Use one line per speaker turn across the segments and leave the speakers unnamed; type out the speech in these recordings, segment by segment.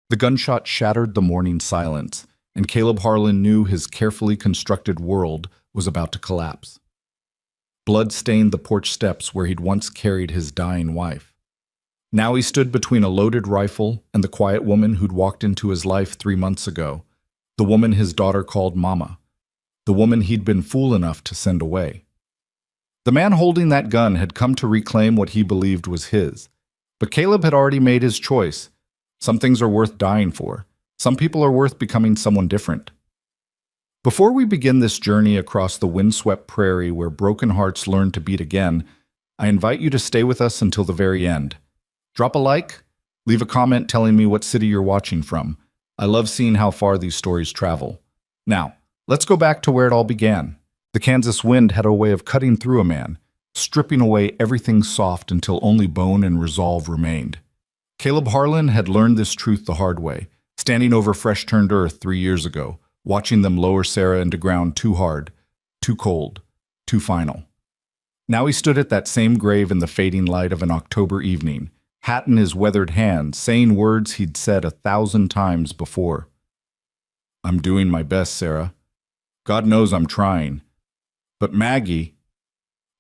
The gunshot shattered the morning silence, and Caleb Harlan knew his carefully constructed world was about to collapse. Blood stained the porch steps where he'd once carried his dying wife. Now he stood between a loaded rifle and the quiet woman who'd walked into his life 3 months ago, the woman his daughter called Mama, the woman he'd been fool enough to send away. The man holding that gun had come to reclaim what he believed was his, but Caleb had already made his choice. Some things are worth dying for. Some people are worth becoming someone different. Before we begin this journey across the windswept prairie where broken hearts learn to beat again, I invite you to stay with us until the very end. Drop a like, leave a comment telling me what city you're watching from. I love seeing how far these stories travel. Now, let's go back to where it all began. The Kansas wind had a way of cutting through a man, stripping away everything soft until only bone and resolve remained. Caleb Harlan had learned this truth the hard way, standing over fresh-turned earth 3 years ago, watching them lower Sarah into ground too hard, too cold, too final. Now he stood at that same grave in the fading light of an October evening, hat in his weathered hand, saying words he'd said 1,000 times before. "I'm doing my best, Sarah. God knows I'm trying. But Maggie,"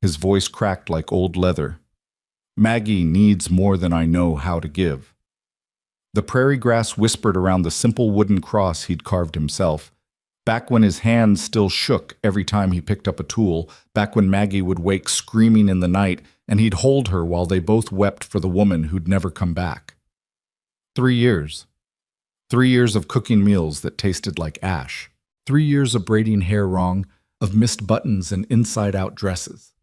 his voice cracked like old leather, "Maggie needs more than I know how to give." The prairie grass whispered around the simple wooden cross he'd carved himself, back when his hands still shook every time he picked up a tool, back when Maggie would wake screaming in the night and he'd hold her while they both wept for the woman who'd never come back. 3 years. 3 years of cooking meals that tasted like ash. 3 years of braiding hair wrong, of missed buttons and inside-out dresses.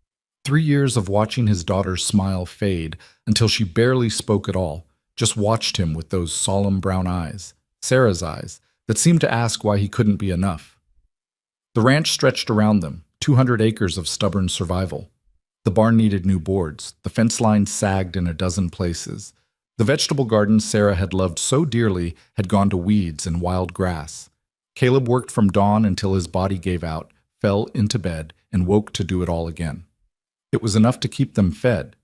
3 years of watching his daughter's smile fade until she barely spoke at all, just watched him with those solemn brown eyes, Sarah's eyes, that seemed to ask why he couldn't be enough. The ranch stretched around them, 200 acres of stubborn survival. The barn needed new boards, the fence lines sagged in a dozen places. The vegetable garden Sarah had loved so dearly had gone to weeds and wild grass. Caleb worked from dawn until his body gave out, fell into bed, and woke to do it all again. It was enough to keep them fed.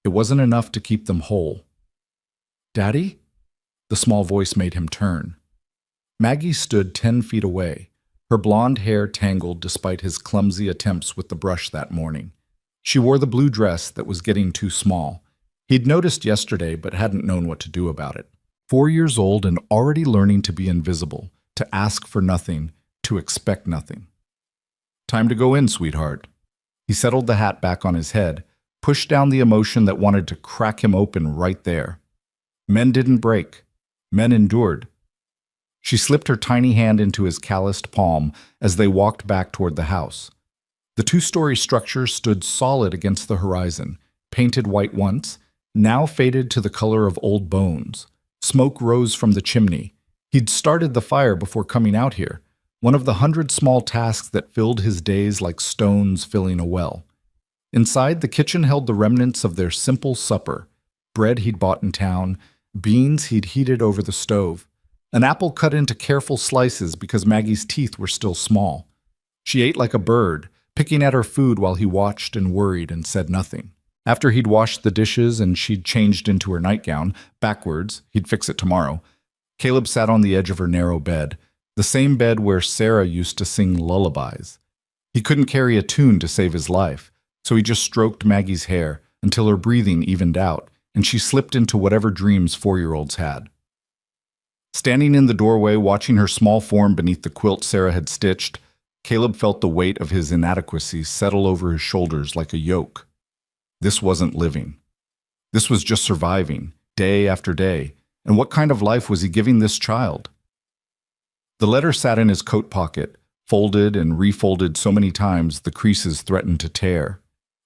It wasn't enough to keep them whole. "Daddy?" The small voice made him turn. Maggie stood 10 feet away, her blonde hair tangled despite his clumsy attempts with the brush that morning. She wore the blue dress that was getting too small. He'd noticed yesterday but hadn't known what to do about it. 4 years old and already learning to be invisible, to ask for nothing, to expect nothing. "Time to go in, sweetheart." He settled the hat back on his head, pushed down the emotion that wanted to crack him open right there. Men didn't break. Men endured. She slipped her tiny hand into his calloused palm as they walked back toward the house. The 2-story structure stood solid against the horizon, painted white once, now faded to the color of old bones. Smoke rose from the chimney. He'd started the fire before coming out here, one of the 100 small tasks that filled his days like stones filling a well. Inside, the kitchen held the remnants of their simple supper: bread he'd bought in town, beans he'd heated over the stove, an apple cut into careful slices because Maggie's teeth were still small. She ate like a bird, picking at her food while he watched and worried and said nothing. After he'd washed the dishes and she'd changed into her nightgown, backwards, he'd fix it tomorrow, Caleb sat on the edge of her narrow bed, the same bed where Sarah used to sing lullabies. He couldn't carry a tune to save his life, so he just stroked Maggie's hair until her breathing evened out, and she slipped into whatever dreams 4-year-olds had. Standing in the doorway, watching her small form beneath the quilt Sarah had stitched, Caleb felt the weight of his inadequacy settle over his shoulders like a yoke. This wasn't living. This was just surviving, day after day, and what kind of life was he giving this child? The letter sat in his coat pocket, folded and refolded so many times the creases threatened to tear.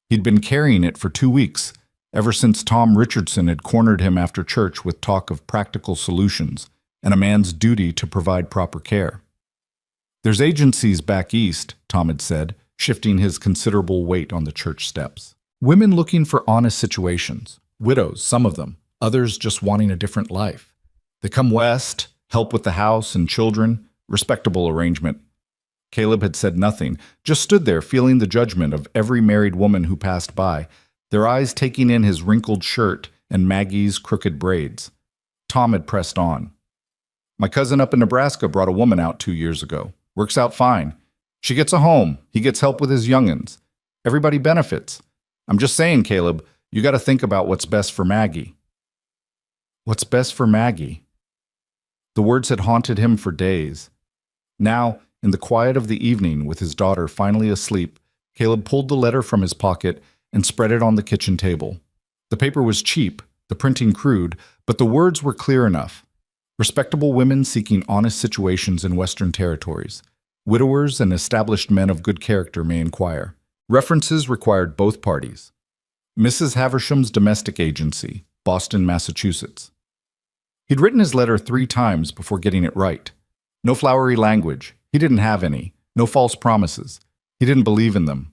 He'd been carrying it for 2 weeks, ever since Tom Richardson had cornered him after church with talk of practical solutions and a man's duty to provide proper care. "There's agencies back east," Tom had said, shifting his considerable weight on the church steps. "Women looking for honest situations. Widows, some of them. Others just wanting a different life. They come west, help with the house and children. Respectable arrangement." Caleb had said nothing, just stood there feeling the judgment of every married woman who passed by, their eyes taking in his wrinkled shirt and Maggie's crooked braids. Tom had pressed on. My cousin up in Nebraska brought a woman out 2 years ago. Works out fine. She gets a home. He gets help with his young'uns. Everybody benefits. I'm just saying, Caleb, you got to think about what's best for Maggie. What's best for Maggie? The words had haunted him for days. Now, in the quiet of the evening, with his daughter finally asleep, Caleb pulled the letter from his pocket and spread it on the kitchen table. The paper was cheap, the printing crude, but the words were clear enough. Respectable women seeking honest situations in Western territories. Widowers and established men of good character may inquire. References required both parties. Mrs. Haversham's Domestic Agency, Boston, Massachusetts. He'd written his letter 3 times before getting it right. No flowery language. He didn't have any. No false promises. He didn't believe in them.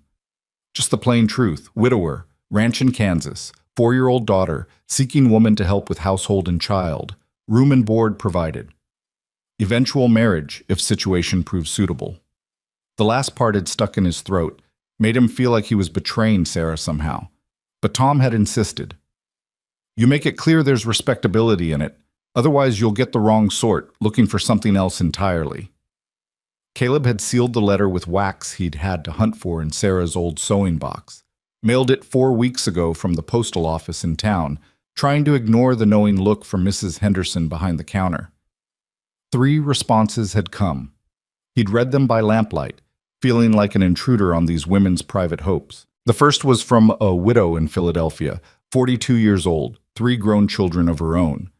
Just the plain truth. Widower, ranch in Kansas, 4-year-old daughter, seeking woman to help with household and child. Room and board provided. Eventual marriage, if situation proves suitable. The last part had stuck in his throat, made him feel like he was betraying Sarah somehow. But Tom had insisted. You make it clear there's respectability in it, otherwise you'll get the wrong sort, looking for something else entirely. Caleb had sealed the letter with wax he'd had to hunt for in Sarah's old sewing box. Mailed it 4 weeks ago from the postal office in town, trying to ignore the knowing look from Mrs. Henderson behind the counter. 3 responses had come. He'd read them by lamplight, feeling like an intruder on these women's private hopes. The first was from a widow in Philadelphia, 42 years old, 3 grown children of her own.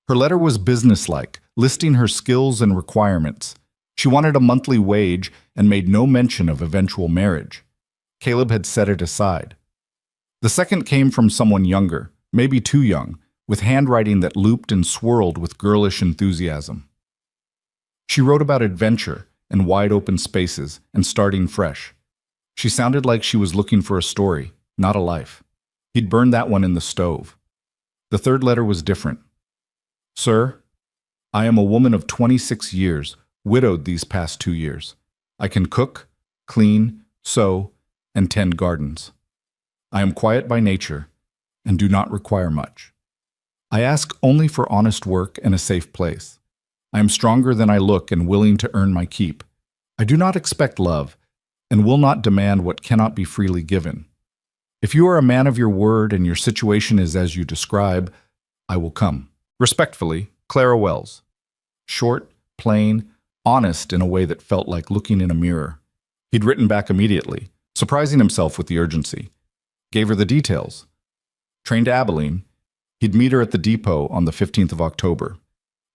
Her letter was businesslike, listing her skills and requirements. She wanted a monthly wage and made no mention of eventual marriage. Caleb had set it aside. The second came from someone younger, maybe too young, with handwriting that looped and swirled with girlish enthusiasm. She wrote about adventure and wide open spaces and starting fresh. She sounded like she was looking for a story, not a life. He'd burned that one in the stove. The third letter was different. Sir, I am a woman of 26 years, widowed these past 2 years. I can cook, clean, sew, and tend gardens. I am quiet by nature and do not require much. I ask only for honest work and a safe place. I am stronger than I look and willing to earn my keep. I do not expect love and will not demand what cannot be freely given. If you are a man of your word and your situation is as you describe, I will come. Respectfully, Clara Wells. Short, plain, honest in a way that felt like looking in a mirror. He'd written back immediately, surprising himself with the urgency. Gave her the details. Train to Abilene. He'd meet her at the depot on the 15th of October.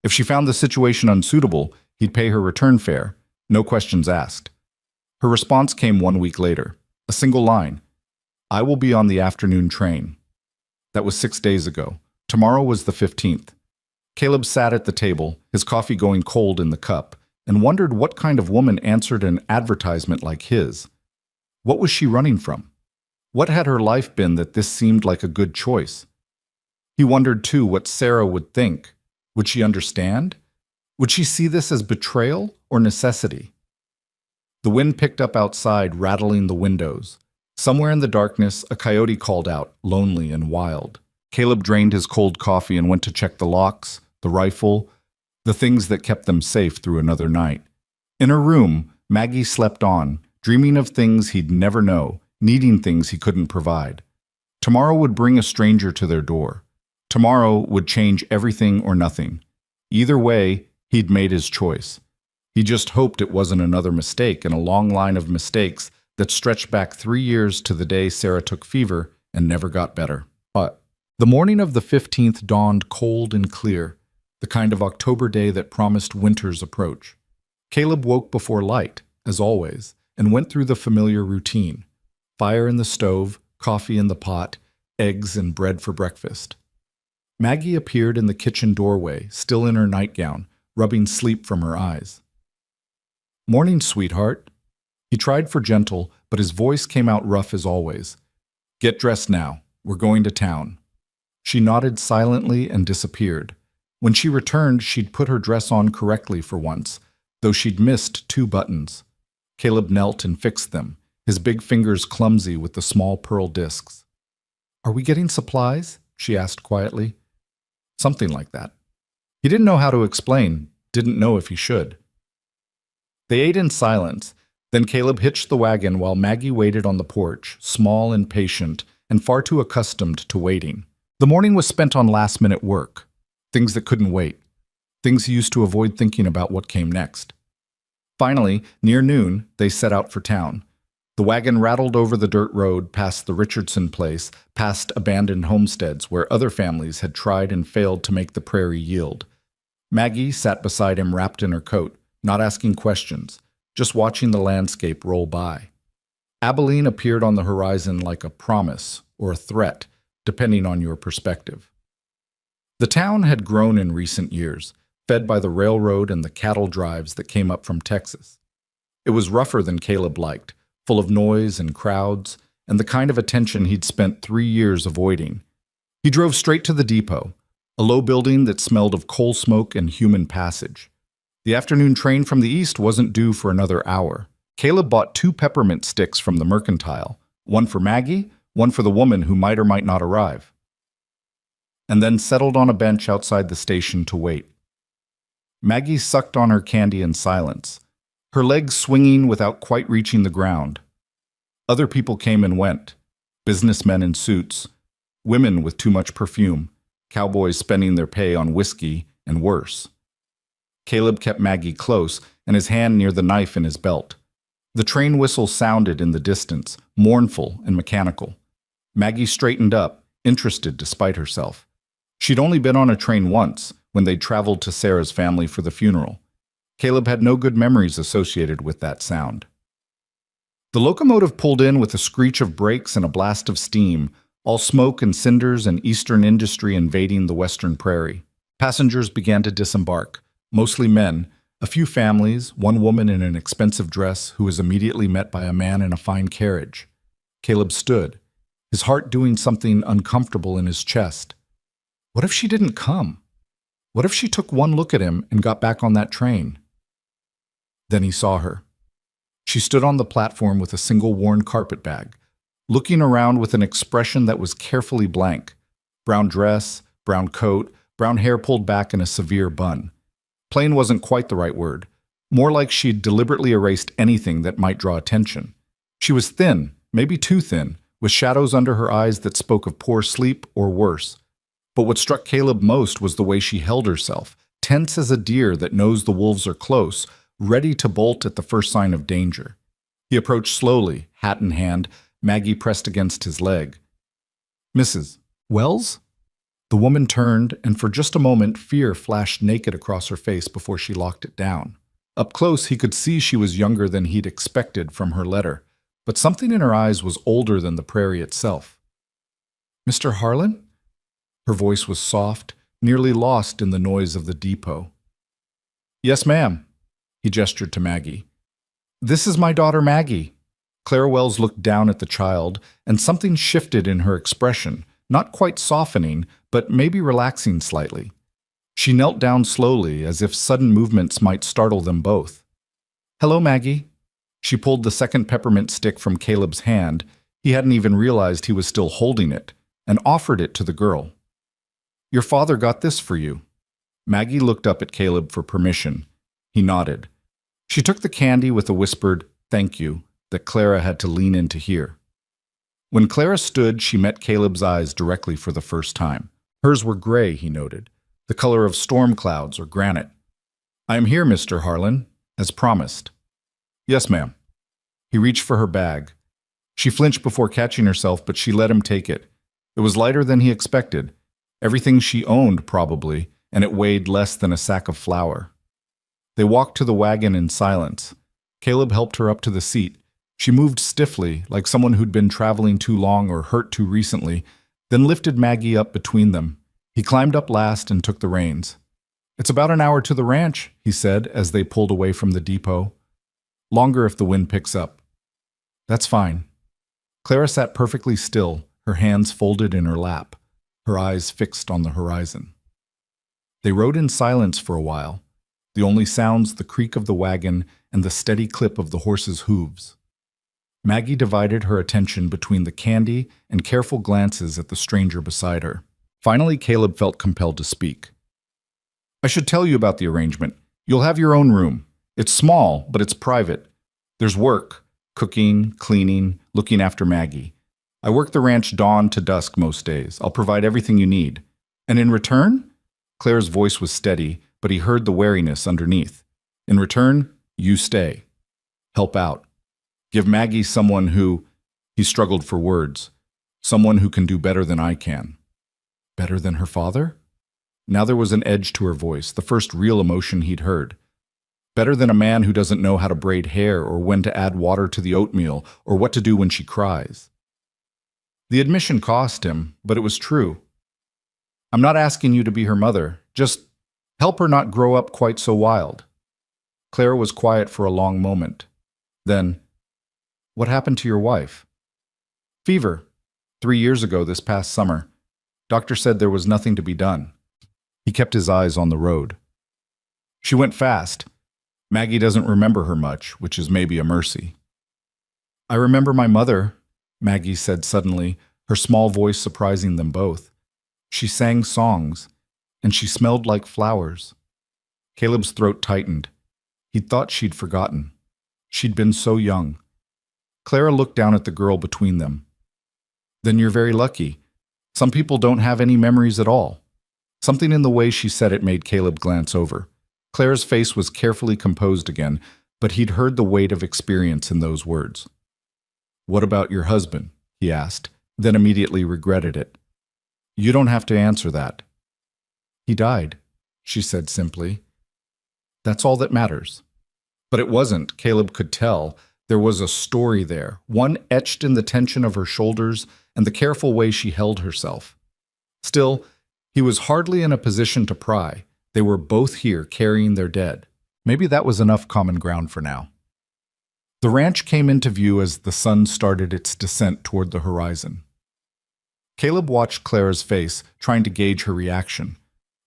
If she found the situation unsuitable, he'd pay her return fare, no questions asked. Her response came 1 week later. A single line. I will be on the afternoon train. That was 6 days ago. Tomorrow was the 15th. Caleb sat at the table, his coffee going cold in the cup, and wondered what kind of woman answered an advertisement like his. What was she running from? What had her life been that this seemed like a good choice? He wondered, too, what Sarah would think. Would she understand? Would she see this as betrayal or necessity? The wind picked up outside, rattling the windows. Somewhere in the darkness, a coyote called out, lonely and wild. Caleb drained his cold coffee and went to check the locks, the rifle, the things that kept them safe through another night. In her room, Maggie slept on, dreaming of things he'd never know, needing things he couldn't provide. Tomorrow would bring a stranger to their door. Tomorrow would change everything or nothing. Either way, he'd made his choice. He just hoped it wasn't another mistake in a long line of mistakes that stretched back 3 years to the day Sarah took fever and never got better. But the morning of the 15th dawned cold and clear, the kind of October day that promised winter's approach. Caleb woke before light, as always, and went through the familiar routine. Fire in the stove, coffee in the pot, eggs and bread for breakfast. Maggie appeared in the kitchen doorway, still in her nightgown, rubbing sleep from her eyes. Morning, sweetheart. He tried for gentle, but his voice came out rough as always. Get dressed now. We're going to town. She nodded silently and disappeared. When she returned, she'd put her dress on correctly for once, though she'd missed 2 buttons. Caleb knelt and fixed them, his big fingers clumsy with the small pearl discs. Are we getting supplies? She asked quietly. Something like that. He didn't know how to explain, didn't know if he should. They ate in silence. Then Caleb hitched the wagon while Maggie waited on the porch, small and patient, and far too accustomed to waiting. The morning was spent on last-minute work, things that couldn't wait, things he used to avoid thinking about what came next. Finally, near noon, they set out for town. The wagon rattled over the dirt road past the Richardson place, past abandoned homesteads where other families had tried and failed to make the prairie yield. Maggie sat beside him wrapped in her coat, not asking questions, just watching the landscape roll by. Abilene appeared on the horizon like a promise or a threat, depending on your perspective. The town had grown in recent years, fed by the railroad and the cattle drives that came up from Texas. It was rougher than Caleb liked, full of noise and crowds, and the kind of attention he'd spent 3 years avoiding. He drove straight to the depot, a low building that smelled of coal smoke and human passage. The afternoon train from the east wasn't due for another hour. Caleb bought 2 peppermint sticks from the mercantile, one for Maggie, one for the woman who might or might not arrive, and then settled on a bench outside the station to wait. Maggie sucked on her candy in silence, her legs swinging without quite reaching the ground. Other people came and went, businessmen in suits, women with too much perfume, cowboys spending their pay on whiskey, and worse. Caleb kept Maggie close and his hand near the knife in his belt. The train whistle sounded in the distance, mournful and mechanical. Maggie straightened up, interested despite herself. She'd only been on a train once, when they'd traveled to Sarah's family for the funeral. Caleb had no good memories associated with that sound. The locomotive pulled in with a screech of brakes and a blast of steam, all smoke and cinders and eastern industry invading the western prairie. Passengers began to disembark, mostly men, a few families, one woman in an expensive dress who was immediately met by a man in a fine carriage. Caleb stood, his heart doing something uncomfortable in his chest. What if she didn't come? What if she took one look at him and got back on that train? Then he saw her. She stood on the platform with a single worn carpet bag, looking around with an expression that was carefully blank. Brown dress, brown coat, brown hair pulled back in a severe bun. Plain wasn't quite the right word. More like she'd deliberately erased anything that might draw attention. She was thin, maybe too thin, with shadows under her eyes that spoke of poor sleep or worse. But what struck Caleb most was the way she held herself, tense as a deer that knows the wolves are close, ready to bolt at the first sign of danger. He approached slowly, hat in hand, Maggie pressed against his leg. "Mrs. Wells?" The woman turned, and for just a moment fear flashed naked across her face before she locked it down. Up close, he could see she was younger than he'd expected from her letter, but something in her eyes was older than the prairie itself. "Mr. Harlan?" Her voice was soft, nearly lost in the noise of the depot. "Yes, ma'am." He gestured to Maggie. "This is my daughter Maggie." Clara Wells looked down at the child, and something shifted in her expression, not quite softening, but maybe relaxing slightly. She knelt down slowly, as if sudden movements might startle them both. "Hello, Maggie." She pulled the second peppermint stick from Caleb's hand, he hadn't even realized he was still holding it, and offered it to the girl. "Your father got this for you." Maggie looked up at Caleb for permission. He nodded. She took the candy with a whispered, "Thank you," that Clara had to lean in to hear. When Clara stood, she met Caleb's eyes directly for the first time. Hers were gray, he noted, the color of storm clouds or granite. "I am here, Mr. Harlan, as promised." "Yes, ma'am." He reached for her bag. She flinched before catching herself, but she let him take it. It was lighter than he expected. Everything she owned, probably, and it weighed less than a sack of flour. They walked to the wagon in silence. Caleb helped her up to the seat. She moved stiffly, like someone who'd been traveling too long or hurt too recently, then lifted Maggie up between them. He climbed up last and took the reins. "It's about an hour to the ranch," he said as they pulled away from the depot. "Longer if the wind picks up." "That's fine." Clara sat perfectly still, her hands folded in her lap, her eyes fixed on the horizon. They rode in silence for a while, the only sounds the creak of the wagon and the steady clip of the horse's hooves. Maggie divided her attention between the candy and careful glances at the stranger beside her. Finally, Caleb felt compelled to speak. "I should tell you about the arrangement. You'll have your own room. It's small, but it's private. There's work, cooking, cleaning, looking after Maggie. I work the ranch dawn to dusk most days. I'll provide everything you need. And in return? Claire's voice was steady, but he heard the wariness underneath. In return, you stay. Help out. Give Maggie someone who, he struggled for words, someone who can do better than I can. Better than her father? Now there was an edge to her voice, the first real emotion he'd heard. Better than a man who doesn't know how to braid hair or when to add water to the oatmeal or what to do when she cries. The admission cost him, but it was true. I'm not asking you to be her mother. Just help her not grow up quite so wild. Claire was quiet for a long moment. Then, what happened to your wife? Fever. 3 years ago this past summer. Doctor said there was nothing to be done. He kept his eyes on the road. She went fast. Maggie doesn't remember her much, which is maybe a mercy. I remember my mother, Maggie said suddenly, her small voice surprising them both. She sang songs, and she smelled like flowers. Caleb's throat tightened. He'd thought she'd forgotten. She'd been so young. Clara looked down at the girl between them. Then you're very lucky. Some people don't have any memories at all. Something in the way she said it made Caleb glance over. Claire's face was carefully composed again, but he'd heard the weight of experience in those words. What about your husband? He asked, then immediately regretted it. You don't have to answer that. He died, she said simply. That's all that matters. But it wasn't, Caleb could tell. There was a story there, one etched in the tension of her shoulders and the careful way she held herself. Still, he was hardly in a position to pry. They were both here carrying their dead. Maybe that was enough common ground for now. The ranch came into view as the sun started its descent toward the horizon. Caleb watched Clara's face, trying to gauge her reaction.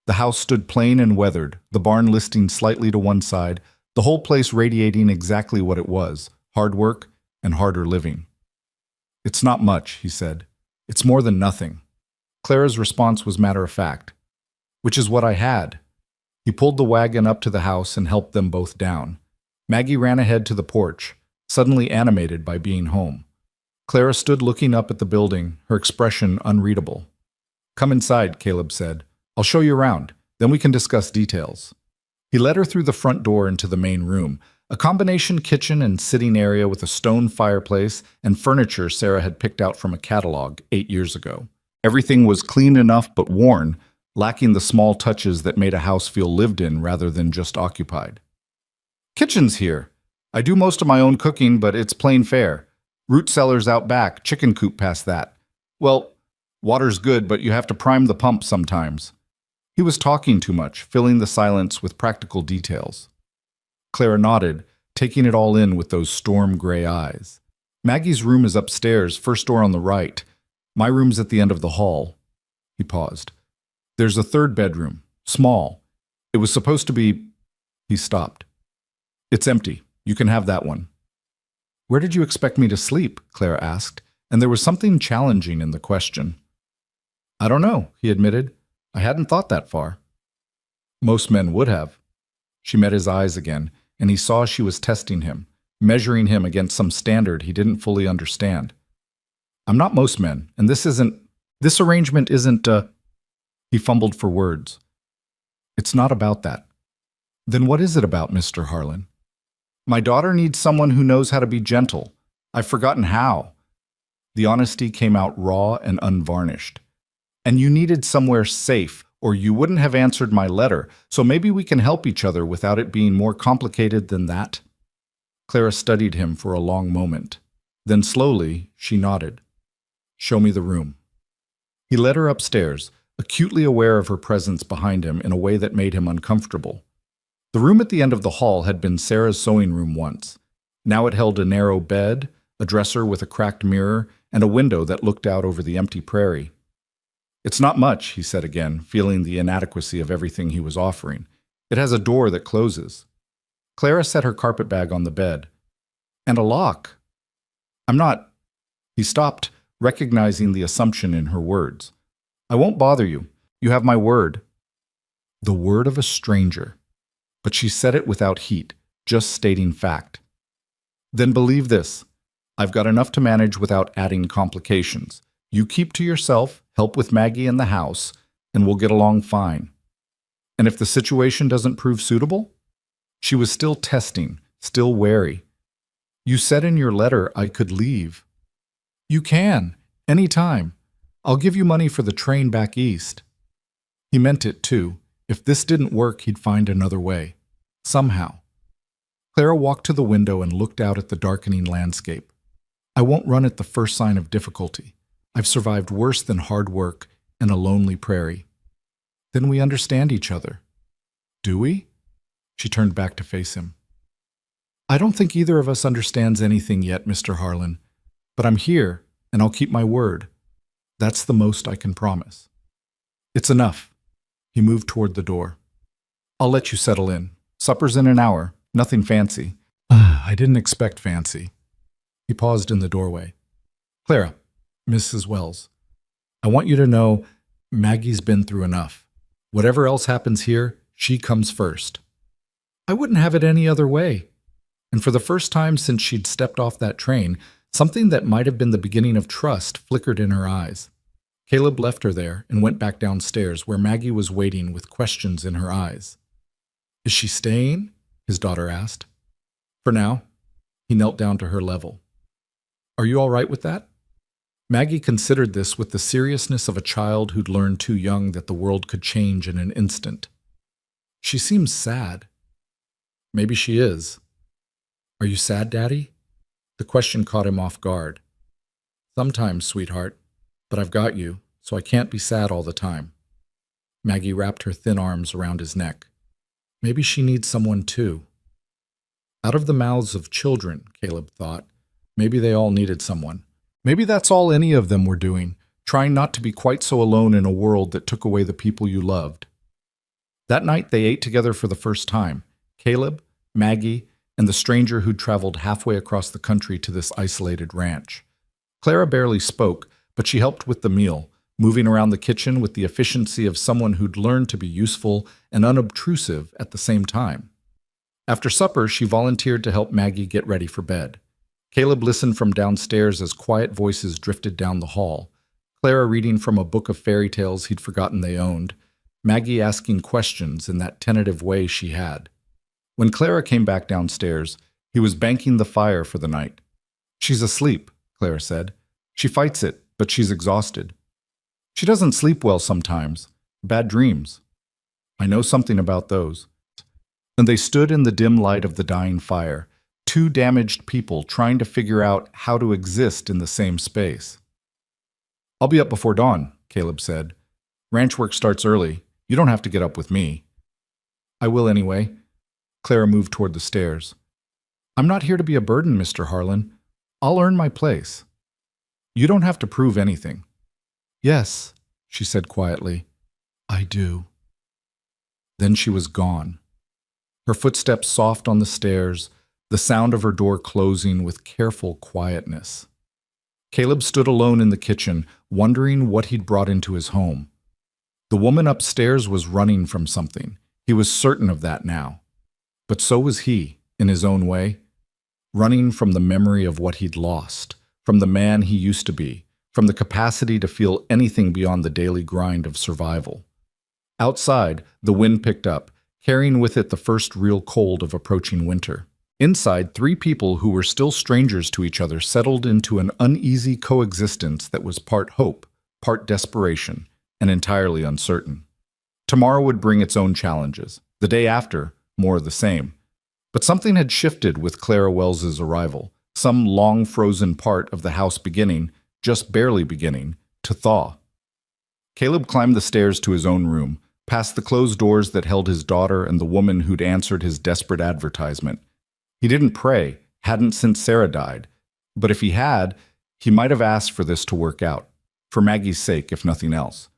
The house stood plain and weathered, the barn listing slightly to one side, the whole place radiating exactly what it was, hard work and harder living. It's not much, he said. It's more than nothing. Clara's response was matter-of-fact. Which is what I had. He pulled the wagon up to the house and helped them both down. Maggie ran ahead to the porch, suddenly animated by being home. Clara stood looking up at the building, her expression unreadable. Come inside, Caleb said. I'll show you around, then we can discuss details. He led her through the front door into the main room, a combination kitchen and sitting area with a stone fireplace and furniture Sarah had picked out from a catalog 8 years ago. Everything was clean enough but worn, lacking the small touches that made a house feel lived in rather than just occupied. Kitchen's here. I do most of my own cooking, but it's plain fare. Root cellars out back, chicken coop past that. Well, water's good, but you have to prime the pump sometimes. He was talking too much, filling the silence with practical details. Clara nodded, taking it all in with those storm-gray eyes. Maggie's room is upstairs, first door on the right. My room's at the end of the hall. He paused. There's a third bedroom, small. It was supposed to be... He stopped. It's empty. You can have that one. Where did you expect me to sleep? Clara asked, and there was something challenging in the question. I don't know, he admitted. I hadn't thought that far. Most men would have. She met his eyes again, and he saw she was testing him, measuring him against some standard he didn't fully understand. I'm not most men, and this arrangement isn't, He fumbled for words. It's not about that. Then what is it about, Mr. Harlan? My daughter needs someone who knows how to be gentle. I've forgotten how. The honesty came out raw and unvarnished. And you needed somewhere safe, or you wouldn't have answered my letter, so maybe we can help each other without it being more complicated than that. Clara studied him for a long moment. Then slowly, she nodded. Show me the room. He led her upstairs, acutely aware of her presence behind him in a way that made him uncomfortable. The room at the end of the hall had been Sarah's sewing room once. Now it held a narrow bed, a dresser with a cracked mirror, and a window that looked out over the empty prairie. It's not much, he said again, feeling the inadequacy of everything he was offering. It has a door that closes. Clara set her carpetbag on the bed. And a lock. I'm not... He stopped, recognizing the assumption in her words. I won't bother you. You have my word. The word of a stranger. but she said it without heat, just stating fact. Then believe this. I've got enough to manage without adding complications. You keep to yourself, help with Maggie in the house, and we'll get along fine. And if the situation doesn't prove suitable? She was still testing, still wary. You said in your letter I could leave. You can, any time. I'll give you money for the train back east. He meant it too. If this didn't work, he'd find another way. Somehow. Clara walked to the window and looked out at the darkening landscape. I won't run at the first sign of difficulty. I've survived worse than hard work and a lonely prairie. Then we understand each other. Do we? She turned back to face him. I don't think either of us understands anything yet, Mr. Harlan. But I'm here, and I'll keep my word. That's the most I can promise. It's enough. He moved toward the door. I'll let you settle in. Supper's in an hour. Nothing fancy. I didn't expect fancy. He paused in the doorway. Clara, Mrs. Wells, I want you to know Maggie's been through enough. Whatever else happens here, she comes first. I wouldn't have it any other way. And for the first time since she'd stepped off that train, something that might have been the beginning of trust flickered in her eyes. Caleb left her there and went back downstairs where Maggie was waiting with questions in her eyes. Is she staying? His daughter asked. For now. He knelt down to her level. Are you all right with that? Maggie considered this with the seriousness of a child who'd learned too young that the world could change in an instant. She seems sad. Maybe she is. Are you sad, Daddy? The question caught him off guard. Sometimes, sweetheart, but I've got you, so I can't be sad all the time. Maggie wrapped her thin arms around his neck. Maybe she needs someone too. Out of the mouths of children, Caleb thought, maybe they all needed someone. Maybe that's all any of them were doing, trying not to be quite so alone in a world that took away the people you loved. That night they ate together for the first time, Caleb, Maggie, and the stranger who'd traveled halfway across the country to this isolated ranch. Clara barely spoke, but she helped with the meal, moving around the kitchen with the efficiency of someone who'd learned to be useful and unobtrusive at the same time. After supper, she volunteered to help Maggie get ready for bed. Caleb listened from downstairs as quiet voices drifted down the hall, Clara reading from a book of fairy tales he'd forgotten they owned, Maggie asking questions in that tentative way she had. When Clara came back downstairs, he was banking the fire for the night. She's asleep, Clara said. She fights it, but she's exhausted. She doesn't sleep well sometimes. Bad dreams. I know something about those. And they stood in the dim light of the dying fire, two damaged people trying to figure out how to exist in the same space. I'll be up before dawn, Caleb said. Ranch work starts early. You don't have to get up with me. I will anyway. Clara moved toward the stairs. I'm not here to be a burden, Mr. Harlan. I'll earn my place. You don't have to prove anything. Yes, she said quietly. I do. Then she was gone. Her footsteps soft on the stairs, the sound of her door closing with careful quietness. Caleb stood alone in the kitchen, wondering what he'd brought into his home. The woman upstairs was running from something. He was certain of that now. But so was he, in his own way, running from the memory of what he'd lost, from the man he used to be, from the capacity to feel anything beyond the daily grind of survival. Outside, the wind picked up, carrying with it the first real cold of approaching winter. Inside, three people who were still strangers to each other settled into an uneasy coexistence that was part hope, part desperation, and entirely uncertain. Tomorrow would bring its own challenges. The day after, more of the same. But something had shifted with Clara Wells's arrival, some long-frozen part of the house beginning, just barely beginning, to thaw. Caleb climbed the stairs to his own room, past the closed doors that held his daughter and the woman who'd answered his desperate advertisement. He didn't pray, hadn't since Sarah died, but if he had, he might have asked for this to work out, for Maggie's sake, if nothing else.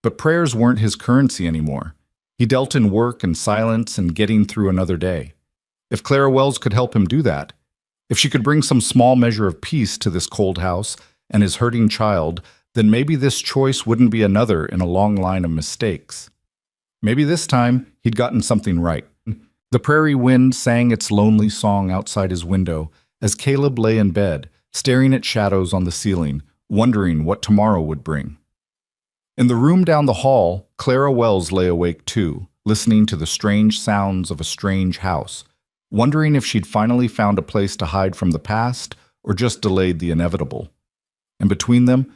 But prayers weren't his currency anymore. He dealt in work and silence and getting through another day. If Clara Wells could help him do that, if she could bring some small measure of peace to this cold house and his hurting child, then maybe this choice wouldn't be another in a long line of mistakes. Maybe this time he'd gotten something right. The prairie wind sang its lonely song outside his window as Caleb lay in bed, staring at shadows on the ceiling, wondering what tomorrow would bring. In the room down the hall, Clara Wells lay awake too, listening to the strange sounds of a strange house, wondering if she'd finally found a place to hide from the past or just delayed the inevitable. And between them,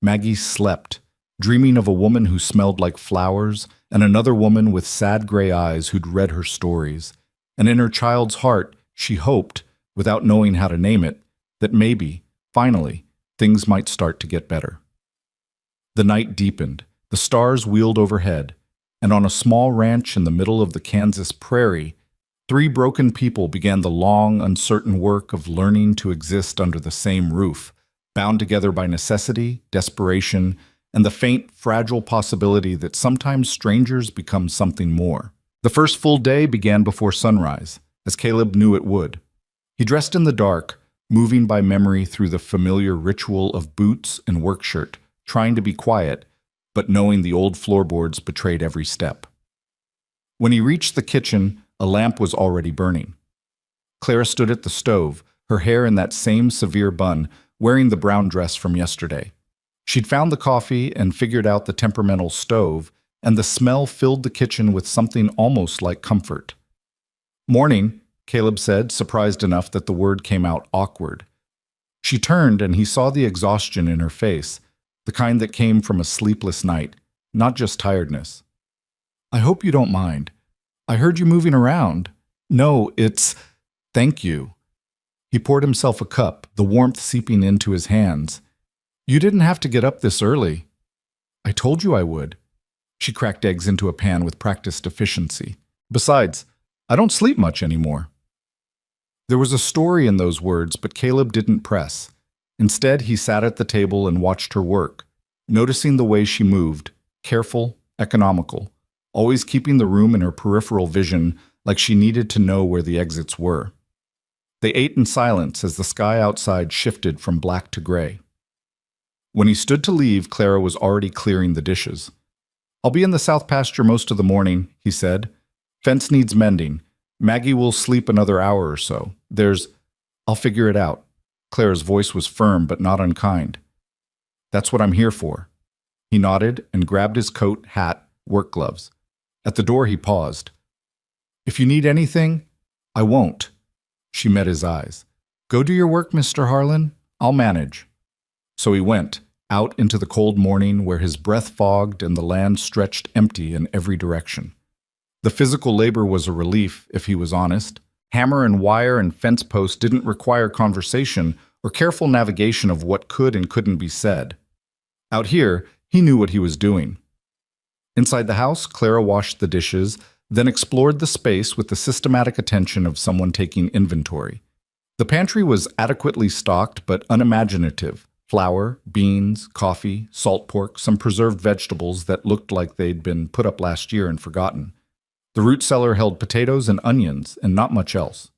Maggie slept, dreaming of a woman who smelled like flowers and another woman with sad gray eyes who'd read her stories. And in her child's heart, she hoped, without knowing how to name it, that maybe, finally, things might start to get better. The night deepened, the stars wheeled overhead, and on a small ranch in the middle of the Kansas prairie, 3 broken people began the long, uncertain work of learning to exist under the same roof, bound together by necessity, desperation, and the faint, fragile possibility that sometimes strangers become something more. The first full day began before sunrise, as Caleb knew it would. He dressed in the dark, moving by memory through the familiar ritual of boots and work shirt, trying to be quiet, but knowing the old floorboards betrayed every step. When he reached the kitchen, a lamp was already burning. Clara stood at the stove, her hair in that same severe bun, wearing the brown dress from yesterday. She'd found the coffee and figured out the temperamental stove, and the smell filled the kitchen with something almost like comfort. "Morning," Caleb said, surprised enough that the word came out awkward. She turned and he saw the exhaustion in her face, the kind that came from a sleepless night, not just tiredness. "I hope you don't mind. I heard you moving around." "No, it's... Thank you." He poured himself a cup, the warmth seeping into his hands. "You didn't have to get up this early." "I told you I would." She cracked eggs into a pan with practiced efficiency. "Besides, I don't sleep much anymore." There was a story in those words, but Caleb didn't press. Instead, he sat at the table and watched her work, noticing the way she moved, careful, economical, always keeping the room in her peripheral vision like she needed to know where the exits were. They ate in silence as the sky outside shifted from black to gray. When he stood to leave, Clara was already clearing the dishes. "I'll be in the south pasture most of the morning," he said. "Fence needs mending. Maggie will sleep another hour or so. I'll figure it out." Clara's voice was firm but not unkind. "That's what I'm here for." He nodded and grabbed his coat, hat, work gloves. At the door he paused. "If you need anything, I won't." She met his eyes. "Go do your work, Mr. Harlan. I'll manage." So he went, out into the cold morning where his breath fogged and the land stretched empty in every direction. The physical labor was a relief, if he was honest. Hammer and wire and fence posts didn't require conversation or careful navigation of what could and couldn't be said. Out here, he knew what he was doing. Inside the house, Clara washed the dishes, then explored the space with the systematic attention of someone taking inventory. The pantry was adequately stocked but unimaginative. Flour, beans, coffee, salt pork, some preserved vegetables that looked like they'd been put up last year and forgotten. The root cellar held potatoes and onions, and not much else.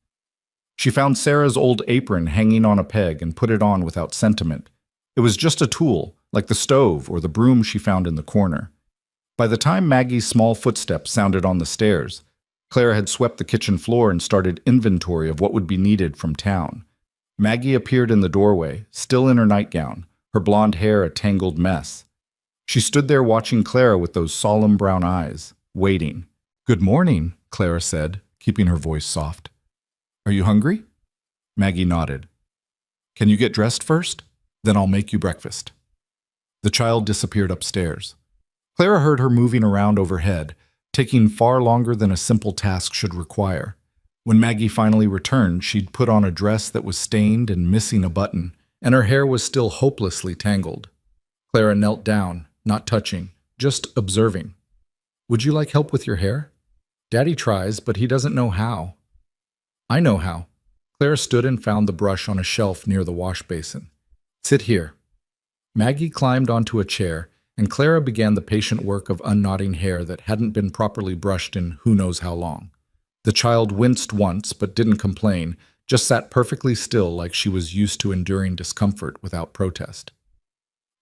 She found Sarah's old apron hanging on a peg and put it on without sentiment. It was just a tool, like the stove or the broom she found in the corner. By the time Maggie's small footsteps sounded on the stairs, Clara had swept the kitchen floor and started inventory of what would be needed from town. Maggie appeared in the doorway, still in her nightgown, her blonde hair a tangled mess. She stood there watching Clara with those solemn brown eyes, waiting. "Good morning," Clara said, keeping her voice soft. "Are you hungry?" Maggie nodded. "Can you get dressed first? Then I'll make you breakfast." The child disappeared upstairs. Clara heard her moving around overhead, taking far longer than a simple task should require. When Maggie finally returned, she'd put on a dress that was stained and missing a button, and her hair was still hopelessly tangled. Clara knelt down, not touching, just observing. "Would you like help with your hair?" "Daddy tries, but he doesn't know how." "I know how." Clara stood and found the brush on a shelf near the wash basin. "Sit here." Maggie climbed onto a chair, and Clara began the patient work of unknotting hair that hadn't been properly brushed in who knows how long. The child winced once, but didn't complain, just sat perfectly still like she was used to enduring discomfort without protest.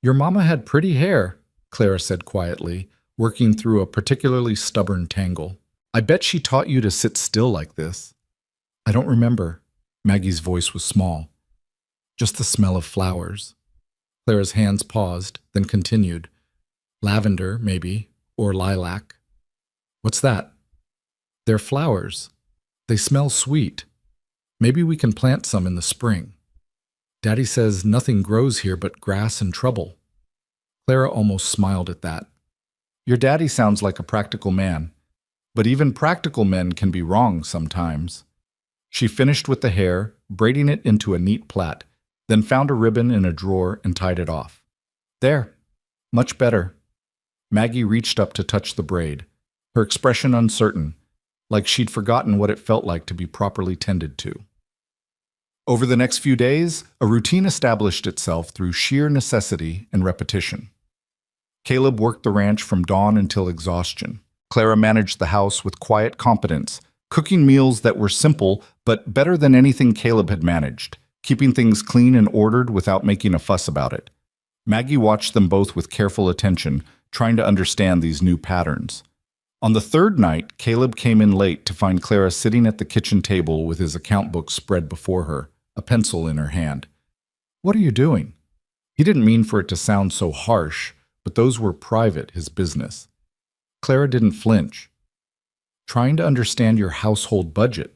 "Your mama had pretty hair," Clara said quietly, working through a particularly stubborn tangle. I bet she taught you to sit still like this. I don't remember. Maggie's voice was small. Just the smell of flowers. Clara's hands paused, then continued. Lavender, maybe, or lilac. What's that? They're flowers. They smell sweet. Maybe we can plant some in the spring. Daddy says nothing grows here but grass and trouble. Clara almost smiled at that. Your daddy sounds like a practical man, but even practical men can be wrong sometimes. She finished with the hair, braiding it into a neat plait, then found a ribbon in a drawer and tied it off. There. Much better. Maggie reached up to touch the braid, her expression uncertain, like she'd forgotten what it felt like to be properly tended to. Over the next few days, a routine established itself through sheer necessity and repetition. Caleb worked the ranch from dawn until exhaustion. Clara managed the house with quiet competence, cooking meals that were simple but better than anything Caleb had managed, keeping things clean and ordered without making a fuss about it. Maggie watched them both with careful attention, trying to understand these new patterns. On the third night, Caleb came in late to find Clara sitting at the kitchen table with his account book spread before her, a pencil in her hand. What are you doing? He didn't mean for it to sound so harsh, but those were private, his business. Clara didn't flinch. Trying to understand your household budget.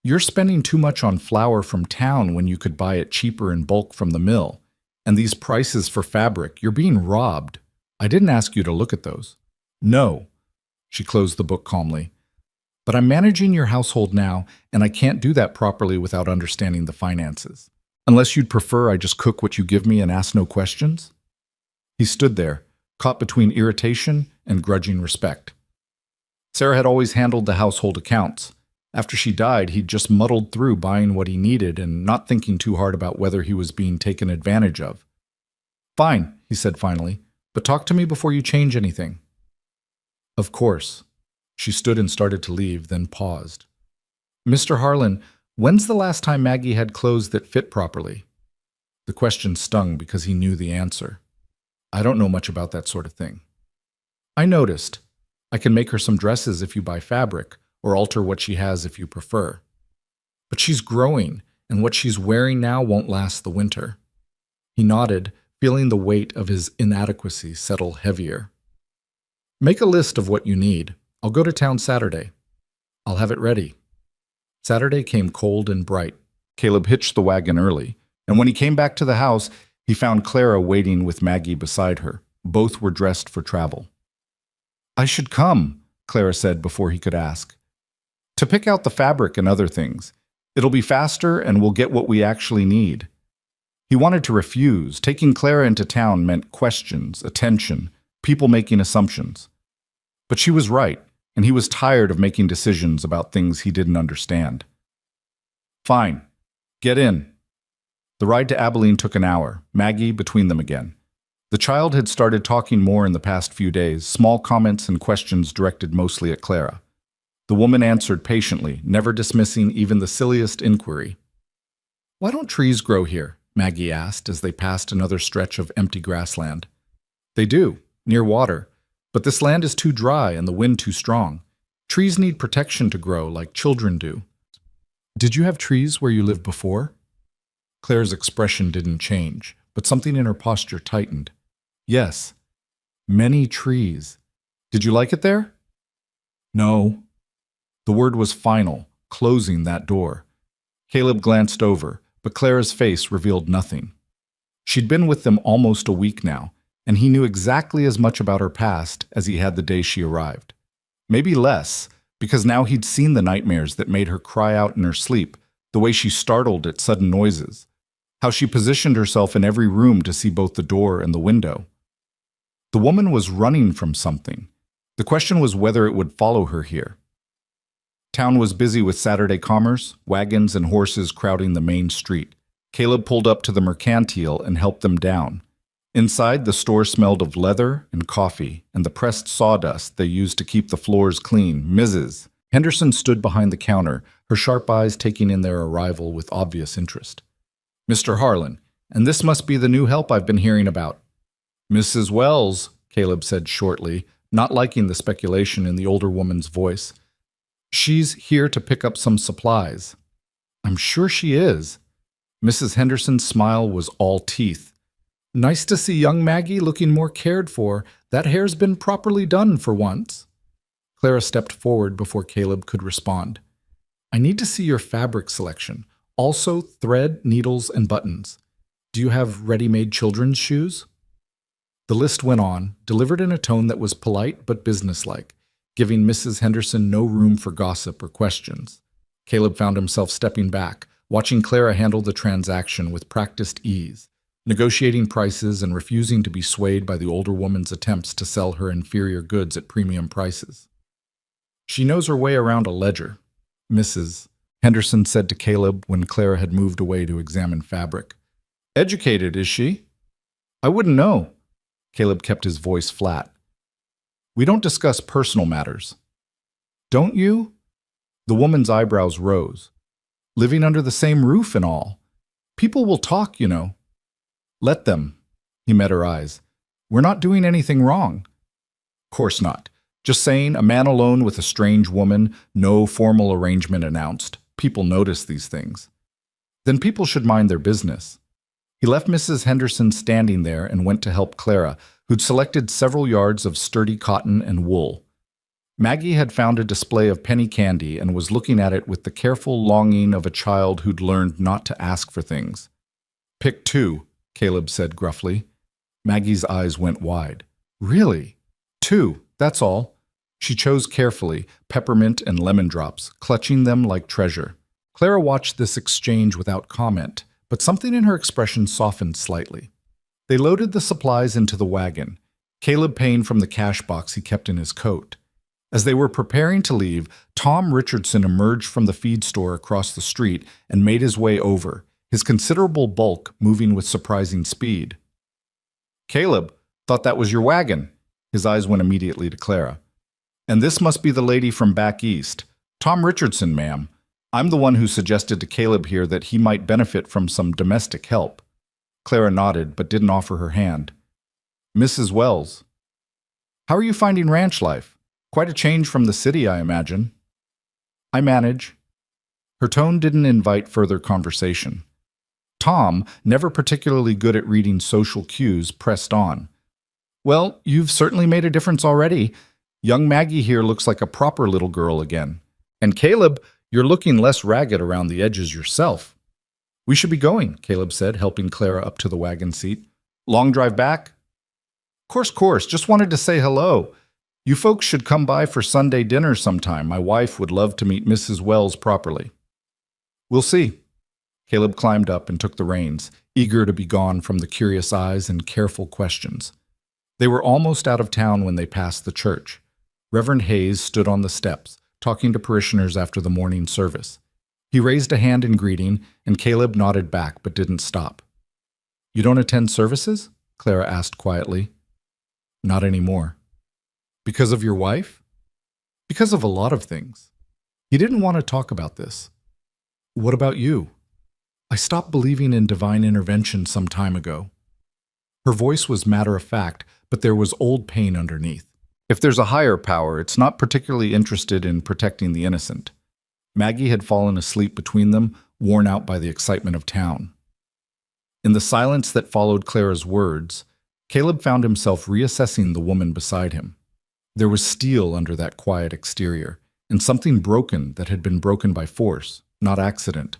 You're spending too much on flour from town when you could buy it cheaper in bulk from the mill. And these prices for fabric, you're being robbed. I didn't ask you to look at those. No. She closed the book calmly. But I'm managing your household now, and I can't do that properly without understanding the finances. Unless you'd prefer I just cook what you give me and ask no questions? He stood there, caught between irritation and grudging respect. Sarah had always handled the household accounts. After she died, he'd just muddled through buying what he needed and not thinking too hard about whether he was being taken advantage of. Fine, he said finally, but talk to me before you change anything. Of course. She stood and started to leave, then paused. Mr. Harlan, when's the last time Maggie had clothes that fit properly? The question stung because he knew the answer. I don't know much about that sort of thing. I noticed. I can make her some dresses if you buy fabric, or alter what she has if you prefer. But she's growing, and what she's wearing now won't last the winter. He nodded, feeling the weight of his inadequacy settle heavier. Make a list of what you need. I'll go to town Saturday. I'll have it ready. Saturday came cold and bright. Caleb hitched the wagon early, and when he came back to the house, he found Clara waiting with Maggie beside her. Both were dressed for travel. I should come, Clara said before he could ask. To pick out the fabric and other things. It'll be faster and we'll get what we actually need. He wanted to refuse. Taking Clara into town meant questions, attention, people making assumptions. But she was right, and he was tired of making decisions about things he didn't understand. Fine. Get in. The ride to Abilene took an hour, Maggie between them again. The child had started talking more in the past few days, small comments and questions directed mostly at Clara. The woman answered patiently, never dismissing even the silliest inquiry. Why don't trees grow here? Maggie asked as they passed another stretch of empty grassland. They do, near water, but this land is too dry and the wind too strong. Trees need protection to grow like children do. Did you have trees where you lived before? Claire's expression didn't change, but something in her posture tightened. Yes, many trees. Did you like it there? No. The word was final, closing that door. Caleb glanced over, but Clara's face revealed nothing. She'd been with them almost a week now, and he knew exactly as much about her past as he had the day she arrived. Maybe less, because now he'd seen the nightmares that made her cry out in her sleep, the way she startled at sudden noises, how she positioned herself in every room to see both the door and the window. The woman was running from something. The question was whether it would follow her here. Town was busy with Saturday commerce, wagons and horses crowding the main street. Caleb pulled up to the mercantile and helped them down. Inside, the store smelled of leather and coffee and the pressed sawdust they used to keep the floors clean, Mrs. Henderson stood behind the counter, her sharp eyes taking in their arrival with obvious interest. Mr. Harlan, and this must be the new help I've been hearing about. Mrs. Wells, Caleb said shortly, not liking the speculation in the older woman's voice. She's here to pick up some supplies. I'm sure she is. Mrs. Henderson's smile was all teeth. Nice to see young Maggie looking more cared for. That hair's been properly done for once. Clara stepped forward before Caleb could respond. I need to see your fabric selection. Also thread, needles, and buttons. Do you have ready-made children's shoes? The list went on, delivered in a tone that was polite but businesslike, giving Mrs. Henderson no room for gossip or questions. Caleb found himself stepping back, watching Clara handle the transaction with practiced ease, negotiating prices and refusing to be swayed by the older woman's attempts to sell her inferior goods at premium prices. She knows her way around a ledger, Mrs. Henderson said to Caleb when Clara had moved away to examine fabric. Educated, is she? I wouldn't know. Caleb kept his voice flat. We don't discuss personal matters. Don't you? The woman's eyebrows rose. Living under the same roof and all. People will talk, you know. Let them. He met her eyes. We're not doing anything wrong. Course not. Just saying, a man alone with a strange woman, no formal arrangement announced. People notice these things. Then people should mind their business. He left Mrs. Henderson standing there and went to help Clara, who'd selected several yards of sturdy cotton and wool. Maggie had found a display of penny candy and was looking at it with the careful longing of a child who'd learned not to ask for things. Pick two, Caleb said gruffly. Maggie's eyes went wide. Really? Two, that's all. She chose carefully, peppermint and lemon drops, clutching them like treasure. Clara watched this exchange without comment, but something in her expression softened slightly. They loaded the supplies into the wagon, Caleb paying from the cash box he kept in his coat. As they were preparing to leave, Tom Richardson emerged from the feed store across the street and made his way over, his considerable bulk moving with surprising speed. Caleb, thought that was your wagon. His eyes went immediately to Clara. And this must be the lady from back east. Tom Richardson, ma'am. I'm the one who suggested to Caleb here that he might benefit from some domestic help. Clara nodded, but didn't offer her hand. Mrs. Wells. How are you finding ranch life? Quite a change from the city, I imagine. I manage. Her tone didn't invite further conversation. Tom, never particularly good at reading social cues, pressed on. Well, you've certainly made a difference already. Young Maggie here looks like a proper little girl again. And Caleb, you're looking less ragged around the edges yourself. We should be going, Caleb said, helping Clara up to the wagon seat. Long drive back? Course, just wanted to say hello. You folks should come by for Sunday dinner sometime. My wife would love to meet Mrs. Wells properly. We'll see. Caleb climbed up and took the reins, eager to be gone from the curious eyes and careful questions. They were almost out of town when they passed the church. Reverend Hayes stood on the steps, talking to parishioners after the morning service. He raised a hand in greeting, and Caleb nodded back but didn't stop. You don't attend services? Clara asked quietly. Not anymore. Because of your wife? Because of a lot of things. He didn't want to talk about this. What about you? I stopped believing in divine intervention some time ago. Her voice was matter-of-fact, but there was old pain underneath. If there's a higher power, it's not particularly interested in protecting the innocent. Maggie had fallen asleep between them, worn out by the excitement of town. In the silence that followed Clara's words, Caleb found himself reassessing the woman beside him. There was steel under that quiet exterior, and something broken that had been broken by force, not accident.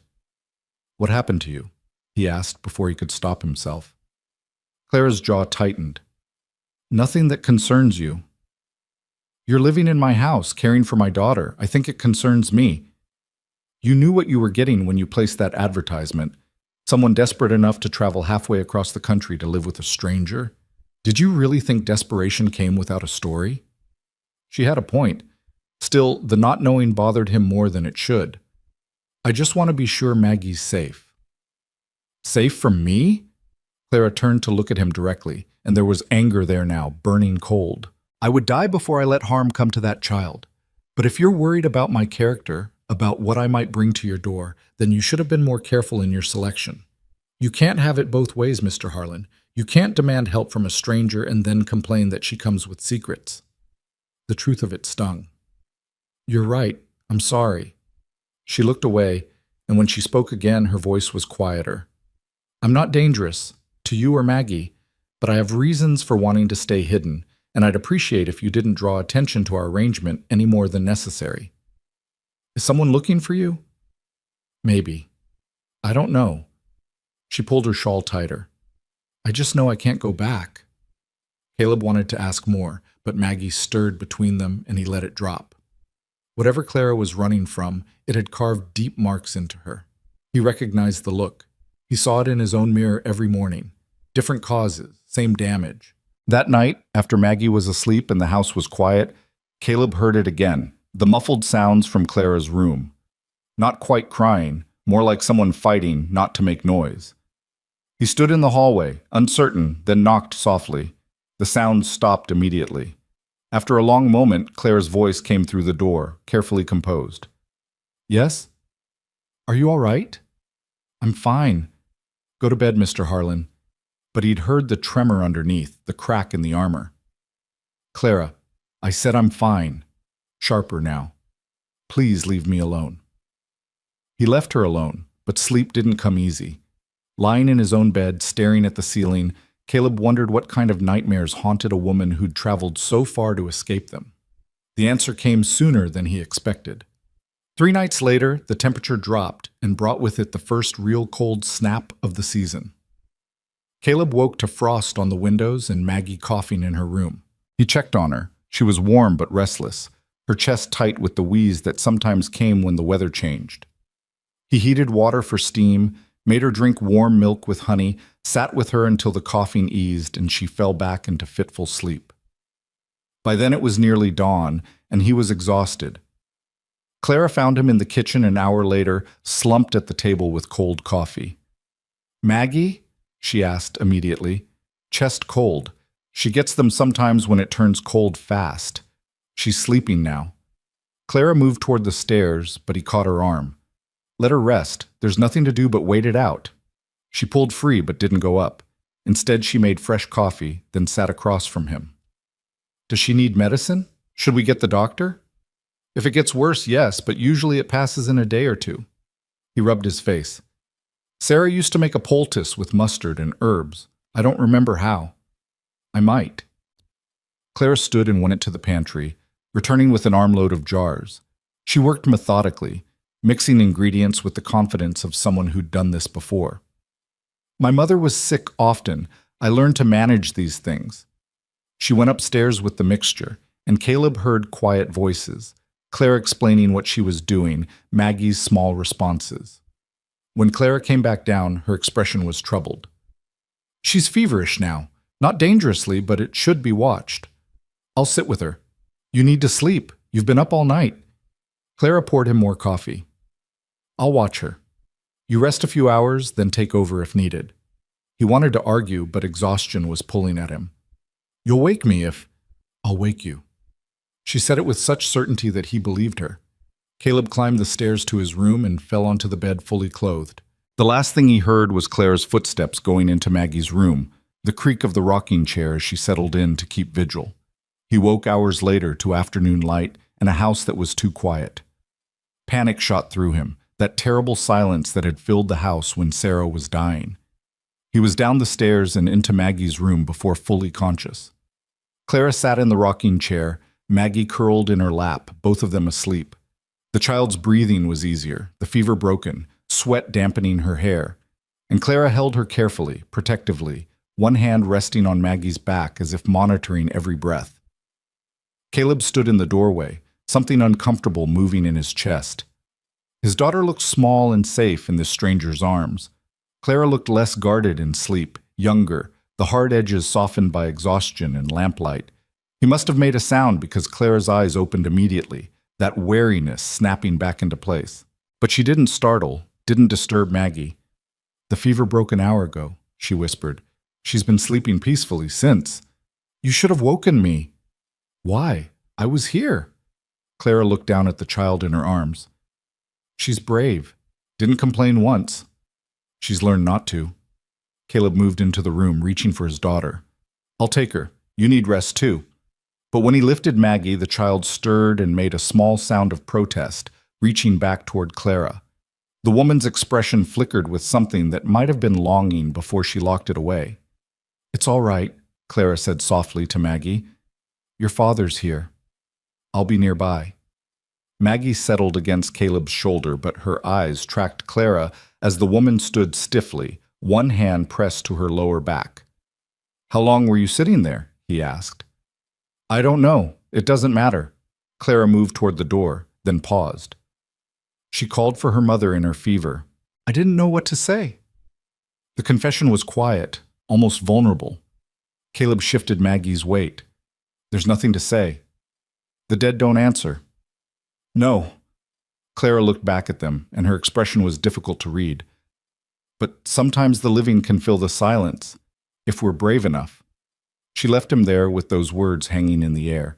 What happened to you? He asked before he could stop himself. Clara's jaw tightened. Nothing that concerns you. You're living in my house, caring for my daughter. I think it concerns me. You knew what you were getting when you placed that advertisement. Someone desperate enough to travel halfway across the country to live with a stranger. Did you really think desperation came without a story? She had a point. Still, the not knowing bothered him more than it should. I just want to be sure Maggie's safe. Safe from me? Clara turned to look at him directly, and there was anger there now, burning cold. I would die before I let harm come to that child. But if you're worried about my character, about what I might bring to your door, then you should have been more careful in your selection. You can't have it both ways, Mr. Harlan. You can't demand help from a stranger and then complain that she comes with secrets. The truth of it stung. You're right. I'm sorry. She looked away, and when she spoke again, her voice was quieter. I'm not dangerous, to you or Maggie, but I have reasons for wanting to stay hidden, and I'd appreciate if you didn't draw attention to our arrangement any more than necessary. Is someone looking for you? Maybe. I don't know. She pulled her shawl tighter. I just know I can't go back. Caleb wanted to ask more, but Maggie stirred between them and he let it drop. Whatever Clara was running from, it had carved deep marks into her. He recognized the look. He saw it in his own mirror every morning. Different causes, same damage. That night, after Maggie was asleep and the house was quiet, Caleb heard it again, the muffled sounds from Clara's room. Not quite crying, more like someone fighting not to make noise. He stood in the hallway, uncertain, then knocked softly. The sounds stopped immediately. After a long moment, Clara's voice came through the door, carefully composed. Yes? Are you all right? I'm fine. Go to bed, Mr. Harlan. But he'd heard the tremor underneath, the crack in the armor. Clara, I said I'm fine. Sharper now. Please leave me alone. He left her alone, but sleep didn't come easy. Lying in his own bed, staring at the ceiling, Caleb wondered what kind of nightmares haunted a woman who'd traveled so far to escape them. The answer came sooner than he expected. 3 nights later, the temperature dropped and brought with it the first real cold snap of the season. Caleb woke to frost on the windows and Maggie coughing in her room. He checked on her. She was warm but restless, her chest tight with the wheeze that sometimes came when the weather changed. He heated water for steam, made her drink warm milk with honey, sat with her until the coughing eased and she fell back into fitful sleep. By then it was nearly dawn, and he was exhausted. Clara found him in the kitchen an hour later, slumped at the table with cold coffee. Maggie? She asked immediately. Chest cold. She gets them sometimes when it turns cold fast. She's sleeping now. Clara moved toward the stairs, but he caught her arm. Let her rest. There's nothing to do but wait it out. She pulled free but didn't go up. Instead, she made fresh coffee, then sat across from him. Does she need medicine? Should we get the doctor? If it gets worse, yes, but usually it passes in a day or two. He rubbed his face. Sarah used to make a poultice with mustard and herbs. I don't remember how. I might. Clara stood and went to the pantry, returning with an armload of jars. She worked methodically, mixing ingredients with the confidence of someone who'd done this before. My mother was sick often. I learned to manage these things. She went upstairs with the mixture, and Caleb heard quiet voices, Clara explaining what she was doing, Maggie's small responses. When Clara came back down, her expression was troubled. She's feverish now. Not dangerously, but it should be watched. I'll sit with her. You need to sleep. You've been up all night. Clara poured him more coffee. I'll watch her. You rest a few hours, then take over if needed. He wanted to argue, but exhaustion was pulling at him. You'll wake me if... I'll wake you. She said it with such certainty that he believed her. Caleb climbed the stairs to his room and fell onto the bed fully clothed. The last thing he heard was Clara's footsteps going into Maggie's room, the creak of the rocking chair as she settled in to keep vigil. He woke hours later to afternoon light and a house that was too quiet. Panic shot through him, that terrible silence that had filled the house when Sarah was dying. He was down the stairs and into Maggie's room before fully conscious. Clara sat in the rocking chair, Maggie curled in her lap, both of them asleep. The child's breathing was easier, the fever broken, sweat dampening her hair, and Clara held her carefully, protectively, one hand resting on Maggie's back as if monitoring every breath. Caleb stood in the doorway, something uncomfortable moving in his chest. His daughter looked small and safe in this stranger's arms. Clara looked less guarded in sleep, younger, the hard edges softened by exhaustion and lamplight. He must have made a sound because Clara's eyes opened immediately, that wariness snapping back into place. But she didn't startle, didn't disturb Maggie. The fever broke an hour ago, she whispered. She's been sleeping peacefully since. You should have woken me. Why? I was here. Clara looked down at the child in her arms. She's brave. Didn't complain once. She's learned not to. Caleb moved into the room, reaching for his daughter. I'll take her. You need rest too. But when he lifted Maggie, the child stirred and made a small sound of protest, reaching back toward Clara. The woman's expression flickered with something that might have been longing before she locked it away. "It's all right," Clara said softly to Maggie. "Your father's here. I'll be nearby." Maggie settled against Caleb's shoulder, but her eyes tracked Clara as the woman stood stiffly, one hand pressed to her lower back. "How long were you sitting there?" he asked. "I don't know. It doesn't matter." Clara moved toward the door, then paused. She called for her mother in her fever. "I didn't know what to say." The confession was quiet, almost vulnerable. Caleb shifted Maggie's weight. "There's nothing to say. The dead don't answer." "No." Clara looked back at them, and her expression was difficult to read. "But sometimes the living can fill the silence, if we're brave enough." She left him there with those words hanging in the air.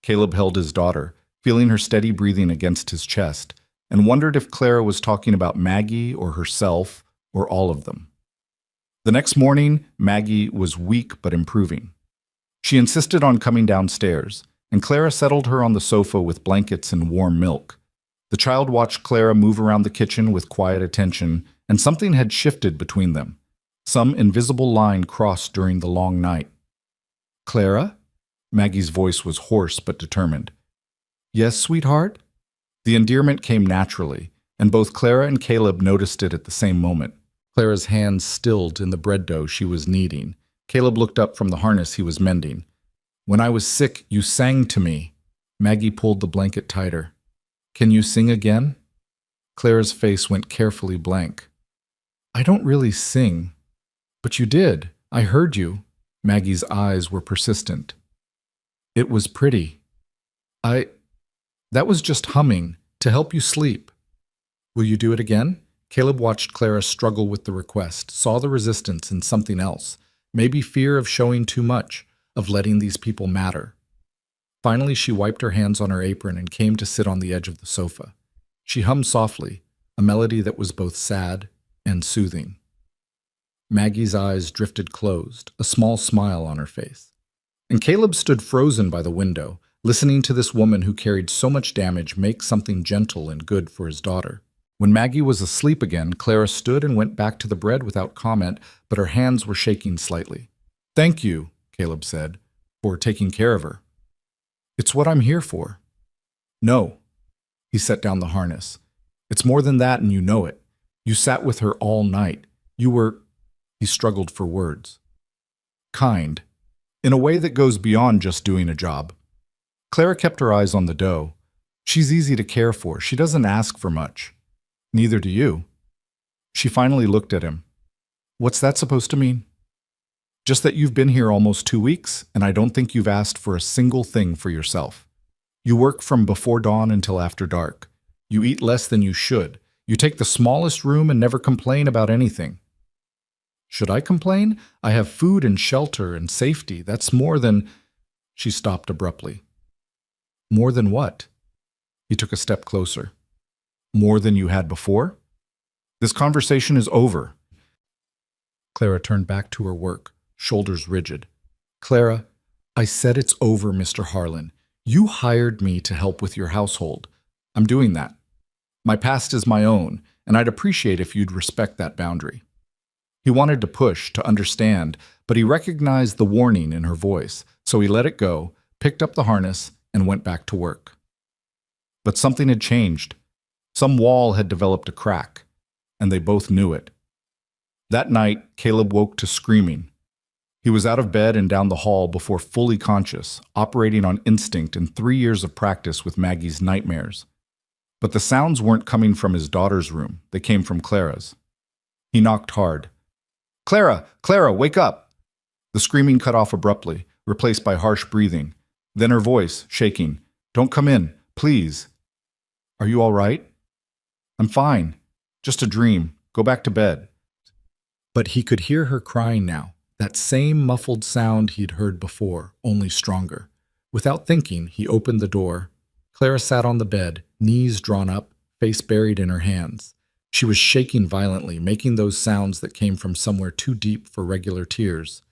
Caleb held his daughter, feeling her steady breathing against his chest, and wondered if Clara was talking about Maggie or herself or all of them. The next morning, Maggie was weak but improving. She insisted on coming downstairs, and Clara settled her on the sofa with blankets and warm milk. The child watched Clara move around the kitchen with quiet attention, and something had shifted between them. Some invisible line crossed during the long night. "Clara?" Maggie's voice was hoarse but determined. "Yes, sweetheart?" The endearment came naturally, and both Clara and Caleb noticed it at the same moment. Clara's hands stilled in the bread dough she was kneading. Caleb looked up from the harness he was mending. "When I was sick, you sang to me." Maggie pulled the blanket tighter. "Can you sing again?" Clara's face went carefully blank. "I don't really sing." "But you did. I heard you." Maggie's eyes were persistent. "It was pretty. That was just humming, to help you sleep." "Will you do it again?" Caleb watched Clara struggle with the request, saw the resistance in something else, maybe fear of showing too much, of letting these people matter. Finally, she wiped her hands on her apron and came to sit on the edge of the sofa. She hummed softly, a melody that was both sad and soothing. Maggie's eyes drifted closed, a small smile on her face. And Caleb stood frozen by the window, listening to this woman who carried so much damage make something gentle and good for his daughter. When Maggie was asleep again, Clara stood and went back to the bread without comment, but her hands were shaking slightly. "Thank you," Caleb said, "for taking care of her." "It's what I'm here for." "No." He set down the harness. "It's more than that, and you know it. You sat with her all night. You were—" He struggled for words. "Kind. In a way that goes beyond just doing a job." Clara kept her eyes on the dough. "She's easy to care for. She doesn't ask for much. Neither do you." She finally looked at him. "What's that supposed to mean?" "Just that you've been here almost 2 weeks, and I don't think you've asked for a single thing for yourself. You work from before dawn until after dark. You eat less than you should. You take the smallest room and never complain about anything." "Should I complain? I have food and shelter and safety. That's more than—" She stopped abruptly. "More than what?" He took a step closer. "More than you had before? This conversation is over." Clara turned back to her work, shoulders rigid. "Clara, I said it's over, Mr. Harlan. You hired me to help with your household. I'm doing that. My past is my own, and I'd appreciate if you'd respect that boundary." He wanted to push, to understand, but he recognized the warning in her voice, so he let it go, picked up the harness, and went back to work. But something had changed. Some wall had developed a crack, and they both knew it. That night, Caleb woke to screaming. He was out of bed and down the hall before fully conscious, operating on instinct and 3 years of practice with Maggie's nightmares. But the sounds weren't coming from his daughter's room. They came from Clara's. He knocked hard. "Clara! Clara, wake up!" The screaming cut off abruptly, replaced by harsh breathing. Then her voice, shaking. "Don't come in, please." "Are you all right?" "I'm fine. Just a dream. Go back to bed." But he could hear her crying now, that same muffled sound he'd heard before, only stronger. Without thinking, he opened the door. Clara sat on the bed, knees drawn up, face buried in her hands. She was shaking violently, making those sounds that came from somewhere too deep for regular tears.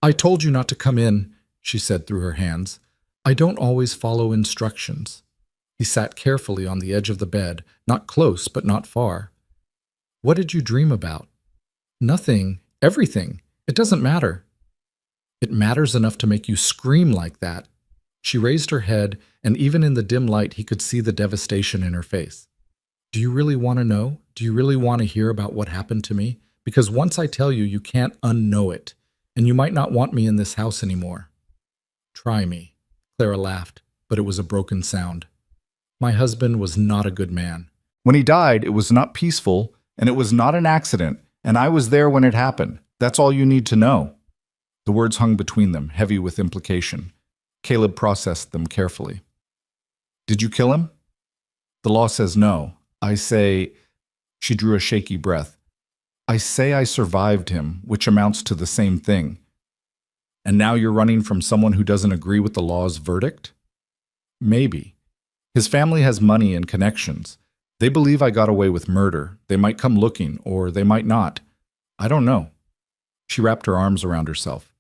"I told you not to come in," she said through her hands. "I don't always follow instructions." He sat carefully on the edge of the bed, not close but not far. What did you dream about? Nothing. Everything. It doesn't matter. It matters enough to make you scream like that. She raised her head, and even in the dim light he could see the devastation in her face. Do you really want to know? Do you really want to hear about what happened to me? Because once I tell you, you can't unknow it, and you might not want me in this house anymore. Try me. Clara laughed, but it was a broken sound. My husband was not a good man. When he died, it was not peaceful, and it was not an accident, and I was there when it happened. That's all you need to know. The words hung between them, heavy with implication. Caleb processed them carefully. Did you kill him? The law says no. I say, she drew a shaky breath. I say I survived him, which amounts to the same thing. And now you're running from someone who doesn't agree with the law's verdict? Maybe. His family has money and connections. They believe I got away with murder. They might come looking, or they might not. I don't know. She wrapped her arms around herself.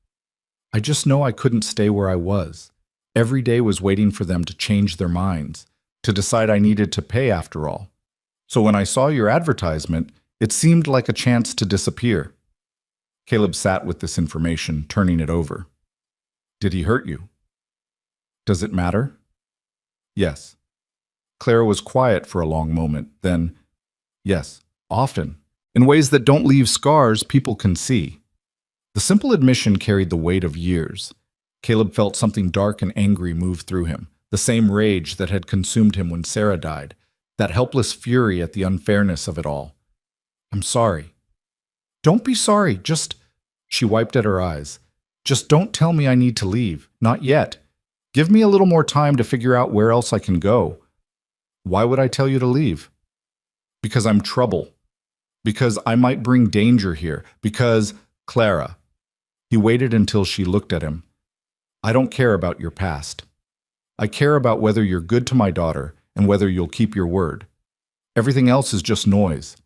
I just know I couldn't stay where I was. Every day was waiting for them to change their minds, to decide I needed to pay after all. So when I saw your advertisement, it seemed like a chance to disappear. Caleb sat with this information, turning it over. Did he hurt you? Does it matter? Yes. Clara was quiet for a long moment, then, yes, often, in ways that don't leave scars people can see. The simple admission carried the weight of years. Caleb felt something dark and angry move through him, the same rage that had consumed him when Sarah died, that helpless fury at the unfairness of it all. I'm sorry. Don't be sorry, just... She wiped at her eyes. Just don't tell me I need to leave, not yet. Give me a little more time to figure out where else I can go. Why would I tell you to leave? Because I'm trouble. Because I might bring danger here. Because, Clara. He waited until she looked at him. I don't care about your past. I care about whether you're good to my daughter and whether you'll keep your word. Everything else is just noise.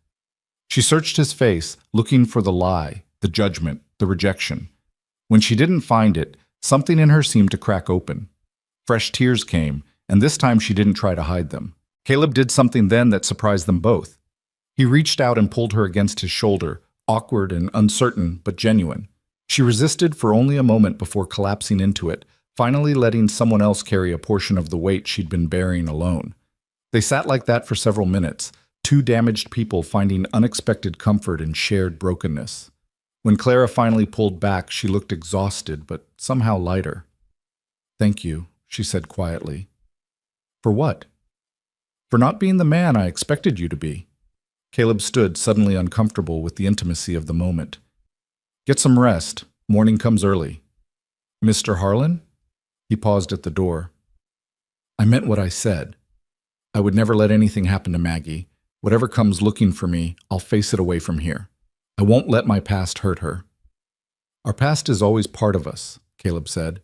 She searched his face, looking for the lie, the judgment, the rejection. When she didn't find it, something in her seemed to crack open. Fresh tears came, and this time she didn't try to hide them. Caleb did something then that surprised them both. He reached out and pulled her against his shoulder, awkward and uncertain, but genuine. She resisted for only a moment before collapsing into it, finally letting someone else carry a portion of the weight she'd been bearing alone. They sat like that for several minutes, two damaged people finding unexpected comfort in shared brokenness. When Clara finally pulled back, she looked exhausted, but somehow lighter. Thank you, she said quietly. For what? For not being the man I expected you to be. Caleb stood, suddenly uncomfortable with the intimacy of the moment. Get some rest. Morning comes early. Mr. Harlan? He paused at the door. I meant what I said. I would never let anything happen to Maggie. Whatever comes looking for me, I'll face it away from here. I won't let my past hurt her. Our past is always part of us, Caleb said,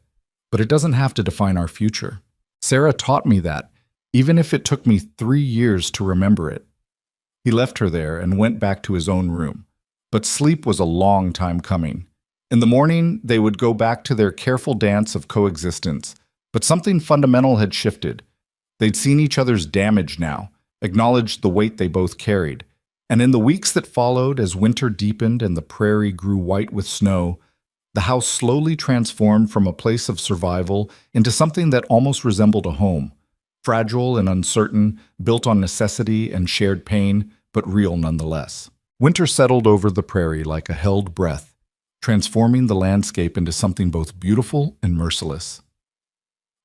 but it doesn't have to define our future. Sarah taught me that, even if it took me 3 years to remember it. He left her there and went back to his own room. But sleep was a long time coming. In the morning, they would go back to their careful dance of coexistence, but something fundamental had shifted. They'd seen each other's damage now, acknowledged the weight they both carried. And in the weeks that followed, as winter deepened and the prairie grew white with snow, the house slowly transformed from a place of survival into something that almost resembled a home. Fragile and uncertain, built on necessity and shared pain, but real nonetheless. Winter settled over the prairie like a held breath, transforming the landscape into something both beautiful and merciless.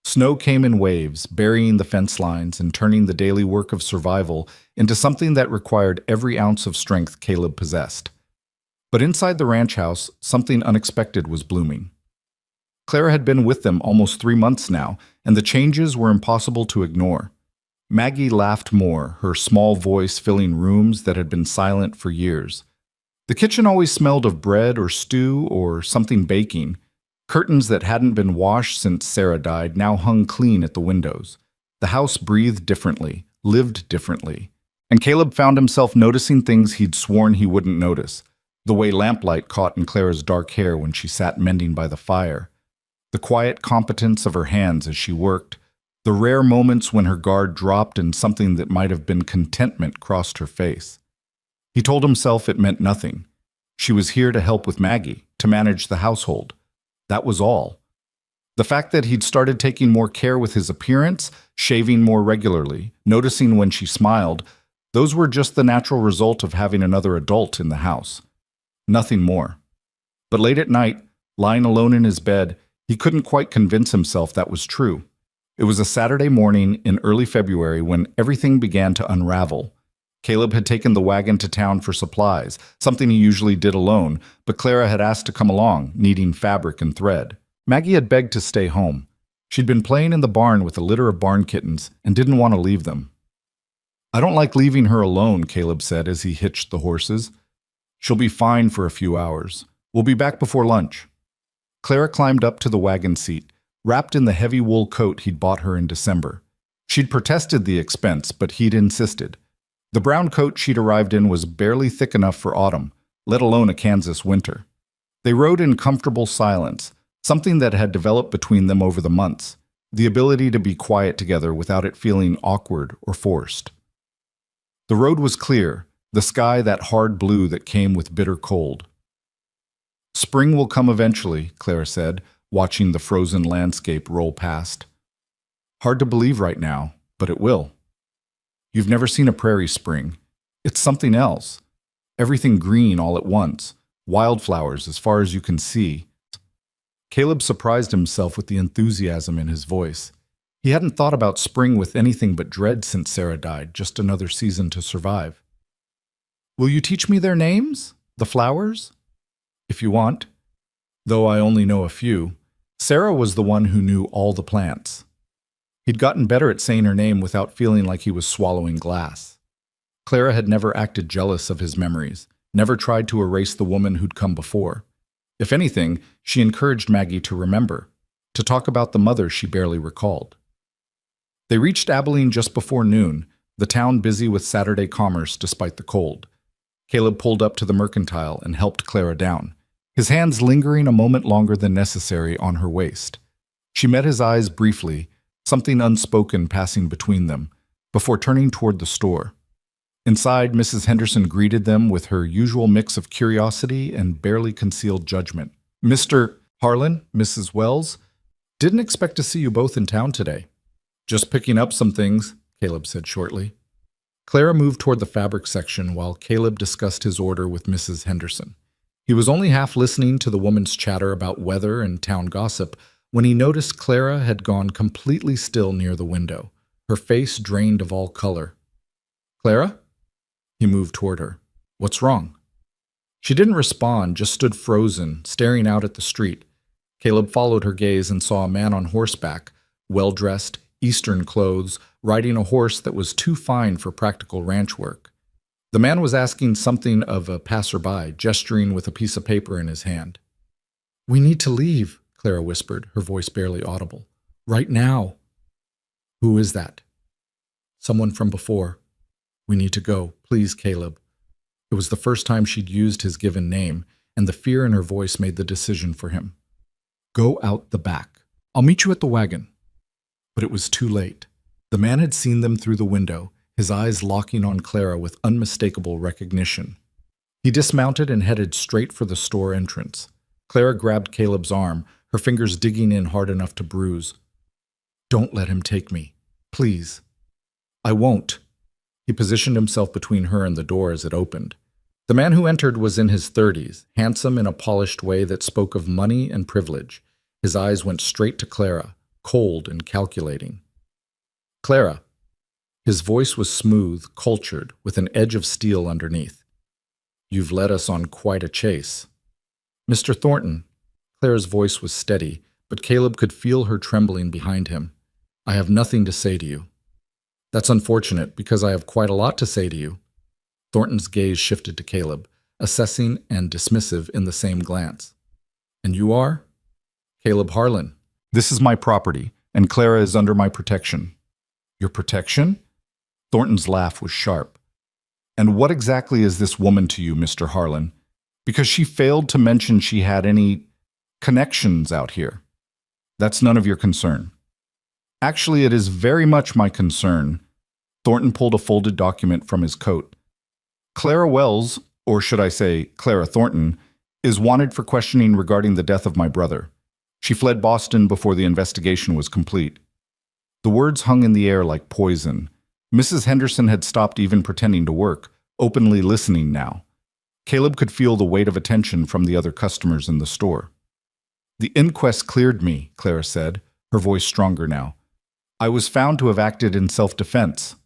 Snow came in waves, burying the fence lines and turning the daily work of survival into something that required every ounce of strength Caleb possessed. But inside the ranch house, something unexpected was blooming. Clara had been with them almost 3 months now, and the changes were impossible to ignore. Maggie laughed more, her small voice filling rooms that had been silent for years. The kitchen always smelled of bread or stew or something baking. Curtains that hadn't been washed since Sarah died now hung clean at the windows. The house breathed differently, lived differently. And Caleb found himself noticing things he'd sworn he wouldn't notice. The way lamplight caught in Clara's dark hair when she sat mending by the fire. The quiet competence of her hands as she worked. The rare moments when her guard dropped and something that might have been contentment crossed her face. He told himself it meant nothing. She was here to help with Maggie, to manage the household. That was all. The fact that he'd started taking more care with his appearance, shaving more regularly, noticing when she smiled, those were just the natural result of having another adult in the house. Nothing more. But late at night, lying alone in his bed, he couldn't quite convince himself that was true. It was a Saturday morning in early February when everything began to unravel. Caleb had taken the wagon to town for supplies, something he usually did alone, but Clara had asked to come along, needing fabric and thread. Maggie had begged to stay home. She'd been playing in the barn with a litter of barn kittens and didn't want to leave them. "I don't like leaving her alone," Caleb said as he hitched the horses. "She'll be fine for a few hours. We'll be back before lunch." Clara climbed up to the wagon seat, wrapped in the heavy wool coat he'd bought her in December. She'd protested the expense, but he'd insisted. The brown coat she'd arrived in was barely thick enough for autumn, let alone a Kansas winter. They rode in comfortable silence, something that had developed between them over the months, the ability to be quiet together without it feeling awkward or forced. The road was clear, the sky that hard blue that came with bitter cold. "Spring will come eventually," Clara said, watching the frozen landscape roll past. "Hard to believe right now, but it will. You've never seen a prairie spring. It's something else. Everything green all at once, wildflowers as far as you can see." Caleb surprised himself with the enthusiasm in his voice. He hadn't thought about spring with anything but dread since Sarah died, just another season to survive. "Will you teach me their names? The flowers?" "If you want. Though I only know a few. Sarah was the one who knew all the plants." He'd gotten better at saying her name without feeling like he was swallowing glass. Clara had never acted jealous of his memories, never tried to erase the woman who'd come before. If anything, she encouraged Maggie to remember, to talk about the mother she barely recalled. They reached Abilene just before noon, the town busy with Saturday commerce despite the cold. Caleb pulled up to the mercantile and helped Clara down, his hands lingering a moment longer than necessary on her waist. She met his eyes briefly, something unspoken passing between them, before turning toward the store. Inside, Mrs. Henderson greeted them with her usual mix of curiosity and barely concealed judgment. "Mr. Harlan, Mrs. Wells, didn't expect to see you both in town today." "Just picking up some things," Caleb said shortly. Clara moved toward the fabric section while Caleb discussed his order with Mrs. Henderson. He was only half listening to the woman's chatter about weather and town gossip when he noticed Clara had gone completely still near the window, her face drained of all color. "Clara?" He moved toward her. "What's wrong?" She didn't respond, just stood frozen, staring out at the street. Caleb followed her gaze and saw a man on horseback, well-dressed, Eastern clothes, riding a horse that was too fine for practical ranch work. The man was asking something of a passerby, gesturing with a piece of paper in his hand. "We need to leave," Clara whispered, her voice barely audible. "Right now." "Who is that?" "Someone from before. We need to go. Please, Caleb." It was the first time she'd used his given name, and the fear in her voice made the decision for him. "Go out the back. I'll meet you at the wagon." But it was too late. The man had seen them through the window, his eyes locking on Clara with unmistakable recognition. He dismounted and headed straight for the store entrance. Clara grabbed Caleb's arm, her fingers digging in hard enough to bruise. "Don't let him take me. Please." "I won't." He positioned himself between her and the door as it opened. The man who entered was in his 30s, handsome in a polished way that spoke of money and privilege. His eyes went straight to Clara, cold and calculating. "Clara." His voice was smooth, cultured, with an edge of steel underneath. "You've led us on quite a chase." "Mr. Thornton." Clara's voice was steady, but Caleb could feel her trembling behind him. "I have nothing to say to you." "That's unfortunate, because I have quite a lot to say to you." Thornton's gaze shifted to Caleb, assessing and dismissive in the same glance. "And you are?" "Caleb Harlan. This is my property, and Clara is under my protection." "Your protection?" Thornton's laugh was sharp. "And what exactly is this woman to you, Mr. Harlan? Because she failed to mention she had any connections out here. That's none of your concern." Actually, it is very much my concern. Thornton pulled a folded document from his coat. Clara Wells, or should I say Clara Thornton, is wanted for questioning regarding the death of my brother. She fled Boston before the investigation was complete. The words hung in the air like poison. Mrs. Henderson had stopped even pretending to work, openly listening now. Caleb could feel the weight of attention from the other customers in the store. The inquest cleared me, Clara said, her voice stronger now. I was found to have acted in self-defense.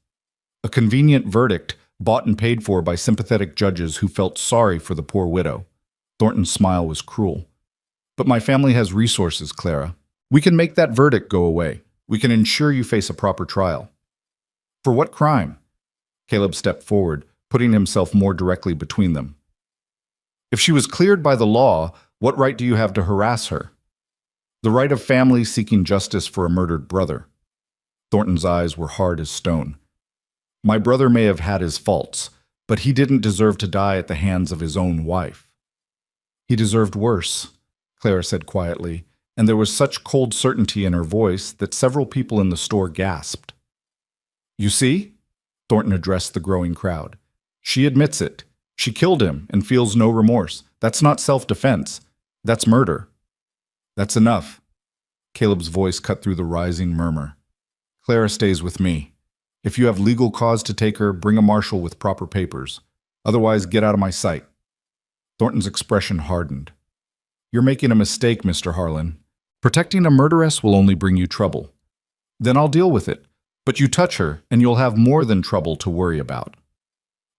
A convenient verdict, bought and paid for by sympathetic judges who felt sorry for the poor widow. Thornton's smile was cruel. But my family has resources, Clara. We can make that verdict go away. We can ensure you face a proper trial. For what crime? Caleb stepped forward, putting himself more directly between them. If she was cleared by the law, what right do you have to harass her? The right of families seeking justice for a murdered brother. Thornton's eyes were hard as stone. My brother may have had his faults, but he didn't deserve to die at the hands of his own wife. He deserved worse, Clara said quietly, and there was such cold certainty in her voice that several people in the store gasped. You see? Thornton addressed the growing crowd. She admits it. She killed him and feels no remorse. That's not self-defense. That's murder. That's enough. Caleb's voice cut through the rising murmur. Clara stays with me. If you have legal cause to take her, bring a marshal with proper papers. Otherwise, get out of my sight. Thornton's expression hardened. You're making a mistake, Mr. Harlan. Protecting a murderess will only bring you trouble. Then I'll deal with it. But you touch her, and you'll have more than trouble to worry about.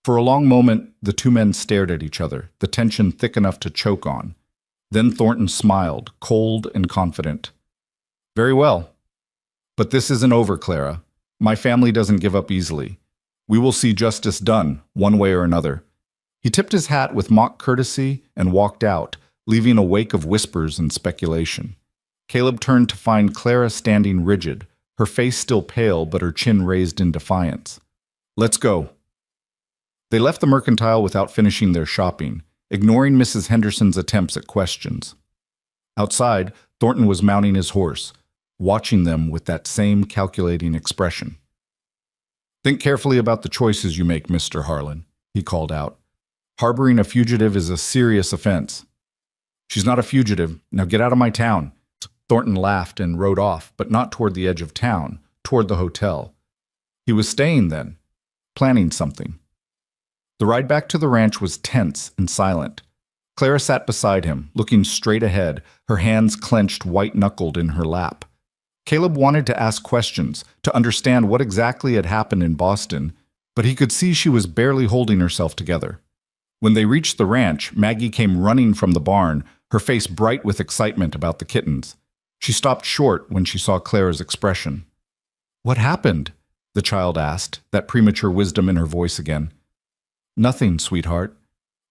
For a long moment, the two men stared at each other, the tension thick enough to choke on. Then Thornton smiled, cold and confident. Very well. But this isn't over, Clara. My family doesn't give up easily. We will see justice done, one way or another. He tipped his hat with mock courtesy and walked out, leaving a wake of whispers and speculation. Caleb turned to find Clara standing rigid, her face still pale but her chin raised in defiance. Let's go. They left the mercantile without finishing their shopping, ignoring Mrs. Henderson's attempts at questions. Outside, Thornton was mounting his horse, watching them with that same calculating expression. Think carefully about the choices you make, Mr. Harlan, he called out. Harboring a fugitive is a serious offense. She's not a fugitive. Now get out of my town. Thornton laughed and rode off, but not toward the edge of town, toward the hotel. He was staying then, planning something. The ride back to the ranch was tense and silent. Clara sat beside him, looking straight ahead, her hands clenched white-knuckled in her lap. Caleb wanted to ask questions, to understand what exactly had happened in Boston, but he could see she was barely holding herself together. When they reached the ranch, Maggie came running from the barn, her face bright with excitement about the kittens. She stopped short when she saw Clara's expression. What happened? The child asked, that premature wisdom in her voice again. Nothing, sweetheart.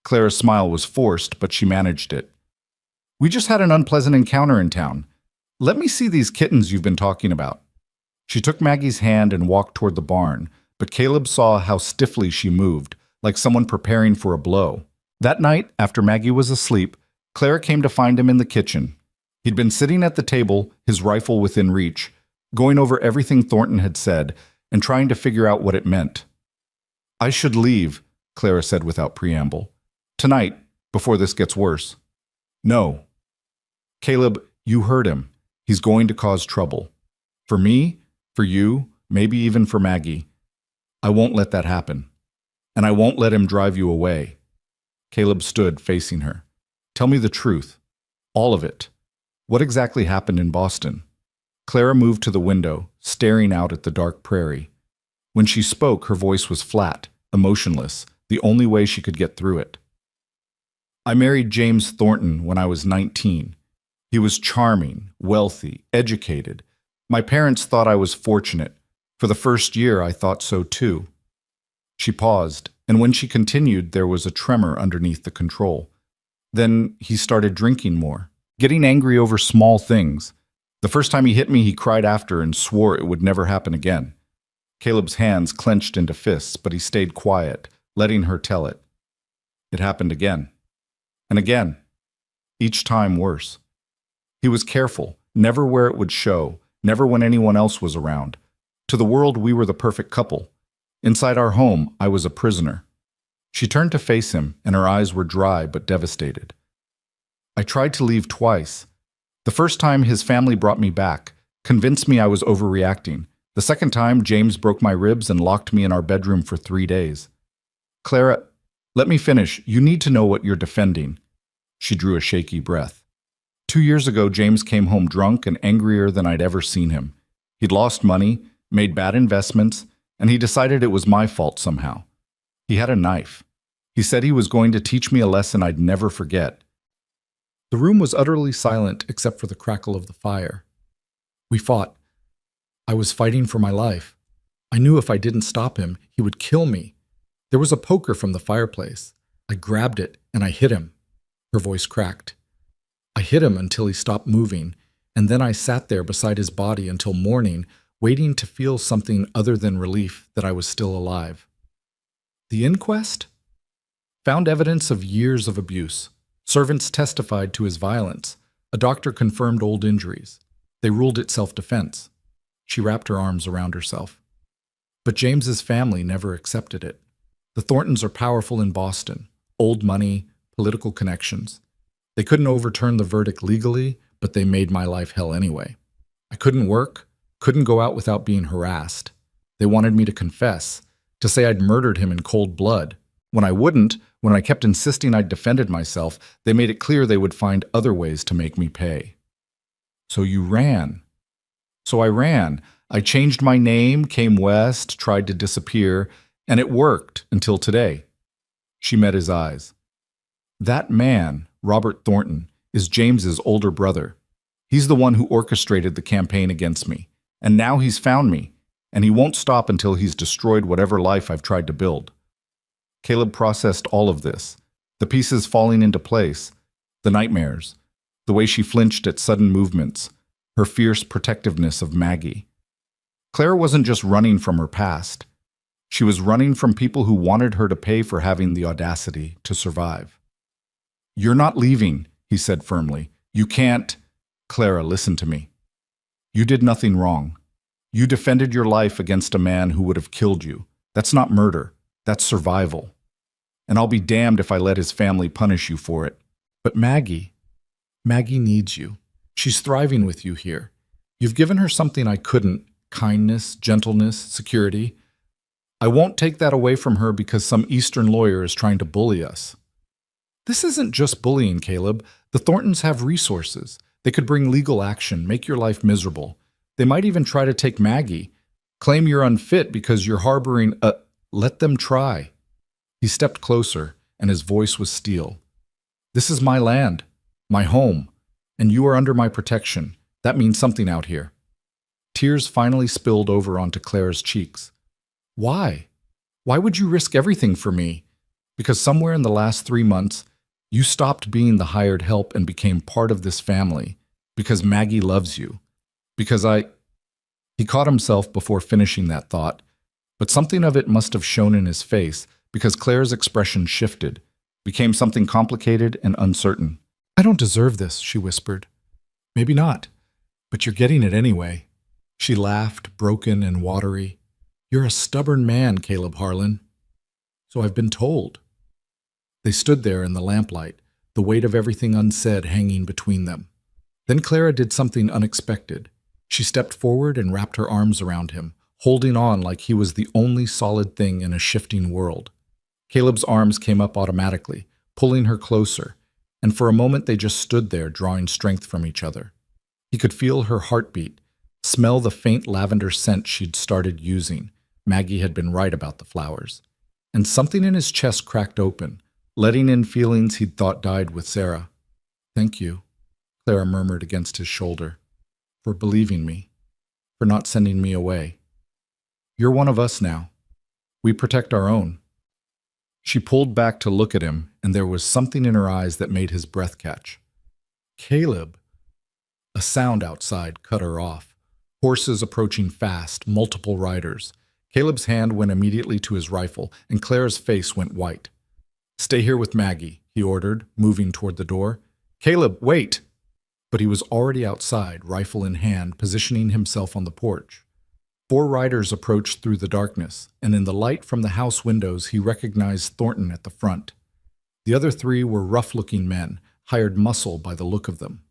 Clara's smile was forced, but she managed it. We just had an unpleasant encounter in town. Let me see these kittens you've been talking about. She took Maggie's hand and walked toward the barn, but Caleb saw how stiffly she moved, like someone preparing for a blow. That night, after Maggie was asleep, Clara came to find him in the kitchen. He'd been sitting at the table, his rifle within reach, going over everything Thornton had said and trying to figure out what it meant. I should leave, Clara said without preamble. Tonight, before this gets worse. No. Caleb, you heard him. He's going to cause trouble. For me, for you, maybe even for Maggie. I won't let that happen. And I won't let him drive you away. Caleb stood facing her. Tell me the truth. All of it. What exactly happened in Boston? Clara moved to the window, staring out at the dark prairie. When she spoke, her voice was flat, emotionless, the only way she could get through it. I married James Thornton when I was 19. He was charming, wealthy, educated. My parents thought I was fortunate. For the first year, I thought so too. She paused, and when she continued, there was a tremor underneath the control. Then he started drinking more, getting angry over small things. The first time he hit me, he cried after and swore it would never happen again. Caleb's hands clenched into fists, but he stayed quiet, letting her tell it. It happened again. And again. Each time worse. He was careful, never where it would show, never when anyone else was around. To the world, we were the perfect couple. Inside our home, I was a prisoner. She turned to face him, and her eyes were dry but devastated. I tried to leave twice. The first time, his family brought me back, convinced me I was overreacting. The second time, James broke my ribs and locked me in our bedroom for 3 days. Clara, let me finish. You need to know what you're defending. She drew a shaky breath. 2 years ago, James came home drunk and angrier than I'd ever seen him. He'd lost money, made bad investments, and he decided it was my fault somehow. He had a knife. He said he was going to teach me a lesson I'd never forget. The room was utterly silent except for the crackle of the fire. We fought. I was fighting for my life. I knew if I didn't stop him, he would kill me. There was a poker from the fireplace. I grabbed it and I hit him. Her voice cracked. I hit him until he stopped moving, and then I sat there beside his body until morning, waiting to feel something other than relief that I was still alive. The inquest? Found evidence of years of abuse. Servants testified to his violence. A doctor confirmed old injuries. They ruled it self-defense. She wrapped her arms around herself. But James's family never accepted it. The Thorntons are powerful in Boston. Old money, political connections. They couldn't overturn the verdict legally, but they made my life hell anyway. I couldn't work, couldn't go out without being harassed. They wanted me to confess, to say I'd murdered him in cold blood. When I wouldn't, when I kept insisting I'd defended myself, they made it clear they would find other ways to make me pay. So you ran. So I ran. I changed my name, came west, tried to disappear, and it worked until today. She met his eyes. That man, Robert Thornton, is James's older brother. He's the one who orchestrated the campaign against me. And now he's found me, and he won't stop until he's destroyed whatever life I've tried to build. Caleb processed all of this, the pieces falling into place, the nightmares, the way she flinched at sudden movements, her fierce protectiveness of Maggie. Claire wasn't just running from her past. She was running from people who wanted her to pay for having the audacity to survive. You're not leaving, he said firmly. You can't. Clara, listen to me. You did nothing wrong. You defended your life against a man who would have killed you. That's not murder. That's survival. And I'll be damned if I let his family punish you for it. But Maggie needs you. She's thriving with you here. You've given her something I couldn't, kindness, gentleness, security. I won't take that away from her because some Eastern lawyer is trying to bully us. This isn't just bullying, Caleb. The Thorntons have resources. They could bring legal action, make your life miserable. They might even try to take Maggie, claim you're unfit because you're harboring a... Let them try. He stepped closer, and his voice was steel. This is my land, my home, and you are under my protection. That means something out here. Tears finally spilled over onto Claire's cheeks. Why? Why would you risk everything for me? Because somewhere in the last 3 months, you stopped being the hired help and became part of this family. Because Maggie loves you. Because He caught himself before finishing that thought, but something of it must have shown in his face because Claire's expression shifted, became something complicated and uncertain. I don't deserve this, she whispered. Maybe not, but you're getting it anyway. She laughed, broken and watery. You're a stubborn man, Caleb Harlan. So I've been told. They stood there in the lamplight, the weight of everything unsaid hanging between them. Then Clara did something unexpected. She stepped forward and wrapped her arms around him, holding on like he was the only solid thing in a shifting world. Caleb's arms came up automatically, pulling her closer, and for a moment they just stood there, drawing strength from each other. He could feel her heartbeat, smell the faint lavender scent she'd started using. Maggie had been right about the flowers. And something in his chest cracked open, letting in feelings he'd thought died with Sarah. Thank you, Clara murmured against his shoulder, for believing me, for not sending me away. You're one of us now. We protect our own. She pulled back to look at him, and there was something in her eyes that made his breath catch. Caleb! A sound outside cut her off. Horses approaching fast, multiple riders. Caleb's hand went immediately to his rifle, and Clara's face went white. Stay here with Maggie, he ordered, moving toward the door. Caleb, wait! but he was already outside, rifle in hand, positioning himself on the porch. 4 riders approached through the darkness, and in the light from the house windows he recognized Thornton at the front. The other 3 were rough-looking men, hired muscle by the look of them.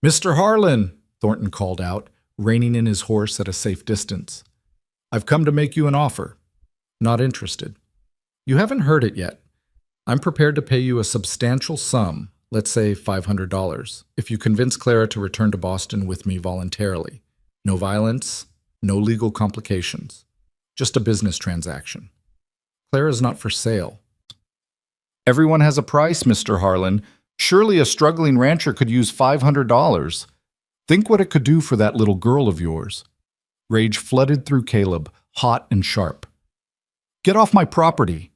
"Mr. Harlan!" Thornton called out, reining in his horse at a safe distance. "I've come to make you an offer." "Not interested." "You haven't heard it yet. I'm prepared to pay you a substantial sum, let's say $500, if you convince Clara to return to Boston with me voluntarily. No violence, no legal complications. Just a business transaction. Clara's not for sale." "Everyone has a price, Mr. Harlan. Surely a struggling rancher could use $500. Think what it could do for that little girl of yours." Rage flooded through Caleb, hot and sharp. "Get off my property."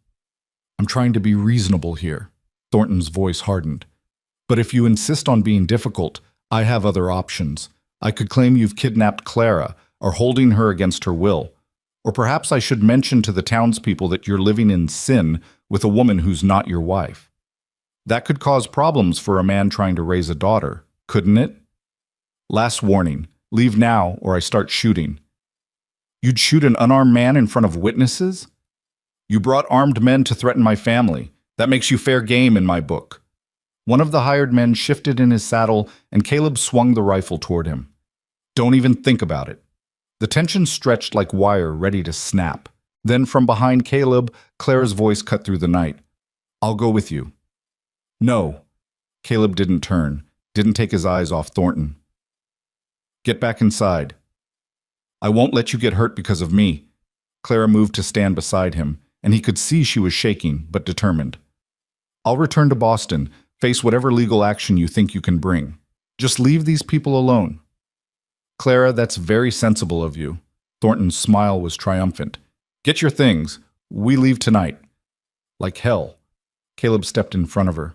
"I'm trying to be reasonable here." Thornton's voice hardened. "But if you insist on being difficult, I have other options. I could claim you've kidnapped Clara, or holding her against her will. Or perhaps I should mention to the townspeople that you're living in sin with a woman who's not your wife. That could cause problems for a man trying to raise a daughter, couldn't it? Last warning, leave now or I start shooting." "You'd shoot an unarmed man in front of witnesses?" "You brought armed men to threaten my family. That makes you fair game in my book." One of the hired men shifted in his saddle, and Caleb swung the rifle toward him. "Don't even think about it." The tension stretched like wire ready to snap. Then from behind Caleb, Clara's voice cut through the night. "I'll go with you." "No." Caleb didn't turn, didn't take his eyes off Thornton. "Get back inside." "I won't let you get hurt because of me." Clara moved to stand beside him, and he could see she was shaking, but determined. "I'll return to Boston, face whatever legal action you think you can bring. Just leave these people alone." "Clara, that's very sensible of you." Thornton's smile was triumphant. "Get your things. We leave tonight." "Like hell." Caleb stepped in front of her.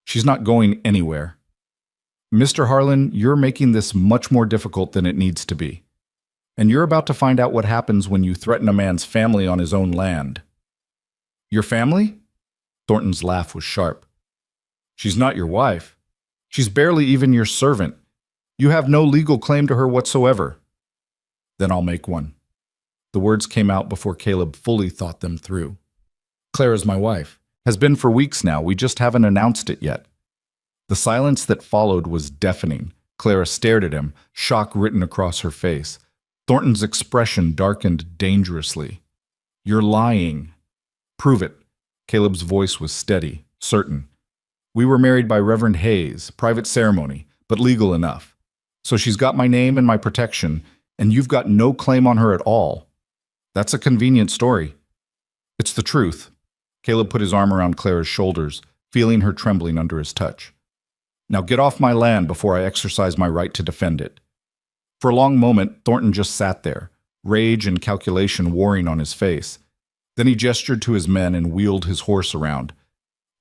"She's not going anywhere." "Mr. Harlan, you're making this much more difficult than it needs to be. And you're about to find out what happens when you threaten a man's family on his own land." "Your family?" Thornton's laugh was sharp. "She's not your wife. She's barely even your servant. You have no legal claim to her whatsoever." "Then I'll make one." The words came out before Caleb fully thought them through. "Clara's my wife. Has been for weeks now. We just haven't announced it yet." The silence that followed was deafening. Clara stared at him, shock written across her face. Thornton's expression darkened dangerously. "You're lying." "Prove it." Caleb's voice was steady, certain. "We were married by Reverend Hayes, private ceremony, but legal enough. So she's got my name and my protection, and you've got no claim on her at all. That's a convenient story." "It's the truth." Caleb put his arm around Clara's shoulders, feeling her trembling under his touch. "Now get off my land before I exercise my right to defend it." For a long moment, Thornton just sat there, rage and calculation warring on his face. Then he gestured to his men and wheeled his horse around.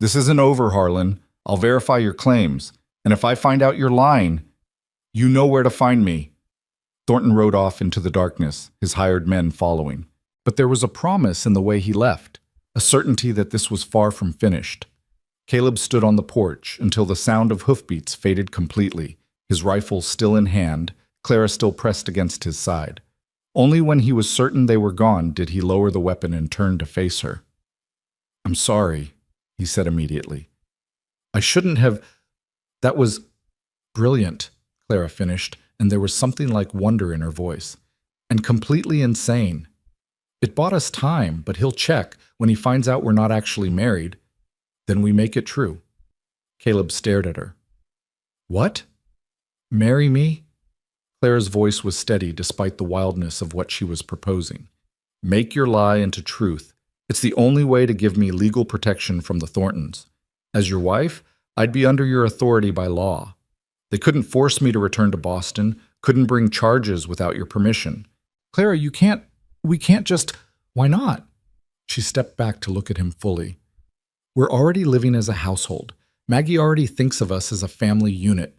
"This isn't over, Harlan. I'll verify your claims, and if I find out you're lying, you know where to find me." Thornton rode off into the darkness, his hired men following. But there was a promise in the way he left, a certainty that this was far from finished. Caleb stood on the porch until the sound of hoofbeats faded completely, his rifle still in hand, Clara still pressed against his side. Only when he was certain they were gone did he lower the weapon and turn to face her. "I'm sorry," he said immediately. "I shouldn't have—" "That was brilliant," Clara finished, and there was something like wonder in her voice. "And completely insane. It bought us time, but he'll check when he finds out we're not actually married. Then we make it true." Caleb stared at her. "What? Marry me?" Clara's voice was steady despite the wildness of what she was proposing. "Make your lie into truth. It's the only way to give me legal protection from the Thorntons. As your wife, I'd be under your authority by law. They couldn't force me to return to Boston, couldn't bring charges without your permission. Clara, we can't just—" "Why not?" She stepped back to look at him fully. "We're already living as a household. Maggie already thinks of us as a family unit.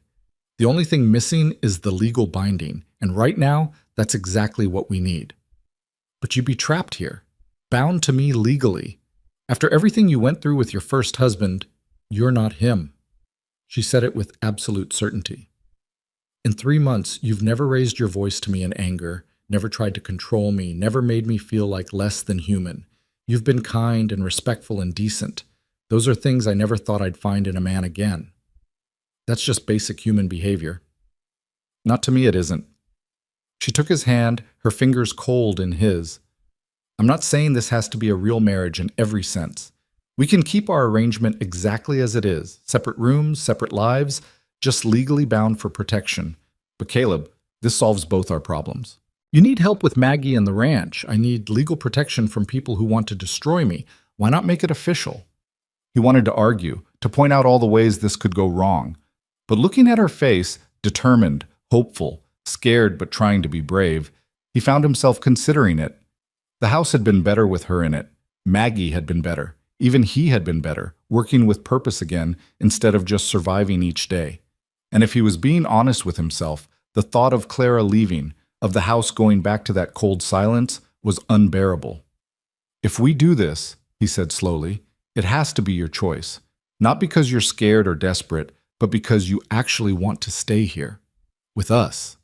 The only thing missing is the legal binding, and right now, that's exactly what we need. But you'd be trapped here, bound to me legally. After everything you went through with your first husband, you're not him." She said it with absolute certainty. In 3 months, you've never raised your voice to me in anger, never tried to control me, never made me feel like less than human. You've been kind and respectful and decent. Those are things I never thought I'd find in a man again. That's just basic human behavior. Not to me, it isn't. She took his hand, her fingers cold in his. I'm not saying this has to be a real marriage in every sense. We can keep our arrangement exactly as it is, separate rooms, separate lives, just legally bound for protection. But Caleb, this solves both our problems. You need help with Maggie and the ranch. I need legal protection from people who want to destroy me. Why not make it official? He wanted to argue, to point out all the ways this could go wrong. But looking at her face, determined, hopeful, scared but trying to be brave, he found himself considering it. The house had been better with her in it. Maggie had been better. Even he had been better, working with purpose again instead of just surviving each day. And if he was being honest with himself, the thought of Clara leaving, of the house going back to that cold silence, was unbearable. If we do this, he said slowly, it has to be your choice. Not because you're scared or desperate, but because you actually want to stay here. With us.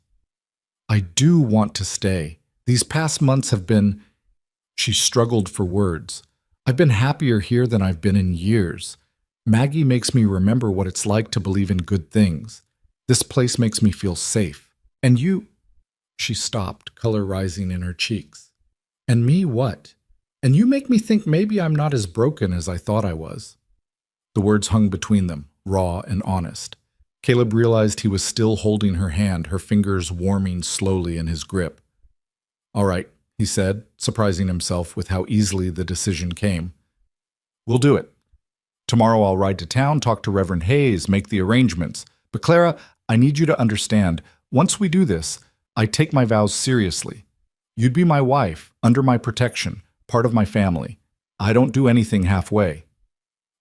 I do want to stay. These past months have been... She struggled for words. I've been happier here than I've been in years. Maggie makes me remember what it's like to believe in good things. This place makes me feel safe. And you... She stopped, color rising in her cheeks. And me what? And you make me think maybe I'm not as broken as I thought I was. The words hung between them, raw and honest. Caleb realized he was still holding her hand, her fingers warming slowly in his grip. All right, he said, surprising himself with how easily the decision came. We'll do it. Tomorrow I'll ride to town, talk to Reverend Hayes, make the arrangements. But Clara, I need you to understand, once we do this, I take my vows seriously. You'd be my wife, under my protection, part of my family. I don't do anything halfway.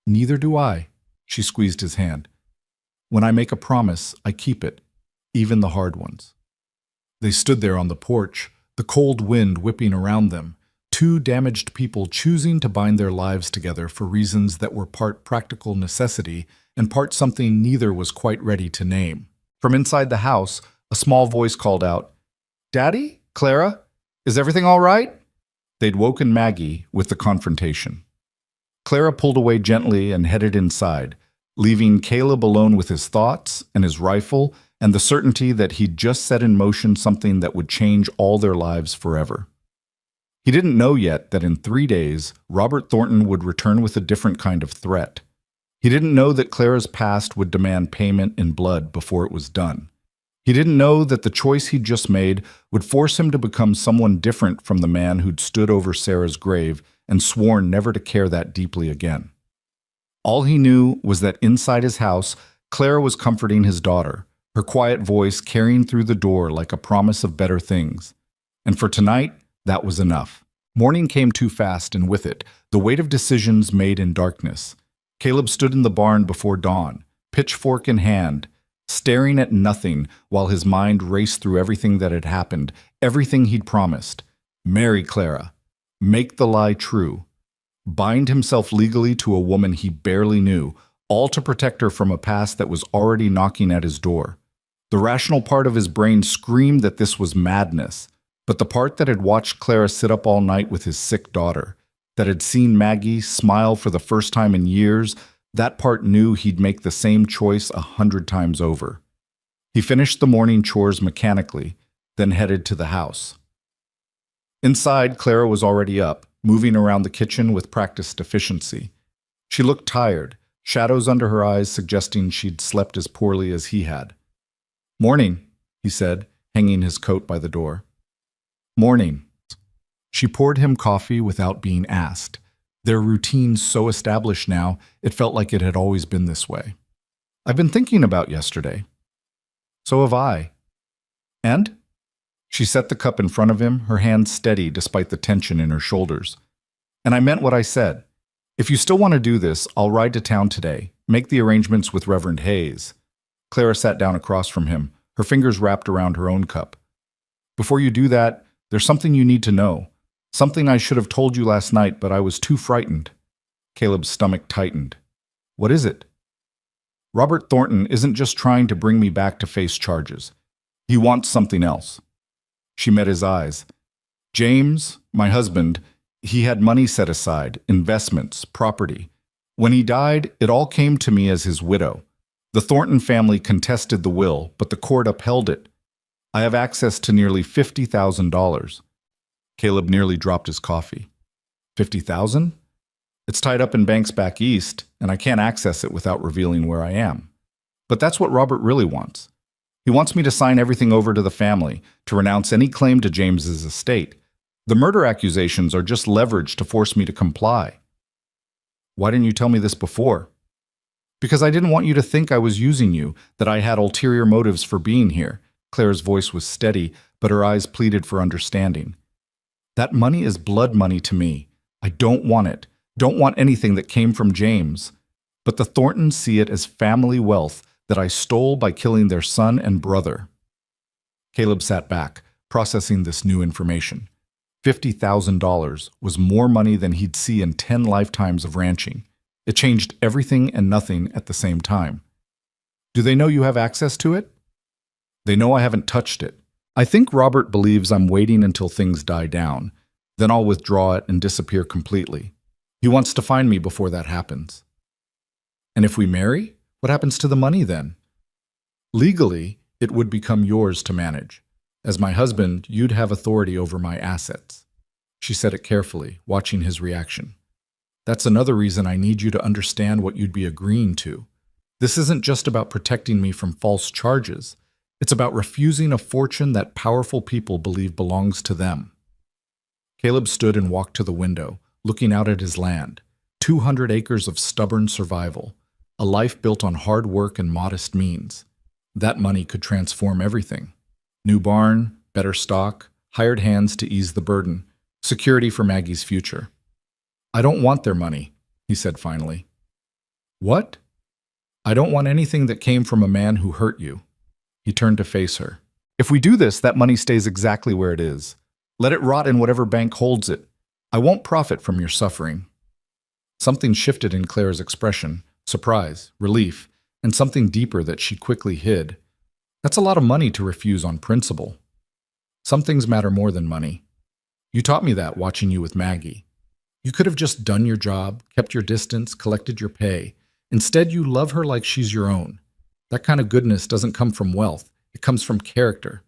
Neither do I, she squeezed his hand. When I make a promise, I keep it, even the hard ones. They stood there on the porch, the cold wind whipping around them, two damaged people choosing to bind their lives together for reasons that were part practical necessity and part something neither was quite ready to name. From inside the house, a small voice called out, "Daddy? Clara? Is everything all right?" They'd woken Maggie with the confrontation. Clara pulled away gently and headed inside, leaving Caleb alone with his thoughts and his rifle and the certainty that he'd just set in motion something that would change all their lives forever. He didn't know yet that in 3 days, Robert Thornton would return with a different kind of threat. He didn't know that Clara's past would demand payment in blood before it was done. He didn't know that the choice he'd just made would force him to become someone different from the man who'd stood over Sarah's grave and sworn never to care that deeply again. All he knew was that inside his house, Clara was comforting his daughter, her quiet voice carrying through the door like a promise of better things. And for tonight, that was enough. Morning came too fast, and with it, the weight of decisions made in darkness. Caleb stood in the barn before dawn, pitchfork in hand, staring at nothing while his mind raced through everything that had happened, everything he'd promised. Marry Clara. Make the lie true. Bind himself legally to a woman he barely knew, all to protect her from a past that was already knocking at his door. The rational part of his brain screamed that this was madness, but the part that had watched Clara sit up all night with his sick daughter, that had seen Maggie smile for the first time in years, that part knew he'd make the same choice 100 times over. He finished the morning chores mechanically, then headed to the house. Inside, Clara was already up, moving around the kitchen with practiced efficiency. She looked tired, shadows under her eyes suggesting she'd slept as poorly as he had. "Morning," he said, hanging his coat by the door. "Morning." She poured him coffee without being asked. Their routine so established now, it felt like it had always been this way. "I've been thinking about yesterday." "So have I." "And?" She set the cup in front of him, her hands steady despite the tension in her shoulders. "And I meant what I said. If you still want to do this, I'll ride to town today, make the arrangements with Reverend Hayes." Clara sat down across from him, her fingers wrapped around her own cup. "Before you do that, there's something you need to know. Something I should have told you last night, but I was too frightened." Caleb's stomach tightened. "What is it?" "Robert Thornton isn't just trying to bring me back to face charges. He wants something else. She met his eyes. James, my husband, he had money set aside, investments, property. When he died, it all came to me as his widow. The Thornton family contested the will, but the court upheld it. I have access to nearly $50,000. Caleb nearly dropped his coffee. 50,000? It's tied up in banks back east, and I can't access it without revealing where I am. But that's what Robert really wants. He wants me to sign everything over to the family, to renounce any claim to James's estate. The murder accusations are just leverage to force me to comply. Why didn't you tell me this before? Because I didn't want you to think I was using you, that I had ulterior motives for being here. Claire's voice was steady, but her eyes pleaded for understanding. That money is blood money to me. I don't want it. Don't want anything that came from James. But the Thorntons see it as family wealth that I stole by killing their son and brother. Caleb sat back, processing this new information. $50,000 was more money than he'd see in 10 lifetimes of ranching. It changed everything and nothing at the same time. Do they know you have access to it? They know I haven't touched it. I think Robert believes I'm waiting until things die down. Then I'll withdraw it and disappear completely. He wants to find me before that happens. And if we marry, what happens to the money then? Legally, it would become yours to manage. As my husband, you'd have authority over my assets. She said it carefully, watching his reaction. That's another reason I need you to understand what you'd be agreeing to. This isn't just about protecting me from false charges. It's about refusing a fortune that powerful people believe belongs to them. Caleb stood and walked to the window, looking out at his land. 200 acres of stubborn survival. A life built on hard work and modest means. That money could transform everything. New barn, better stock, hired hands to ease the burden, security for Maggie's future. I don't want their money, he said finally. What? I don't want anything that came from a man who hurt you. He turned to face her. If we do this, that money stays exactly where it is. Let it rot in whatever bank holds it. I won't profit from your suffering. Something shifted in Claire's expression, surprise, relief, and something deeper that she quickly hid. That's a lot of money to refuse on principle. Some things matter more than money. You taught me that watching you with Maggie. You could have just done your job, kept your distance, collected your pay. Instead, you love her like she's your own. That kind of goodness doesn't come from wealth. It comes from character.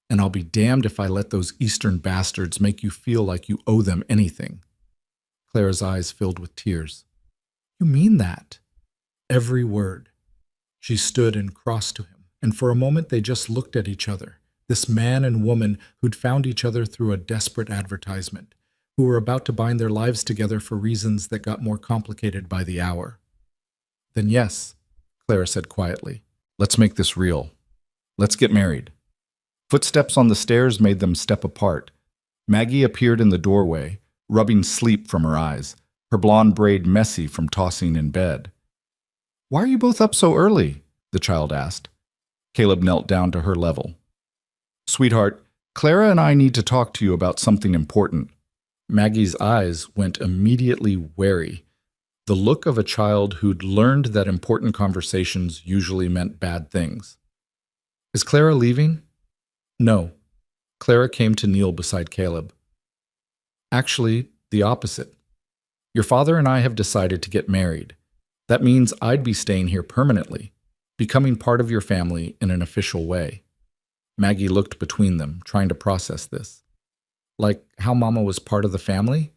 And I'll be damned if I let those Eastern bastards make you feel like you owe them anything. Claire's eyes filled with tears. You mean that? Every word. She stood and crossed to him, and for a moment they just looked at each other, this man and woman who'd found each other through a desperate advertisement, who were about to bind their lives together for reasons that got more complicated by the hour. Then yes, Clara said quietly, let's make this real. Let's get married. Footsteps on the stairs made them step apart. Maggie appeared in the doorway, rubbing sleep from her eyes, her blonde braid messy from tossing in bed. Why are you both up so early? The child asked. Caleb knelt down to her level. Sweetheart, Clara and I need to talk to you about something important. Maggie's eyes went immediately wary, the look of a child who'd learned that important conversations usually meant bad things. Is Clara leaving? No. Clara came to kneel beside Caleb. Actually, the opposite. Your father and I have decided to get married. That means I'd be staying here permanently, becoming part of your family in an official way. Maggie looked between them, trying to process this. Like how Mama was part of the family?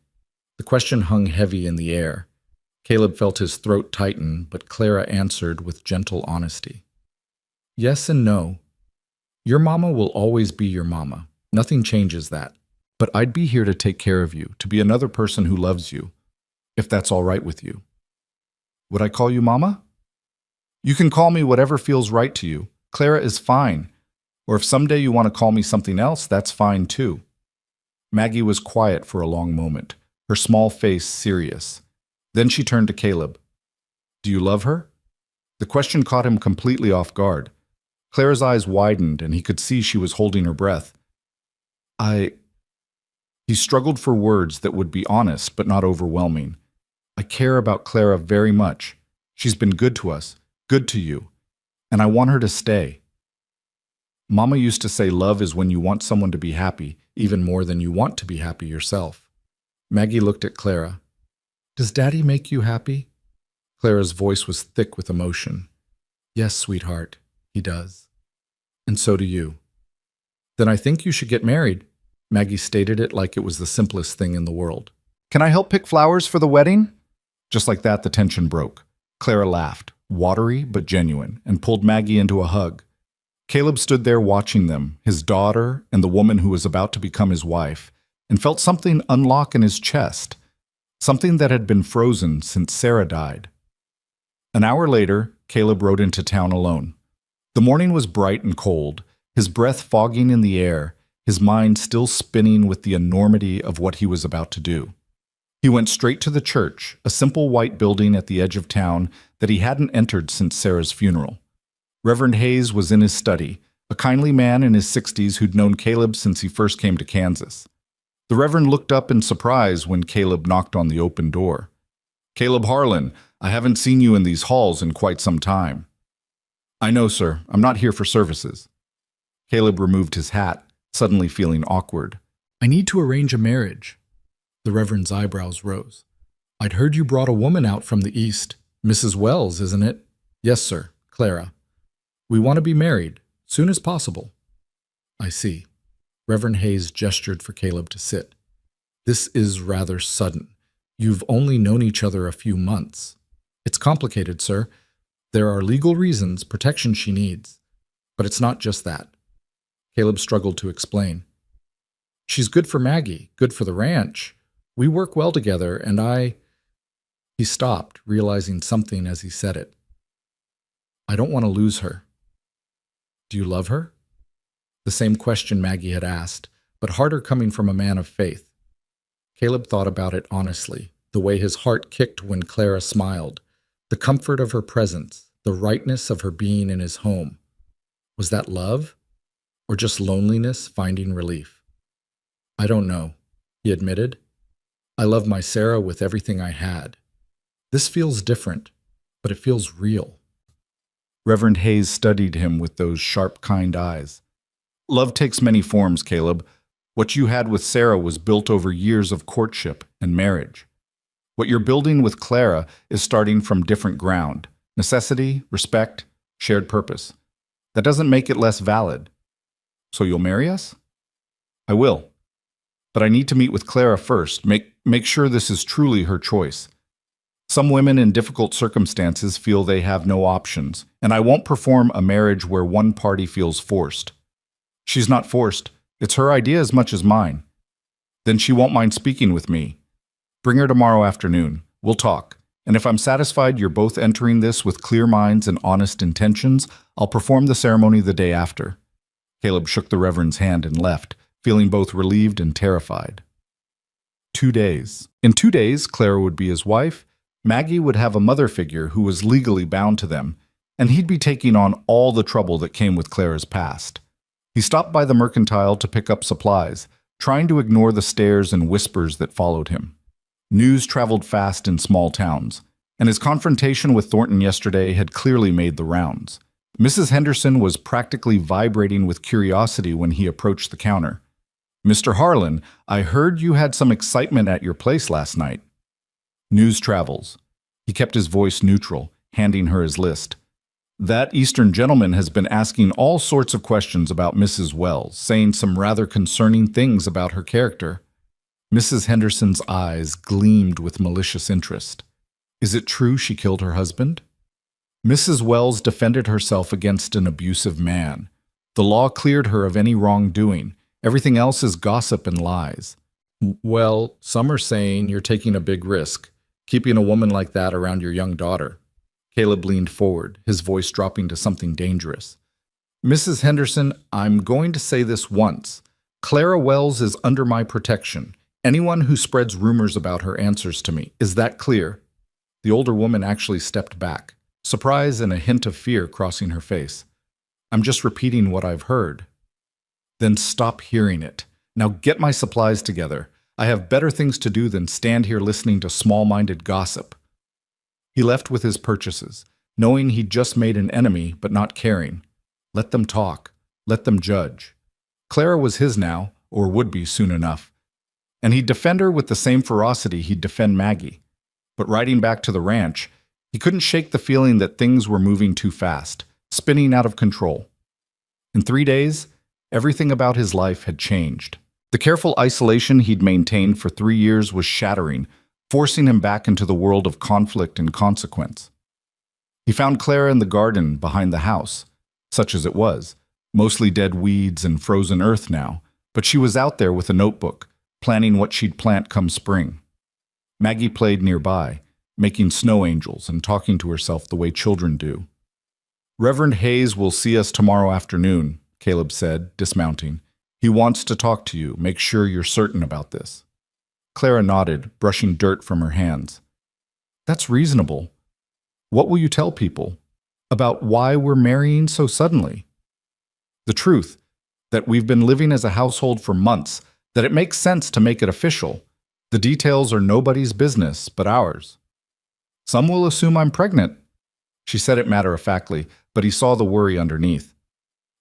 The question hung heavy in the air. Caleb felt his throat tighten, but Clara answered with gentle honesty. Yes and no. Your mama will always be your mama. Nothing changes that. But I'd be here to take care of you, to be another person who loves you, if that's all right with you. Would I call you Mama? You can call me whatever feels right to you. Clara is fine. Or if someday you want to call me something else, that's fine too. Maggie was quiet for a long moment, her small face serious. Then she turned to Caleb. Do you love her? The question caught him completely off guard. Clara's eyes widened, and he could see she was holding her breath. He struggled for words that would be honest but not overwhelming. I care about Clara very much. She's been good to us, good to you, and I want her to stay. Mama used to say love is when you want someone to be happy, even more than you want to be happy yourself. Maggie looked at Clara. Does Daddy make you happy? Clara's voice was thick with emotion. Yes, sweetheart, he does. And so do you. Then I think you should get married. Maggie stated it like it was the simplest thing in the world. Can I help pick flowers for the wedding? Just like that, the tension broke. Clara laughed, watery but genuine, and pulled Maggie into a hug. Caleb stood there watching them, his daughter and the woman who was about to become his wife, and felt something unlock in his chest, something that had been frozen since Sarah died. An hour later, Caleb rode into town alone. The morning was bright and cold, his breath fogging in the air, his mind still spinning with the enormity of what he was about to do. He went straight to the church, a simple white building at the edge of town that he hadn't entered since Sarah's funeral. Reverend Hayes was in his study, a kindly man in his 60s who'd known Caleb since he first came to Kansas. The Reverend looked up in surprise when Caleb knocked on the open door. Caleb Harlan, I haven't seen you in these halls in quite some time. I know, sir. I'm not here for services. Caleb removed his hat, suddenly feeling awkward. I need to arrange a marriage. The Reverend's eyebrows rose. I'd heard you brought a woman out from the east. Mrs. Wells, isn't it? Yes, sir. Clara. We want to be married, soon as possible. I see. Reverend Hayes gestured for Caleb to sit. This is rather sudden. You've only known each other a few months. It's complicated, sir. There are legal reasons, protection she needs. But it's not just that. Caleb struggled to explain. She's good for Maggie, good for the ranch. We work well together, and He stopped, realizing something as he said it. I don't want to lose her. Do you love her? The same question Maggie had asked, but harder coming from a man of faith. Caleb thought about it honestly, the way his heart kicked when Clara smiled, the comfort of her presence, the rightness of her being in his home. Was that love? Or just loneliness finding relief? I don't know, he admitted. I love my Sarah with everything I had. This feels different, but it feels real. Reverend Hayes studied him with those sharp, kind eyes. Love takes many forms, Caleb. What you had with Sarah was built over years of courtship and marriage. What you're building with Clara is starting from different ground. Necessity, respect, shared purpose. That doesn't make it less valid. So you'll marry us? I will. But I need to meet with Clara first. Make sure this is truly her choice. Some women in difficult circumstances feel they have no options, and I won't perform a marriage where one party feels forced. She's not forced. It's her idea as much as mine. Then she won't mind speaking with me. Bring her tomorrow afternoon. We'll talk. And if I'm satisfied you're both entering this with clear minds and honest intentions, I'll perform the ceremony the day after. Caleb shook the Reverend's hand and left, feeling both relieved and terrified. 2 days. In 2 days, Clara would be his wife. Maggie would have a mother figure who was legally bound to them, and he'd be taking on all the trouble that came with Clara's past. He stopped by the mercantile to pick up supplies, trying to ignore the stares and whispers that followed him. News traveled fast in small towns, and his confrontation with Thornton yesterday had clearly made the rounds. Mrs. Henderson was practically vibrating with curiosity when he approached the counter. Mr. Harlan, I heard you had some excitement at your place last night. News travels. He kept his voice neutral, handing her his list. That Eastern gentleman has been asking all sorts of questions about Mrs. Wells, saying some rather concerning things about her character. Mrs. Henderson's eyes gleamed with malicious interest. Is it true she killed her husband? Mrs. Wells defended herself against an abusive man. The law cleared her of any wrongdoing. Everything else is gossip and lies. Well, some are saying you're taking a big risk, keeping a woman like that around your young daughter. Caleb leaned forward, his voice dropping to something dangerous. Mrs. Henderson, I'm going to say this once. Clara Wells is under my protection. Anyone who spreads rumors about her answers to me. Is that clear? The older woman actually stepped back, surprise and a hint of fear crossing her face. I'm just repeating what I've heard. Then stop hearing it. Now get my supplies together. I have better things to do than stand here listening to small-minded gossip. He left with his purchases, knowing he'd just made an enemy but not caring. Let them talk. Let them judge. Clara was his now, or would be soon enough. And he'd defend her with the same ferocity he'd defend Maggie. But riding back to the ranch, he couldn't shake the feeling that things were moving too fast, spinning out of control. In 3 days, everything about his life had changed. The careful isolation he'd maintained for 3 years was shattering, forcing him back into the world of conflict and consequence. He found Clara in the garden behind the house, such as it was, mostly dead weeds and frozen earth now, but she was out there with a notebook, planning what she'd plant come spring. Maggie played nearby, making snow angels and talking to herself the way children do. "Reverend Hayes will see us tomorrow afternoon," Caleb said, dismounting. "He wants to talk to you. Make sure you're certain about this." Clara nodded, brushing dirt from her hands. "That's reasonable. What will you tell people? About why we're marrying so suddenly?" "The truth, that we've been living as a household for months, that it makes sense to make it official. The details are nobody's business but ours." "Some will assume I'm pregnant." She said it matter-of-factly, but he saw the worry underneath.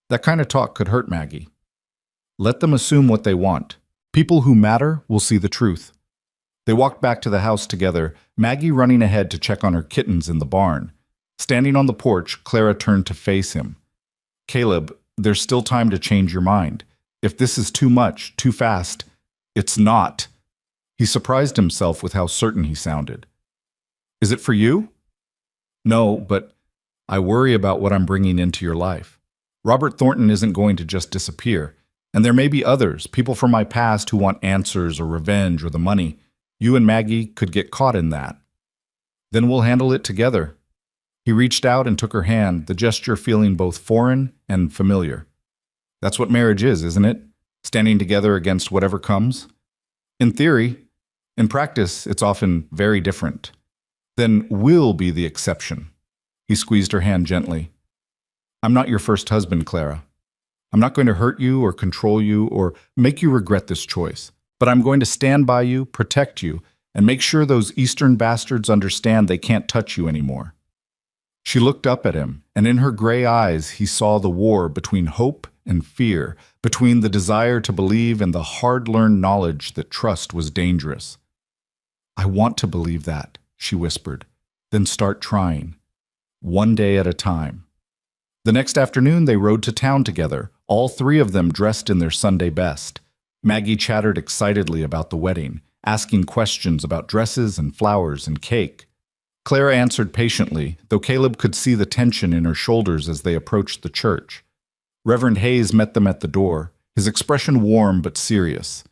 That kind of talk could hurt Maggie. Let them assume what they want. People who matter will see the truth. They walked back to the house together, Maggie running ahead to check on her kittens in the barn. Standing on the porch, Clara turned to face him. "Caleb, there's still time to change your mind. If this is too much, too fast, it's not." He surprised himself with how certain he sounded. "Is it for you?" "No, but I worry about what I'm bringing into your life. Robert Thornton isn't going to just disappear. And there may be others, people from my past who want answers or revenge or the money. You and Maggie could get caught in that. Then we'll handle it together." He reached out and took her hand, the gesture feeling both foreign and familiar. That's what marriage is, isn't it? Standing together against whatever comes? In theory. In practice, it's often very different. Then we'll be the exception. He squeezed her hand gently. "I'm not your first husband, Clara. I'm not going to hurt you or control you or make you regret this choice. But I'm going to stand by you, protect you, and make sure those Eastern bastards understand they can't touch you anymore." She looked up at him, and in her gray eyes he saw the war between hope and fear, between the desire to believe and the hard-learned knowledge that trust was dangerous. "I want to believe that," she whispered, "then start trying. One day at a time." The next afternoon they rode to town together, all three of them dressed in their Sunday best. Maggie chattered excitedly about the wedding, asking questions about dresses and flowers and cake. Clara answered patiently, though Caleb could see the tension in her shoulders as they approached the church. Reverend Hayes met them at the door, his expression warm but serious.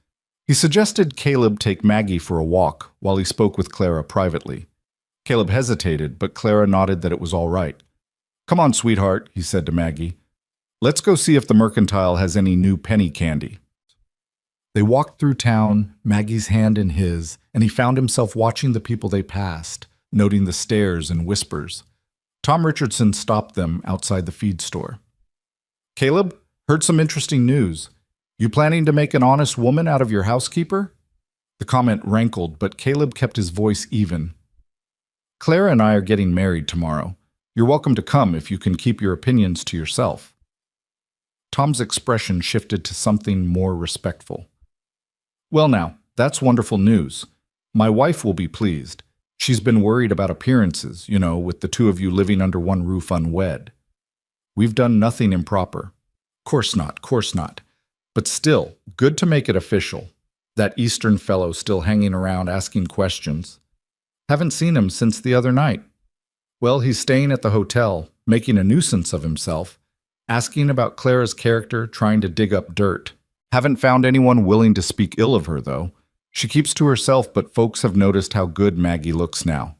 He suggested Caleb take Maggie for a walk while he spoke with Clara privately. Caleb hesitated, but Clara nodded that it was all right. "Come on, sweetheart," he said to Maggie. "Let's go see if the Mercantile has any new penny candy." They walked through town, Maggie's hand in his, and he found himself watching the people they passed, noting the stares and whispers. Tom Richardson stopped them outside the feed store. "Caleb, heard some interesting news. You planning to make an honest woman out of your housekeeper?" The comment rankled, but Caleb kept his voice even. "Clara and I are getting married tomorrow. You're welcome to come if you can keep your opinions to yourself." Tom's expression shifted to something more respectful. "Well now, that's wonderful news. My wife will be pleased. She's been worried about appearances, with the two of you living under one roof unwed. We've done nothing improper. Course not. But still, good to make it official. That Eastern fellow still hanging around asking questions. Haven't seen him since the other night. Well, he's staying at the hotel, making a nuisance of himself, asking about Clara's character, trying to dig up dirt. Haven't found anyone willing to speak ill of her, though. She keeps to herself, but folks have noticed how good Maggie looks now.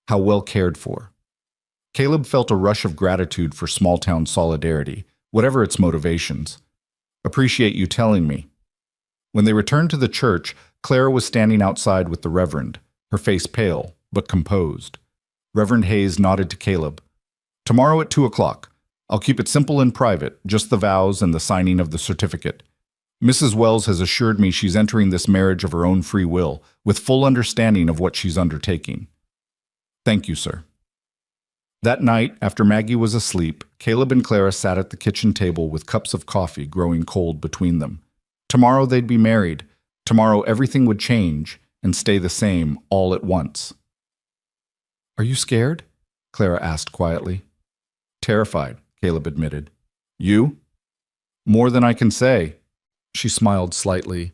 How well cared for." Caleb felt a rush of gratitude for small-town solidarity, whatever its motivations. "Appreciate you telling me." When they returned to the church, Clara was standing outside with the Reverend, her face pale, but composed. Reverend Hayes nodded to Caleb. "Tomorrow at 2:00. I'll keep it simple and private, just the vows and the signing of the certificate. Mrs. Wells has assured me she's entering this marriage of her own free will, with full understanding of what she's undertaking." "Thank you, sir." That night, after Maggie was asleep, Caleb and Clara sat at the kitchen table with cups of coffee growing cold between them. Tomorrow they'd be married. Tomorrow everything would change and stay the same all at once. "Are you scared?" Clara asked quietly. "Terrified," Caleb admitted. "You?" "More than I can say." She smiled slightly,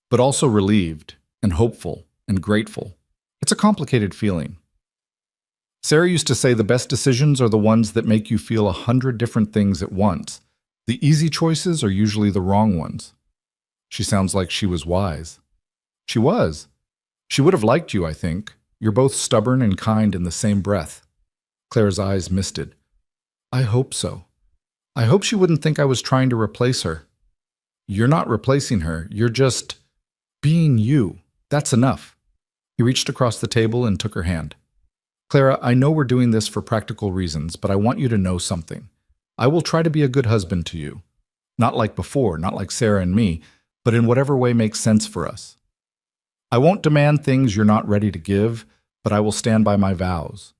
but also relieved and hopeful and grateful. It's a complicated feeling. Sarah used to say the best decisions are the ones that make you feel 100 different things at once. The easy choices are usually the wrong ones. She sounds like she was wise. She was. She would have liked you, I think. You're both stubborn and kind in the same breath. Claire's eyes misted. I hope so. I hope she wouldn't think I was trying to replace her. You're not replacing her. You're just being you. That's enough. He reached across the table and took her hand. Clara, I know we're doing this for practical reasons, but I want you to know something. I will try to be a good husband to you. Not like before, not like Sarah and me, but in whatever way makes sense for us. I won't demand things you're not ready to give, but I will stand by my vows.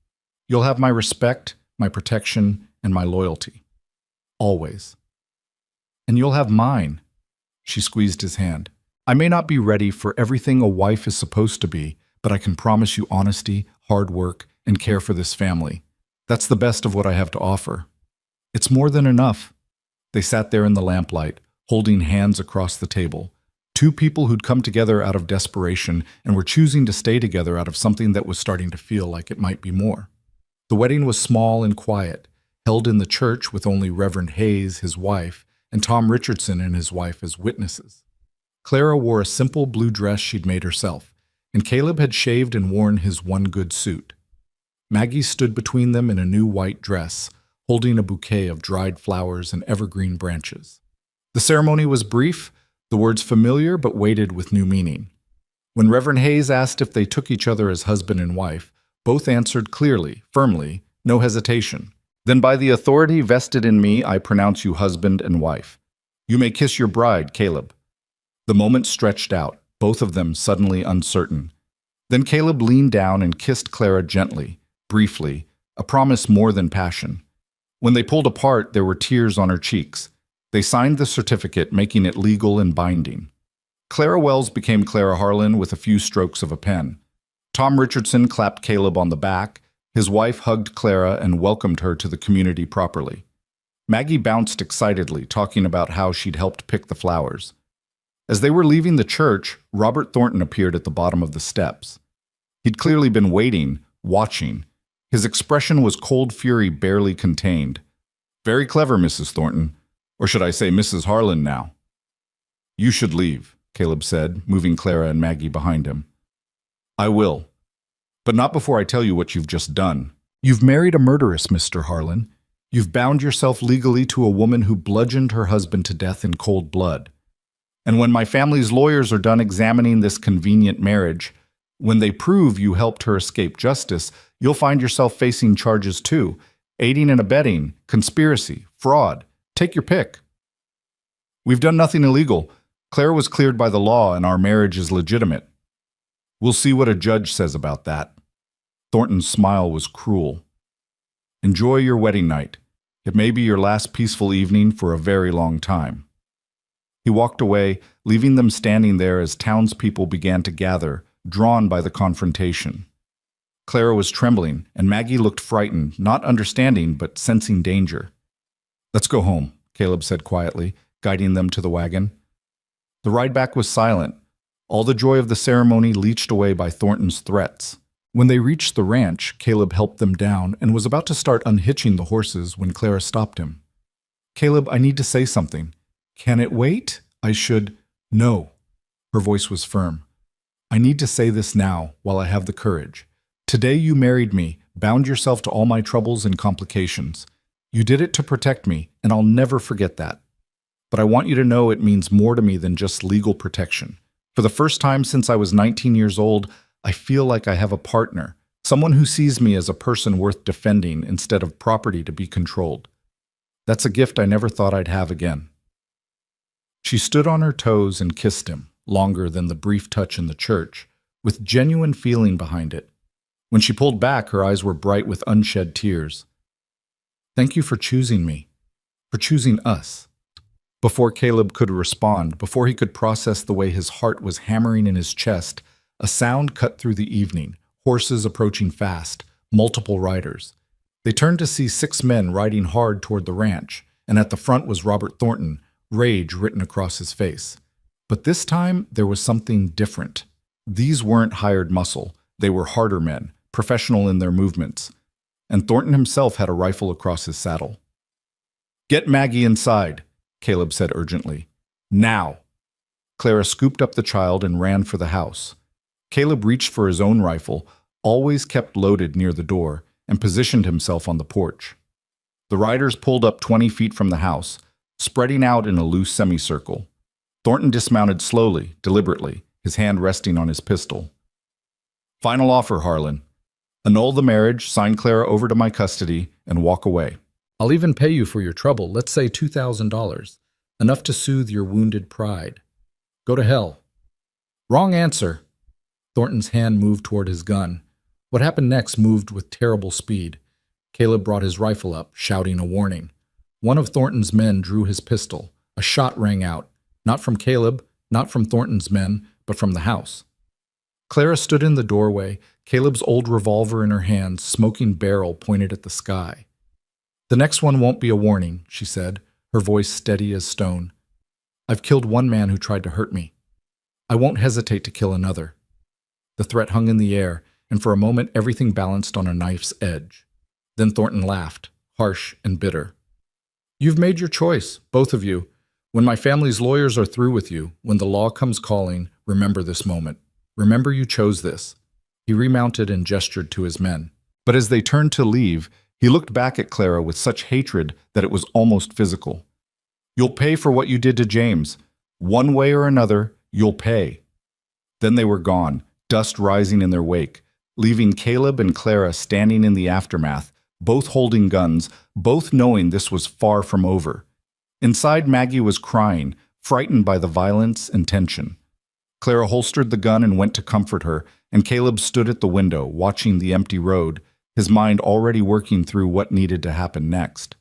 You'll have my respect, my protection, and my loyalty. Always. And you'll have mine. She squeezed his hand. I may not be ready for everything a wife is supposed to be, but I can promise you honesty, hard work, and care for this family. That's the best of what I have to offer. It's more than enough. They sat there in the lamplight, holding hands across the table. Two people who'd come together out of desperation and were choosing to stay together out of something that was starting to feel like it might be more. The wedding was small and quiet, held in the church with only Reverend Hayes, his wife, and Tom Richardson and his wife as witnesses. Clara wore a simple blue dress she'd made herself, and Caleb had shaved and worn his one good suit. Maggie stood between them in a new white dress, holding a bouquet of dried flowers and evergreen branches. The ceremony was brief, the words familiar but weighted with new meaning. When Reverend Hayes asked if they took each other as husband and wife, both answered clearly, firmly, no hesitation. Then by the authority vested in me, I pronounce you husband and wife. You may kiss your bride, Caleb. The moment stretched out, both of them suddenly uncertain. Then Caleb leaned down and kissed Clara gently, briefly, a promise more than passion. When they pulled apart, there were tears on her cheeks. They signed the certificate, making it legal and binding. Clara Wells became Clara Harlan with a few strokes of a pen. Tom Richardson clapped Caleb on the back. His wife hugged Clara and welcomed her to the community properly. Maggie bounced excitedly, talking about how she'd helped pick the flowers. As they were leaving the church, Robert Thornton appeared at the bottom of the steps. He'd clearly been waiting, watching. His expression was cold fury barely contained. Very clever, Mrs. Thornton. Or should I say Mrs. Harlan now? You should leave, Caleb said, moving Clara and Maggie behind him. I will. But not before I tell you what you've just done. You've married a murderess, Mr. Harlan. You've bound yourself legally to a woman who bludgeoned her husband to death in cold blood. And when my family's lawyers are done examining this convenient marriage, when they prove you helped her escape justice, you'll find yourself facing charges too. Aiding and abetting, conspiracy, fraud. Take your pick. We've done nothing illegal. Claire was cleared by the law and our marriage is legitimate. We'll see what a judge says about that. Thornton's smile was cruel. Enjoy your wedding night. It may be your last peaceful evening for a very long time. He walked away, leaving them standing there as townspeople began to gather, drawn by the confrontation. Clara was trembling, and Maggie looked frightened, not understanding but sensing danger. Let's go home, Caleb said quietly, guiding them to the wagon. The ride back was silent, all the joy of the ceremony leached away by Thornton's threats. When they reached the ranch, Caleb helped them down and was about to start unhitching the horses when Clara stopped him. Caleb, I need to say something. Can it wait? I should... No. Her voice was firm. I need to say this now, while I have the courage. Today you married me, bound yourself to all my troubles and complications. You did it to protect me, and I'll never forget that. But I want you to know it means more to me than just legal protection. For the first time since I was 19 years old, I feel like I have a partner, someone who sees me as a person worth defending instead of property to be controlled. That's a gift I never thought I'd have again. She stood on her toes and kissed him, longer than the brief touch in the church, with genuine feeling behind it. When she pulled back, her eyes were bright with unshed tears. Thank you for choosing me, for choosing us." Before Caleb could respond, before he could process the way his heart was hammering in his chest, a sound cut through the evening, horses approaching fast, multiple riders. They turned to see 6 men riding hard toward the ranch, and at the front was Robert Thornton, rage written across his face. But this time, there was something different. These weren't hired muscle. They were harder men, professional in their movements. And Thornton himself had a rifle across his saddle. "Get Maggie inside," Caleb said urgently. "Now!" Clara scooped up the child and ran for the house. Caleb reached for his own rifle, always kept loaded near the door, and positioned himself on the porch. The riders pulled up 20 feet from the house, spreading out in a loose semicircle. Thornton dismounted slowly, deliberately, his hand resting on his pistol. "Final offer, Harlan. Annul the marriage, sign Clara over to my custody, and walk away. I'll even pay you for your trouble, let's say $2,000, enough to soothe your wounded pride. Go to hell." "Wrong answer." Thornton's hand moved toward his gun. What happened next moved with terrible speed. Caleb brought his rifle up, shouting a warning. One of Thornton's men drew his pistol. A shot rang out, not from Caleb, not from Thornton's men, but from the house. Clara stood in the doorway, Caleb's old revolver in her hand, smoking barrel pointed at the sky. "The next one won't be a warning," she said, her voice steady as stone. "I've killed one man who tried to hurt me. I won't hesitate to kill another." The threat hung in the air, and for a moment everything balanced on a knife's edge. Then Thornton laughed, harsh and bitter. "You've made your choice, both of you. When my family's lawyers are through with you, when the law comes calling, remember this moment. Remember you chose this." He remounted and gestured to his men. But as they turned to leave, he looked back at Clara with such hatred that it was almost physical. "You'll pay for what you did to James. One way or another, you'll pay." Then they were gone, dust rising in their wake, leaving Caleb and Clara standing in the aftermath, both holding guns, both knowing this was far from over. Inside, Maggie was crying, frightened by the violence and tension. Clara holstered the gun and went to comfort her, and Caleb stood at the window, watching the empty road, his mind already working through what needed to happen next.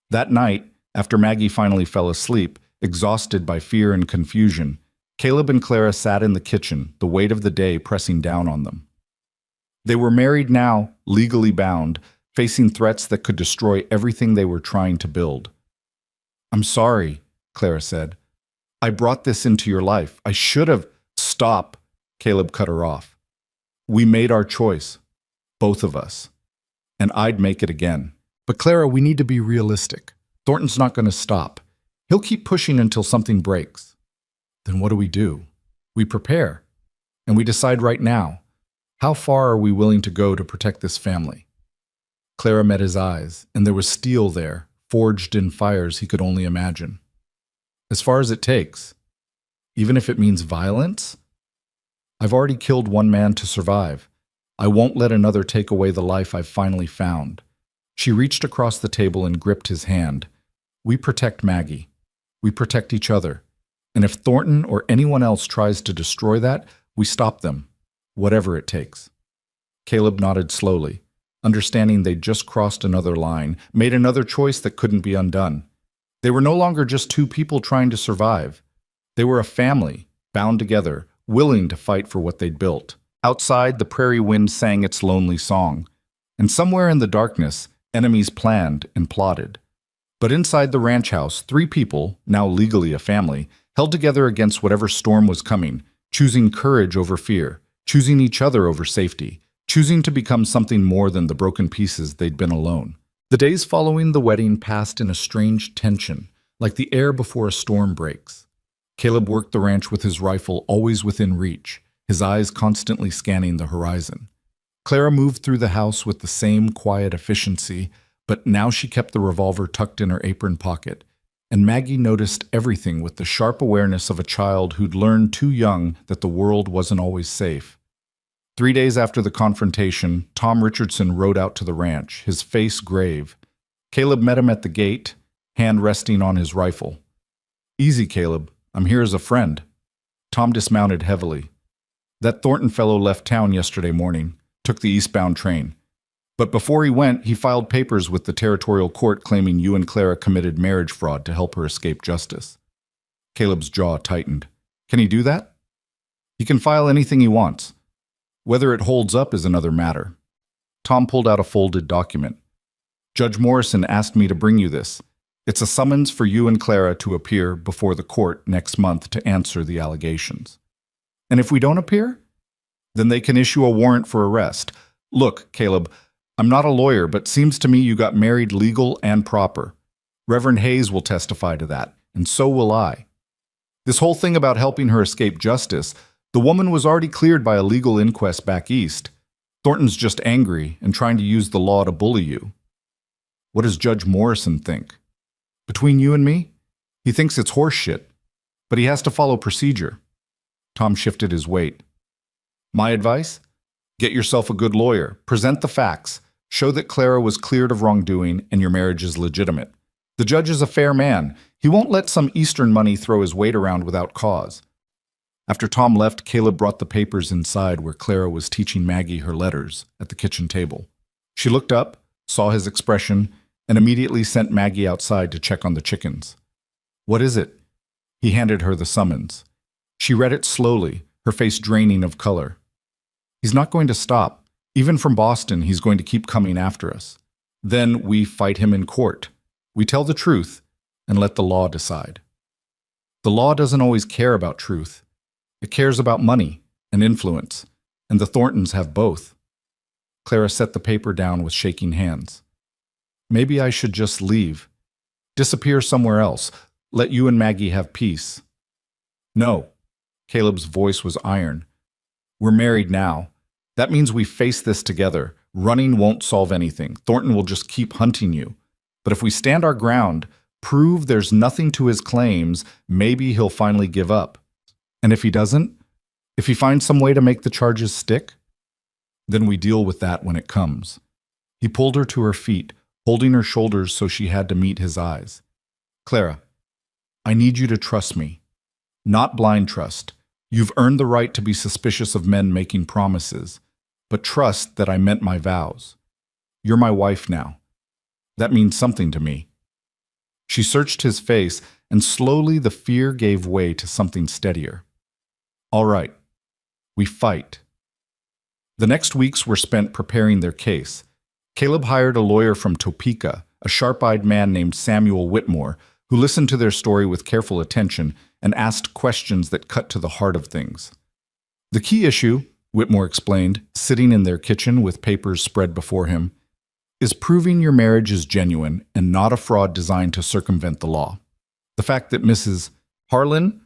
That night, after Maggie finally fell asleep, exhausted by fear and confusion, Caleb and Clara sat in the kitchen, the weight of the day pressing down on them. They were married now, legally bound, facing threats that could destroy everything they were trying to build. "I'm sorry," Clara said. "I brought this into your life. I should have—" "Stop," Caleb cut her off. "We made our choice, both of us, and I'd make it again. But Clara, we need to be realistic. Thornton's not going to stop. He'll keep pushing until something breaks. Then what do? We prepare, and we decide right now. How far are we willing to go to protect this family?" Clara met his eyes, and there was steel there, forged in fires he could only imagine. "As far as it takes, even if it means violence? I've already killed one man to survive. I won't let another take away the life I've finally found." She reached across the table and gripped his hand. "We protect Maggie. We protect each other. And if Thornton or anyone else tries to destroy that, we stop them, whatever it takes." Caleb nodded slowly, understanding they'd just crossed another line, made another choice that couldn't be undone. They were no longer just two people trying to survive. They were a family, bound together, willing to fight for what they'd built. Outside, the prairie wind sang its lonely song, and somewhere in the darkness, enemies planned and plotted. But inside the ranch house, 3 people, now legally a family, held together against whatever storm was coming, choosing courage over fear, choosing each other over safety, choosing to become something more than the broken pieces they'd been alone. The days following the wedding passed in a strange tension, like the air before a storm breaks. Caleb worked the ranch with his rifle always within reach, his eyes constantly scanning the horizon. Clara moved through the house with the same quiet efficiency, but now she kept the revolver tucked in her apron pocket, and Maggie noticed everything with the sharp awareness of a child who'd learned too young that the world wasn't always safe. 3 days after the confrontation, Tom Richardson rode out to the ranch, his face grave. Caleb met him at the gate, hand resting on his rifle. "Easy, Caleb. I'm here as a friend." Tom dismounted heavily. "That Thornton fellow left town yesterday morning, took the eastbound train. But before he went, he filed papers with the territorial court claiming you and Clara committed marriage fraud to help her escape justice. Caleb's jaw tightened. Can he do that? He can file anything he wants. Whether it holds up is another matter. Tom pulled out a folded document. Judge Morrison asked me to bring you this. It's a summons for you and Clara to appear before the court next month to answer the allegations. And if we don't appear, then they can issue a warrant for arrest. Look, Caleb, I'm not a lawyer, but seems to me you got married legal and proper. Reverend Hayes will testify to that, and so will I. This whole thing about helping her escape justice, the woman was already cleared by a legal inquest back east. Thornton's just angry and trying to use the law to bully you. What does Judge Morrison think? Between you and me, he thinks it's horse shit, but he has to follow procedure. Tom shifted his weight. My advice? Get yourself a good lawyer, present the facts, show that Clara was cleared of wrongdoing and your marriage is legitimate. The judge is a fair man. He won't let some Eastern money throw his weight around without cause. After Tom left, Caleb brought the papers inside where Clara was teaching Maggie her letters at the kitchen table. She looked up, saw his expression, and immediately sent Maggie outside to check on the chickens. What is it? He handed her the summons. She read it slowly, her face draining of color. He's not going to stop. Even from Boston, he's going to keep coming after us. Then we fight him in court. We tell the truth and let the law decide. The law doesn't always care about truth. It cares about money and influence, and the Thorntons have both. Clara set the paper down with shaking hands. Maybe I should just leave. Disappear somewhere else. Let you and Maggie have peace. No. Caleb's voice was iron. We're married now. That means we face this together. Running won't solve anything. Thornton will just keep hunting you. But if we stand our ground, prove there's nothing to his claims, maybe he'll finally give up. And if he doesn't, if he finds some way to make the charges stick, then we deal with that when it comes. He pulled her to her feet, holding her shoulders so she had to meet his eyes. Clara, I need you to trust me. Not blind trust. You've earned the right to be suspicious of men making promises, but trust that I meant my vows. You're my wife now. That means something to me. She searched his face, and slowly the fear gave way to something steadier. All right, we fight. The next weeks were spent preparing their case. Caleb hired a lawyer from Topeka, a sharp-eyed man named Samuel Whitmore, who listened to their story with careful attention and asked questions that cut to the heart of things. The key issue, Whitmore explained, sitting in their kitchen with papers spread before him, is proving your marriage is genuine and not a fraud designed to circumvent the law. The fact that Mrs. Harlan,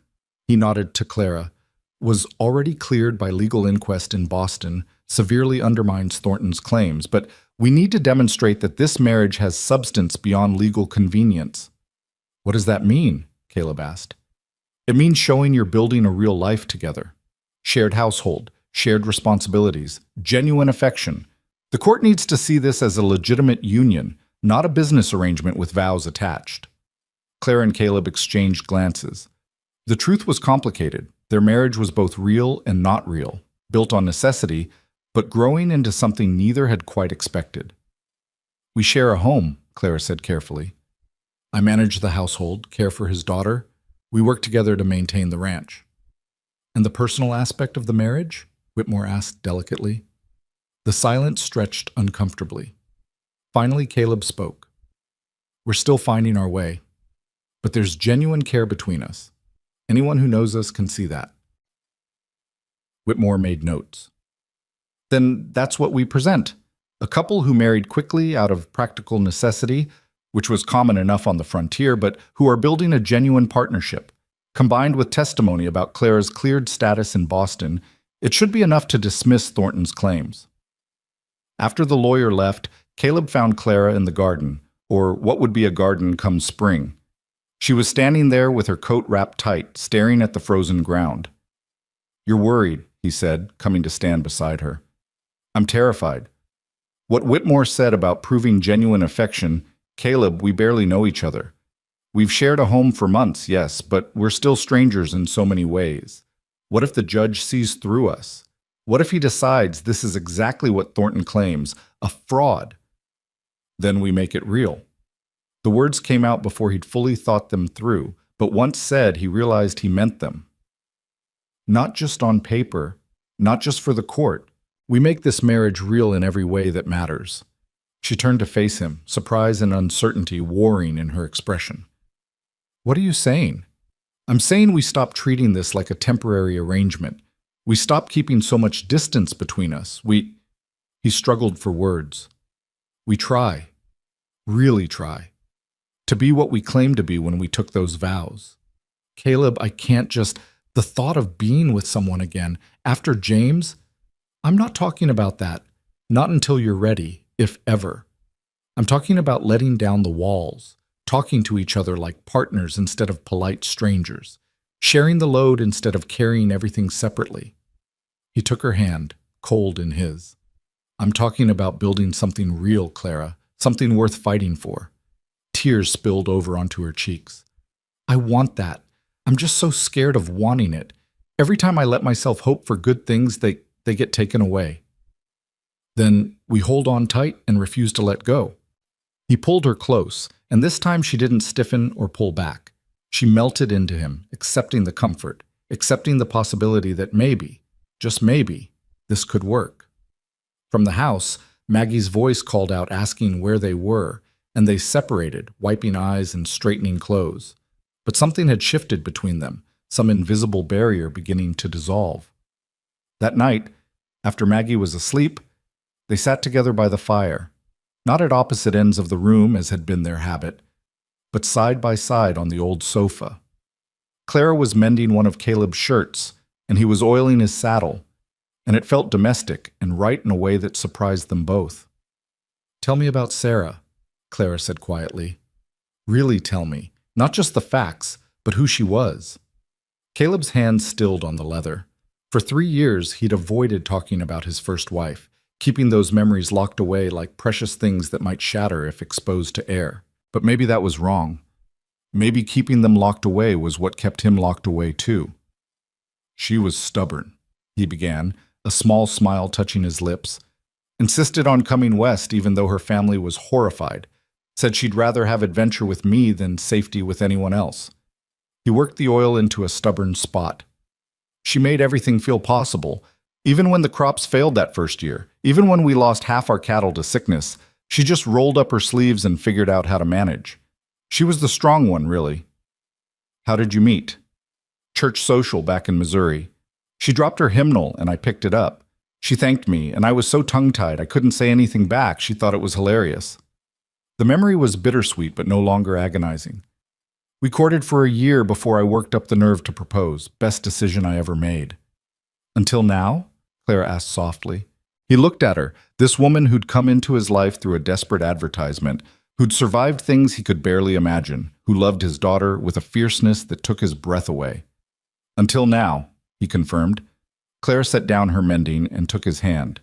he nodded to Clara, was already cleared by legal inquest in Boston severely undermines Thornton's claims, but we need to demonstrate that this marriage has substance beyond legal convenience. What does that mean? Caleb asked. It means showing you're building a real life together. Shared household, shared responsibilities, genuine affection. The court needs to see this as a legitimate union, not a business arrangement with vows attached. Clara and Caleb exchanged glances. The truth was complicated. Their marriage was both real and not real, built on necessity, but growing into something neither had quite expected. We share a home, Clara said carefully. I manage the household, care for his daughter. We work together to maintain the ranch. And the personal aspect of the marriage? Whitmore asked delicately. The silence stretched uncomfortably. Finally, Caleb spoke. We're still finding our way, but there's genuine care between us. Anyone who knows us can see that. Whitmore made notes. Then that's what we present. A couple who married quickly out of practical necessity, which was common enough on the frontier, but who are building a genuine partnership. Combined with testimony about Clara's cleared status in Boston, it should be enough to dismiss Thornton's claims. After the lawyer left, Caleb found Clara in the garden, or what would be a garden come spring. She was standing there with her coat wrapped tight, staring at the frozen ground. You're worried, he said, coming to stand beside her. I'm terrified. What Whitmore said about proving genuine affection, Caleb, we barely know each other. We've shared a home for months, yes, but we're still strangers in so many ways. What if the judge sees through us? What if he decides this is exactly what Thornton claims, a fraud. Then we make it real. The words came out before he'd fully thought them through, but once said, he realized he meant them. Not just on paper, not just for the court. We make this marriage real in every way that matters. She turned to face him, surprise and uncertainty warring in her expression. What are you saying? I'm saying we stop treating this like a temporary arrangement. We stop keeping so much distance between us. He struggled for words. We try, really try, to be what we claimed to be when we took those vows. Caleb, I can't just, the thought of being with someone again, after James, I'm not talking about that, not until you're ready, if ever. I'm talking about letting down the walls, talking to each other like partners instead of polite strangers, sharing the load instead of carrying everything separately. He took her hand, cold in his. I'm talking about building something real, Clara, something worth fighting for. Tears spilled over onto her cheeks. I want that. I'm just so scared of wanting it. Every time I let myself hope for good things, they get taken away. Then we hold on tight and refuse to let go. He pulled her close, and this time she didn't stiffen or pull back. She melted into him, accepting the comfort, accepting the possibility that maybe, just maybe, this could work. From the house, Maggie's voice called out asking where they were, and they separated, wiping eyes and straightening clothes. But something had shifted between them, some invisible barrier beginning to dissolve. That night, after Maggie was asleep, they sat together by the fire, not at opposite ends of the room as had been their habit, but side by side on the old sofa. Clara was mending one of Caleb's shirts, and he was oiling his saddle, and it felt domestic and right in a way that surprised them both. Tell me about Sarah, Clara said quietly. Really tell me, not just the facts, but who she was. Caleb's hand stilled on the leather. For 3 years, he'd avoided talking about his first wife, keeping those memories locked away like precious things that might shatter if exposed to air. But maybe that was wrong. Maybe keeping them locked away was what kept him locked away too. She was stubborn, he began, a small smile touching his lips. Insisted on coming west even though her family was horrified. Said she'd rather have adventure with me than safety with anyone else. He worked the oil into a stubborn spot. She made everything feel possible, even when the crops failed that first year, even when we lost half our cattle to sickness. She just rolled up her sleeves and figured out how to manage. She was the strong one, really. How did you meet? Church social back in Missouri. She dropped her hymnal and I picked it up. She thanked me, and I was so tongue-tied I couldn't say anything back. She thought it was hilarious. The memory was bittersweet but no longer agonizing. We courted for a year before I worked up the nerve to propose. Best decision I ever made. Until now? Clara asked softly. He looked at her, this woman who'd come into his life through a desperate advertisement, who'd survived things he could barely imagine, who loved his daughter with a fierceness that took his breath away. Until now, he confirmed. Claire set down her mending and took his hand.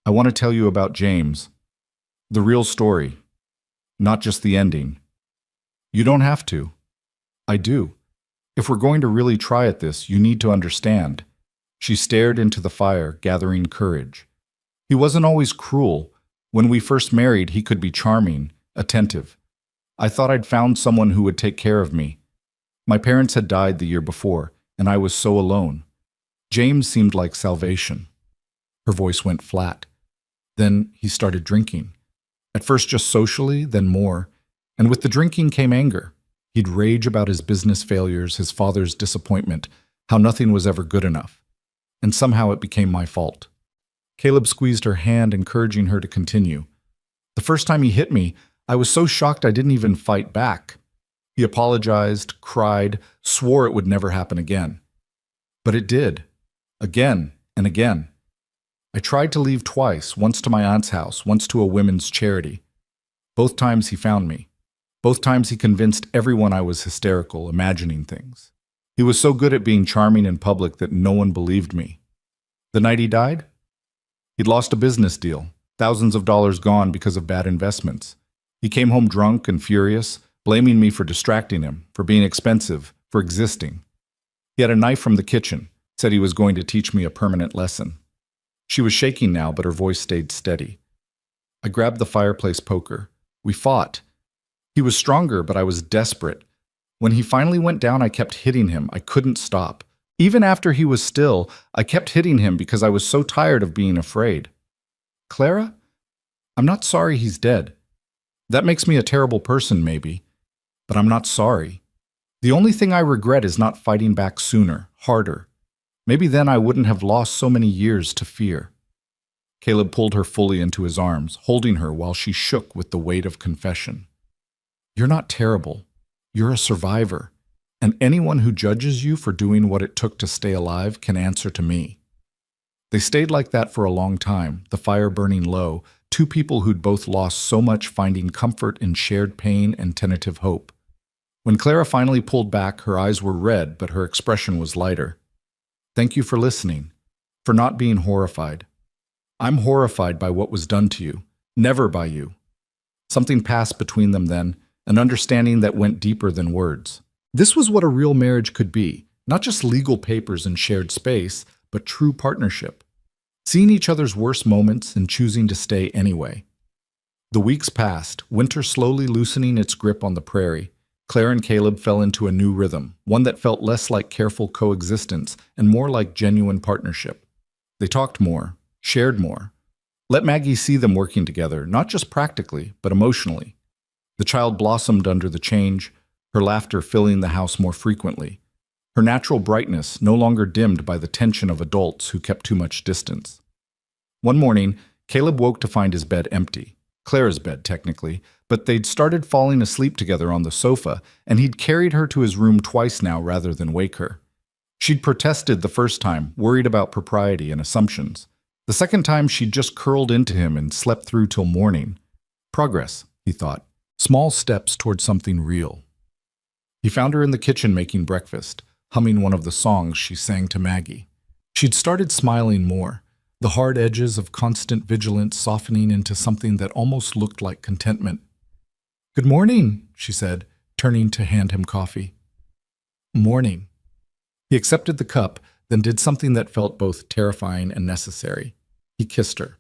I want to tell you about James. The real story. Not just the ending. You don't have to. I do. If we're going to really try at this, you need to understand. She stared into the fire, gathering courage. He wasn't always cruel. When we first married, he could be charming, attentive. I thought I'd found someone who would take care of me. My parents had died the year before, and I was so alone. James seemed like salvation. Her voice went flat. Then he started drinking. At first just socially, then more. And with the drinking came anger. He'd rage about his business failures, his father's disappointment, how nothing was ever good enough. And somehow it became my fault. Caleb squeezed her hand, encouraging her to continue. The first time he hit me, I was so shocked I didn't even fight back. He apologized, cried, swore it would never happen again. But it did. Again and again. I tried to leave twice, once to my aunt's house, once to a women's charity. Both times he found me. Both times he convinced everyone I was hysterical, imagining things. He was so good at being charming in public that no one believed me. The night he died? He'd lost a business deal, thousands of dollars gone because of bad investments. He came home drunk and furious, blaming me for distracting him, for being expensive, for existing. He had a knife from the kitchen, said he was going to teach me a permanent lesson. She was shaking now, but her voice stayed steady. I grabbed the fireplace poker. We fought. He was stronger, but I was desperate. When he finally went down, I kept hitting him. I couldn't stop. Even after he was still, I kept hitting him because I was so tired of being afraid. Clara, I'm not sorry he's dead. That makes me a terrible person, maybe, but I'm not sorry. The only thing I regret is not fighting back sooner, harder. Maybe then I wouldn't have lost so many years to fear. Caleb pulled her fully into his arms, holding her while she shook with the weight of confession. You're not terrible. You're a survivor, and anyone who judges you for doing what it took to stay alive can answer to me. They stayed like that for a long time, the fire burning low, two people who'd both lost so much finding comfort in shared pain and tentative hope. When Clara finally pulled back, her eyes were red, but her expression was lighter. Thank you for listening, for not being horrified. I'm horrified by what was done to you, never by you. Something passed between them then, an understanding that went deeper than words. This was what a real marriage could be, not just legal papers and shared space, but true partnership. Seeing each other's worst moments and choosing to stay anyway. The weeks passed, winter slowly loosening its grip on the prairie. Claire and Caleb fell into a new rhythm, one that felt less like careful coexistence and more like genuine partnership. They talked more, shared more. Let Maggie see them working together, not just practically, but emotionally. The child blossomed under the change, her laughter filling the house more frequently. Her natural brightness no longer dimmed by the tension of adults who kept too much distance. One morning, Caleb woke to find his bed empty. Clara's bed, technically, but they'd started falling asleep together on the sofa, and he'd carried her to his room twice now rather than wake her. She'd protested the first time, worried about propriety and assumptions. The second time, she'd just curled into him and slept through till morning. Progress, he thought. Small steps toward something real. He found her in the kitchen making breakfast, humming one of the songs she sang to Maggie. She'd started smiling more, the hard edges of constant vigilance softening into something that almost looked like contentment. "Good morning," she said, turning to hand him coffee. "Morning." He accepted the cup, then did something that felt both terrifying and necessary. He kissed her.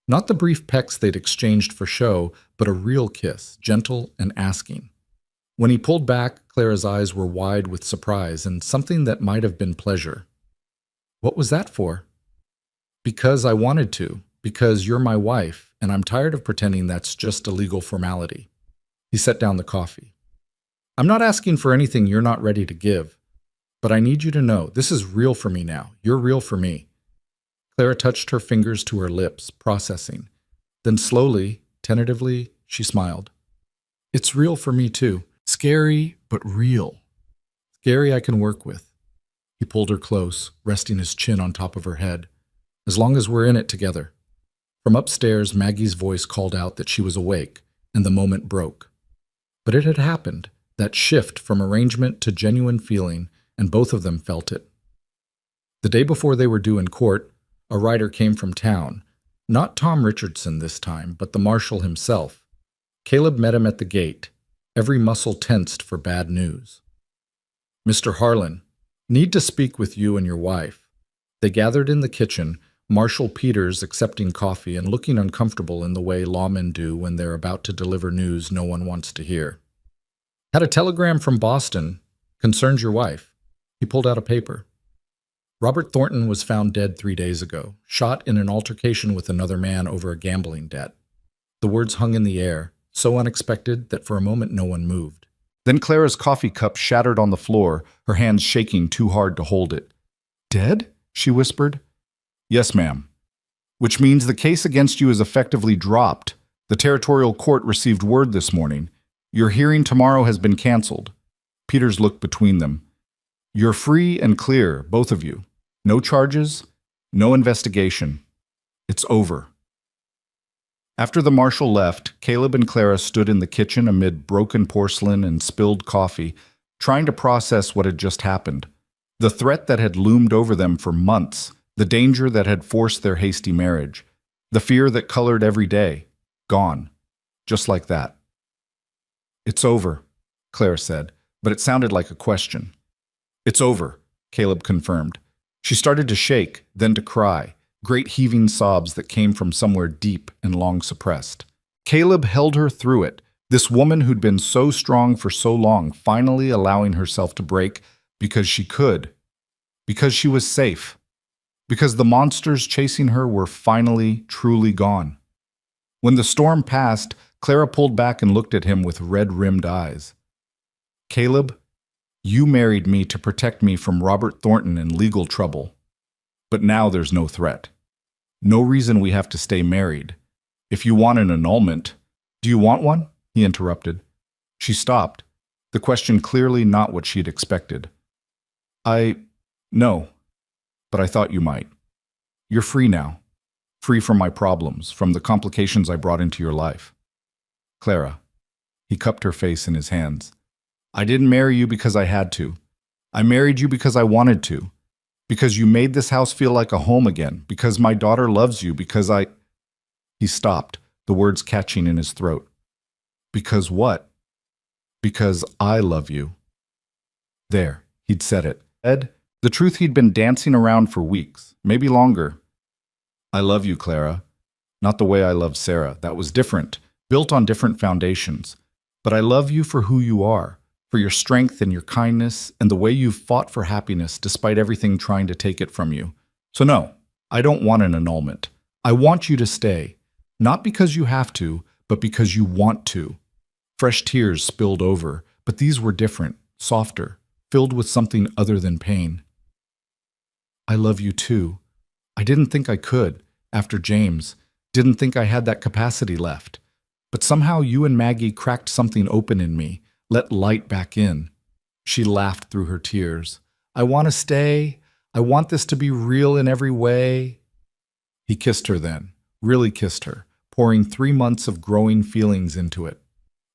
Not the brief pecks they'd exchanged for show, but a real kiss, gentle and asking. When he pulled back, Clara's eyes were wide with surprise and something that might have been pleasure. "What was that for?" "Because I wanted to. Because you're my wife, and I'm tired of pretending that's just a legal formality." He set down the coffee. "I'm not asking for anything you're not ready to give, but I need you to know this is real for me now. You're real for me." Clara touched her fingers to her lips, processing. Then slowly, tentatively, she smiled. "It's real for me too. Scary, but real. Scary I can work with." He pulled her close, resting his chin on top of her head. "As long as we're in it together." From upstairs, Maggie's voice called out that she was awake, and the moment broke. But it had happened, that shift from arrangement to genuine feeling, and both of them felt it. The day before they were due in court, a rider came from town. Not Tom Richardson this time, but the marshal himself. Caleb met him at the gate, every muscle tensed for bad news. "Mr. Harlan, need to speak with you and your wife." They gathered in the kitchen, Marshal Peters accepting coffee and looking uncomfortable in the way lawmen do when they're about to deliver news no one wants to hear. "Had a telegram from Boston. Concerns your wife." He pulled out a paper. "Robert Thornton was found dead 3 days ago, shot in an altercation with another man over a gambling debt." The words hung in the air, so unexpected that for a moment no one moved. Then Clara's coffee cup shattered on the floor, her hands shaking too hard to hold it. "Dead?" she whispered. "Yes, ma'am. Which means the case against you is effectively dropped. The territorial court received word this morning. Your hearing tomorrow has been canceled." Peters looked between them. "You're free and clear, both of you. No charges, no investigation. It's over." After the marshal left, Caleb and Clara stood in the kitchen amid broken porcelain and spilled coffee, trying to process what had just happened. The threat that had loomed over them for months, the danger that had forced their hasty marriage, the fear that colored every day, gone, just like that. "It's over," Clara said, but it sounded like a question. "It's over," Caleb confirmed. She started to shake, then to cry, great heaving sobs that came from somewhere deep and long suppressed. Caleb held her through it, this woman who'd been so strong for so long, finally allowing herself to break because she could, because she was safe, because the monsters chasing her were finally, truly gone. When the storm passed, Clara pulled back and looked at him with red-rimmed eyes. Caleb, you married me to protect me from Robert Thornton and legal trouble. But now there's no threat. No reason we have to stay married. If you want an annulment— Do you want one? He interrupted. She stopped, the question clearly not what she'd expected. No, but I thought you might. You're free now. Free from my problems, from the complications I brought into your life. Clara. He cupped her face in his hands. I didn't marry you because I had to. I married you because I wanted to. Because you made this house feel like a home again. Because my daughter loves you. Because I— He stopped, the words catching in his throat. Because what? Because I love you. There, he'd said it. Ed, the truth he'd been dancing around for weeks, maybe longer. I love you, Clara. Not the way I love Sarah. That was different, built on different foundations. But I love you for who you are, for your strength and your kindness, and the way you've fought for happiness despite everything trying to take it from you. So no, I don't want an annulment. I want you to stay. Not because you have to, but because you want to. Fresh tears spilled over, but these were different, softer, filled with something other than pain. I love you too. I didn't think I could, after James. Didn't think I had that capacity left. But somehow you and Maggie cracked something open in me, let light back in. She laughed through her tears. I want to stay. I want this to be real in every way. He kissed her then, really kissed her, pouring 3 months of growing feelings into it.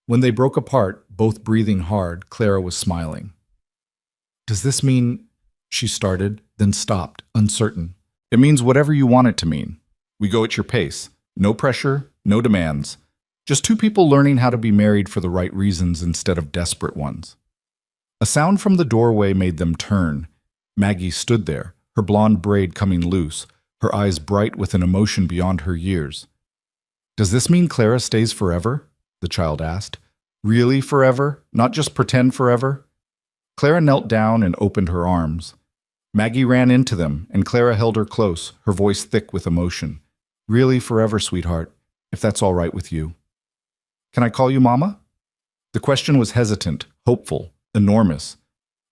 When they broke apart, both breathing hard, Clara was smiling. Does this mean— She started, then stopped, uncertain. It means whatever you want it to mean. We go at your pace. No pressure, no demands. Just two people learning how to be married for the right reasons instead of desperate ones. A sound from the doorway made them turn. Maggie stood there, her blonde braid coming loose, her eyes bright with an emotion beyond her years. Does this mean Clara stays forever? The child asked. Really forever? Not just pretend forever? Clara knelt down and opened her arms. Maggie ran into them, and Clara held her close, her voice thick with emotion. Really forever, sweetheart, if that's all right with you. Can I call you Mama? The question was hesitant, hopeful, enormous.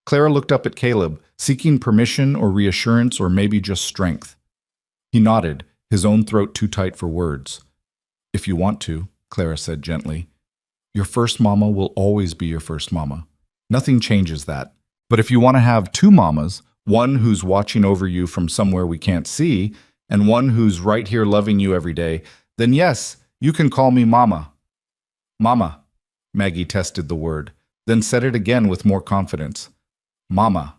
Clara looked up at Caleb, seeking permission or reassurance or maybe just strength. He nodded, his own throat too tight for words. If you want to, Clara said gently. Your first mama will always be your first mama. Nothing changes that. But if you want to have two mamas, one who's watching over you from somewhere we can't see, and one who's right here loving you every day, then yes, you can call me Mama. Mama, Maggie tested the word, then said it again with more confidence. Mama.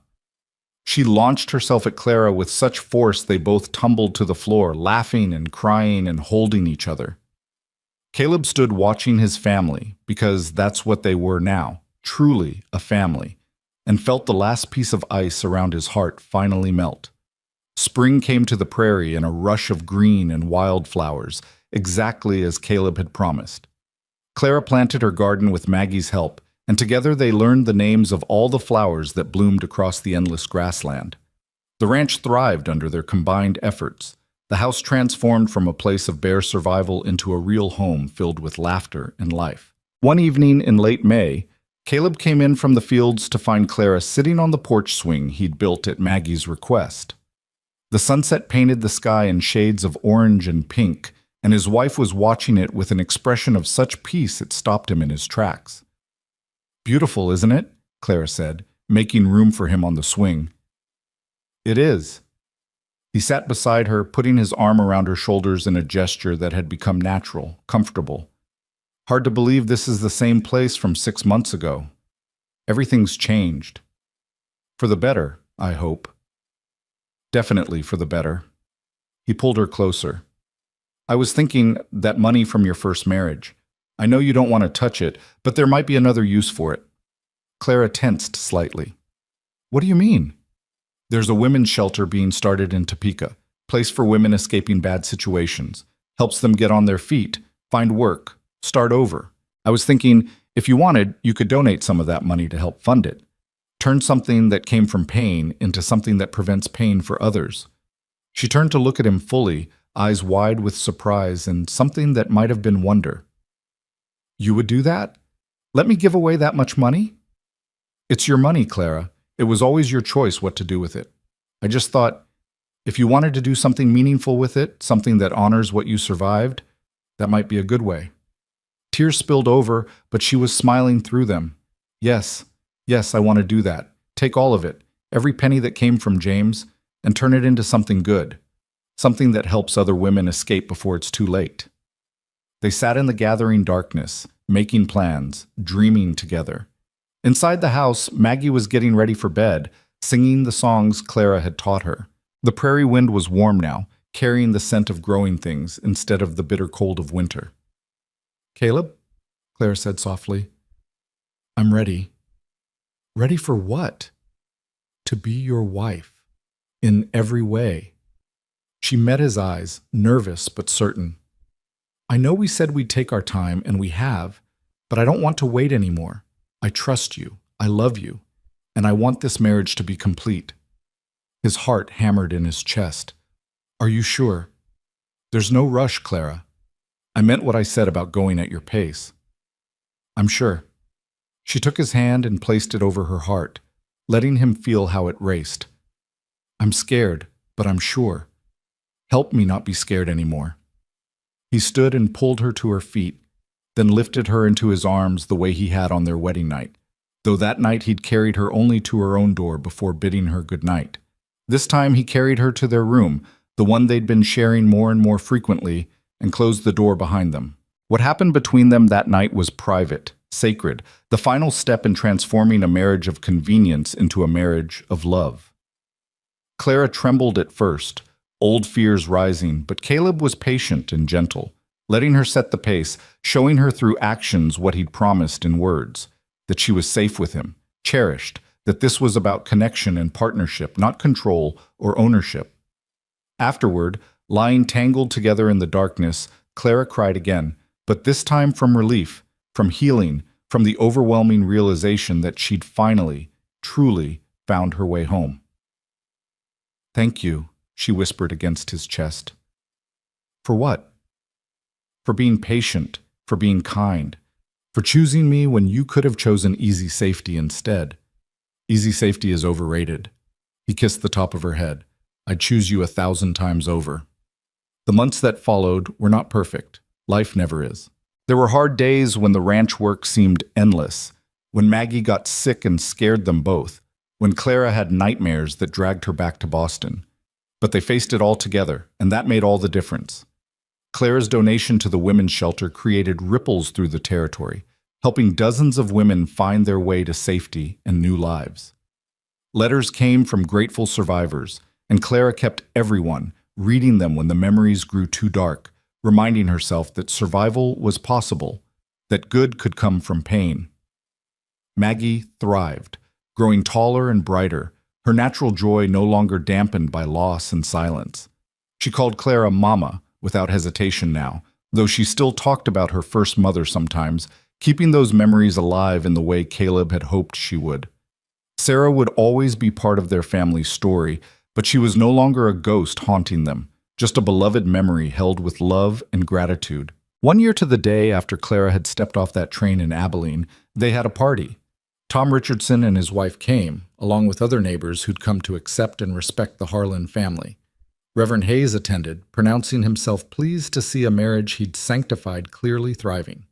She launched herself at Clara with such force they both tumbled to the floor, laughing and crying and holding each other. Caleb stood watching his family, because that's what they were now, truly a family, and felt the last piece of ice around his heart finally melt. Spring came to the prairie in a rush of green and wildflowers, exactly as Caleb had promised. Clara planted her garden with Maggie's help, and together they learned the names of all the flowers that bloomed across the endless grassland. The ranch thrived under their combined efforts. The house transformed from a place of bare survival into a real home filled with laughter and life. One evening in late May, Caleb came in from the fields to find Clara sitting on the porch swing he'd built at Maggie's request. The sunset painted the sky in shades of orange and pink, and his wife was watching it with an expression of such peace it stopped him in his tracks. Beautiful, isn't it? Clara said, making room for him on the swing. It is. He sat beside her, putting his arm around her shoulders in a gesture that had become natural, comfortable. Hard to believe this is the same place from 6 months ago. Everything's changed. For the better, I hope. Definitely for the better. He pulled her closer. I was thinking that money from your first marriage. I know you don't want to touch it, but there might be another use for it. Clara tensed slightly. What do you mean? There's a women's shelter being started in Topeka, place for women escaping bad situations, helps them get on their feet, find work, Start over. I was thinking, if you wanted, you could donate some of that money to help fund it. Turn something that came from pain into something that prevents pain for others. She turned to look at him fully, eyes wide with surprise and something that might have been wonder. You would do that? Let me give away that much money? It's your money, Clara. It was always your choice what to do with it. I just thought, if you wanted to do something meaningful with it, something that honors what you survived, that might be a good way. Tears spilled over, but she was smiling through them. Yes, I want to do that. Take all of it, every penny that came from James, and turn it into something good. Something that helps other women escape before it's too late. They sat in the gathering darkness, making plans, dreaming together. Inside the house, Maggie was getting ready for bed, singing the songs Clara had taught her. The prairie wind was warm now, carrying the scent of growing things instead of the bitter cold of winter. Caleb, Clara said softly, I'm ready. Ready for what? To be your wife. In every way. She met his eyes, nervous but certain. I know we said we'd take our time, and we have, but I don't want to wait anymore. I trust you, I love you, and I want this marriage to be complete. His heart hammered in his chest. Are you sure? There's no rush, Clara. I meant what I said about going at your pace. I'm sure. She took his hand and placed it over her heart, letting him feel how it raced. I'm scared, but I'm sure. Help me not be scared anymore. He stood and pulled her to her feet, then lifted her into his arms the way he had on their wedding night, though that night he'd carried her only to her own door before bidding her good night. This time he carried her to their room, the one they'd been sharing more and more frequently, and closed the door behind them. What happened between them that night was private, sacred, the final step in transforming a marriage of convenience into a marriage of love. Clara trembled at first, old fears rising, but Caleb was patient and gentle, letting her set the pace, showing her through actions what he'd promised in words, that she was safe with him, cherished, that this was about connection and partnership, not control or ownership. Afterward, lying tangled together in the darkness, Clara cried again, but this time from relief, from healing, from the overwhelming realization that she'd finally, truly found her way home. Thank you, she whispered against his chest. For what? For being patient, for being kind, for choosing me when you could have chosen easy safety instead. Easy safety is overrated. He kissed the top of her head. I'd choose you 1,000 times over. The months that followed were not perfect. Life never is. There were hard days when the ranch work seemed endless, when Maggie got sick and scared them both, when Clara had nightmares that dragged her back to Boston. But they faced it all together, and that made all the difference. Clara's donation to the women's shelter created ripples through the territory, helping dozens of women find their way to safety and new lives. Letters came from grateful survivors, and Clara kept everyone, reading them when the memories grew too dark, reminding herself that survival was possible, that good could come from pain. Maggie thrived, growing taller and brighter, her natural joy no longer dampened by loss and silence. She called Clara Mama without hesitation now, though she still talked about her first mother sometimes, keeping those memories alive in the way Caleb had hoped she would. Sarah would always be part of their family's story, but she was no longer a ghost haunting them, just a beloved memory held with love and gratitude. 1 year to the day after Clara had stepped off that train in Abilene, they had a party. Tom Richardson and his wife came, along with other neighbors who'd come to accept and respect the Harlan family. Reverend Hayes attended, pronouncing himself pleased to see a marriage he'd sanctified clearly thriving.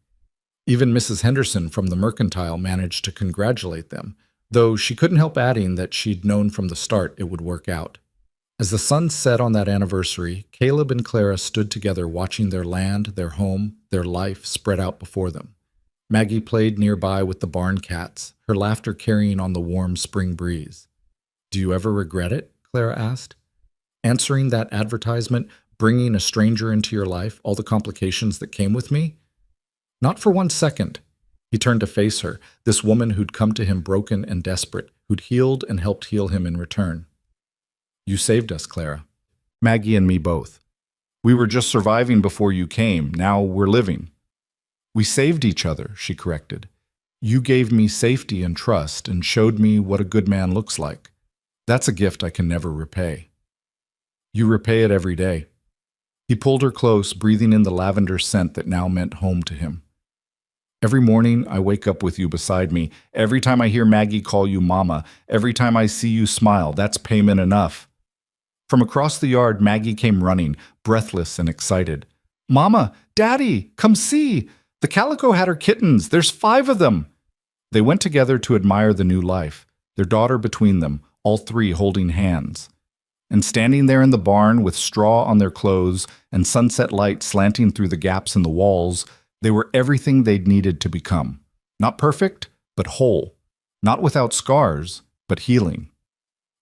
Even Mrs. Henderson from the Mercantile managed to congratulate them, though she couldn't help adding that she'd known from the start it would work out. As the sun set on that anniversary, Caleb and Clara stood together watching their land, their home, their life spread out before them. Maggie played nearby with the barn cats, her laughter carrying on the warm spring breeze. Do you ever regret it? Clara asked. Answering that advertisement, bringing a stranger into your life, all the complications that came with me? Not for 1 second. He turned to face her, this woman who'd come to him broken and desperate, who'd healed and helped heal him in return. You saved us, Clara. Maggie and me both. We were just surviving before you came. Now we're living. We saved each other, she corrected. You gave me safety and trust and showed me what a good man looks like. That's a gift I can never repay. You repay it every day. He pulled her close, breathing in the lavender scent that now meant home to him. Every morning I wake up with you beside me. Every time I hear Maggie call you Mama, every time I see you smile, that's payment enough. From across the yard, Maggie came running, breathless and excited. Mama, Daddy, come see! The calico had her kittens. There's 5 of them. They went together to admire the new life, their daughter between them, all 3 holding hands. And standing there in the barn with straw on their clothes and sunset light slanting through the gaps in the walls, they were everything they'd needed to become. Not perfect, but whole. Not without scars, but healing.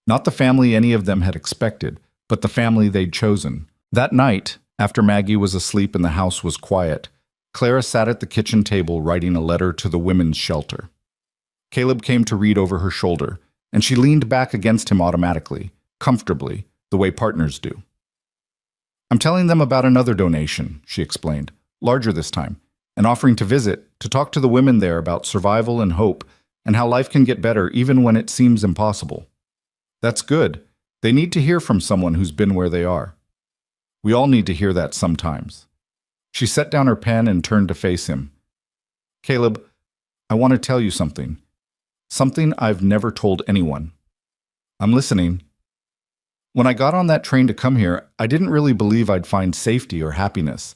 Not the family any of them had expected, but the family they'd chosen. That night, after Maggie was asleep and the house was quiet, Clara sat at the kitchen table writing a letter to the women's shelter. Caleb came to read over her shoulder, and she leaned back against him automatically, comfortably, the way partners do. I'm telling them about another donation, she explained, larger this time, and offering to visit, to talk to the women there about survival and hope, and how life can get better even when it seems impossible. That's good. They need to hear from someone who's been where they are. We all need to hear that sometimes. She set down her pen and turned to face him. Caleb, I want to tell you something. Something I've never told anyone. I'm listening. When I got on that train to come here, I didn't really believe I'd find safety or happiness.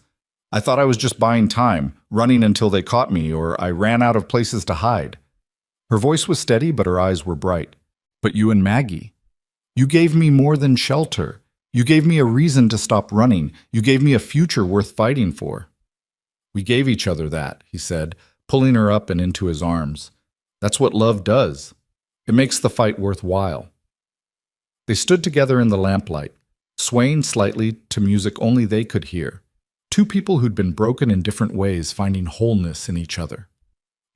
I thought I was just buying time, running until they caught me, or I ran out of places to hide. Her voice was steady, but her eyes were bright. But you and Maggie, you gave me more than shelter. You gave me a reason to stop running. You gave me a future worth fighting for. We gave each other that, he said, pulling her up and into his arms. That's what love does. It makes the fight worthwhile. They stood together in the lamplight, swaying slightly to music only they could hear. 2 people who'd been broken in different ways, finding wholeness in each other.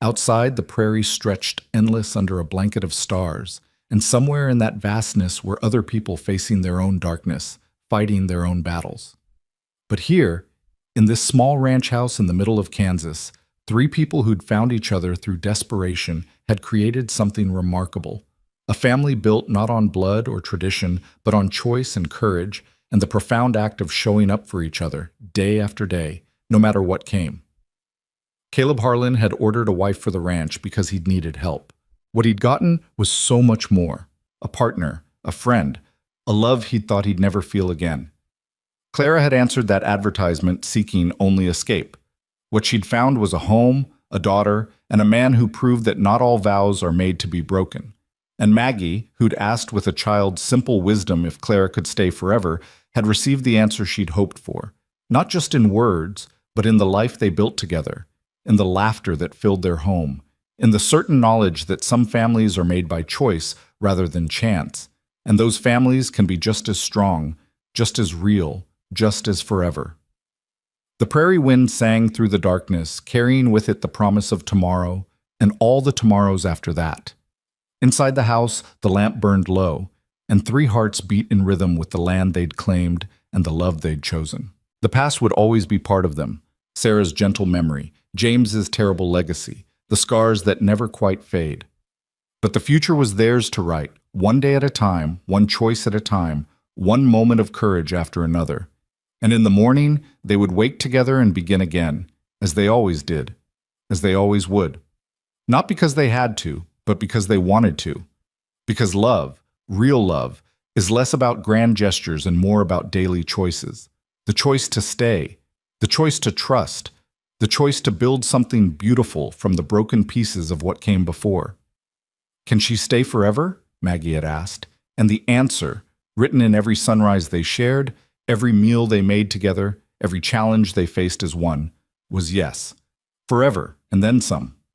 Outside, the prairie stretched endless under a blanket of stars, and somewhere in that vastness were other people facing their own darkness, fighting their own battles. But here, in this small ranch house in the middle of Kansas, 3 people who'd found each other through desperation had created something remarkable. A family built not on blood or tradition, but on choice and courage, and the profound act of showing up for each other, day after day, no matter what came. Caleb Harlan had ordered a wife for the ranch because he'd needed help. What he'd gotten was so much more. A partner, a friend, a love he'd thought he'd never feel again. Clara had answered that advertisement seeking only escape. What she'd found was a home, a daughter, and a man who proved that not all vows are made to be broken. And Maggie, who'd asked with a child's simple wisdom if Clara could stay forever, had received the answer she'd hoped for, not just in words, but in the life they built together, in the laughter that filled their home, in the certain knowledge that some families are made by choice rather than chance, and those families can be just as strong, just as real, just as forever. The prairie wind sang through the darkness, carrying with it the promise of tomorrow and all the tomorrows after that. Inside the house, the lamp burned low, and 3 hearts beat in rhythm with the land they'd claimed and the love they'd chosen. The past would always be part of them, Sarah's gentle memory, James's terrible legacy, the scars that never quite fade. But the future was theirs to write, one day at a time, one choice at a time, one moment of courage after another. And in the morning, they would wake together and begin again, as they always did, as they always would. Not because they had to, but because they wanted to. Because love, real love, is less about grand gestures and more about daily choices. The choice to stay, the choice to trust, the choice to build something beautiful from the broken pieces of what came before. Can she stay forever? Maggie had asked, and the answer, written in every sunrise they shared, every meal they made together, every challenge they faced as one, was yes. Forever, and then some.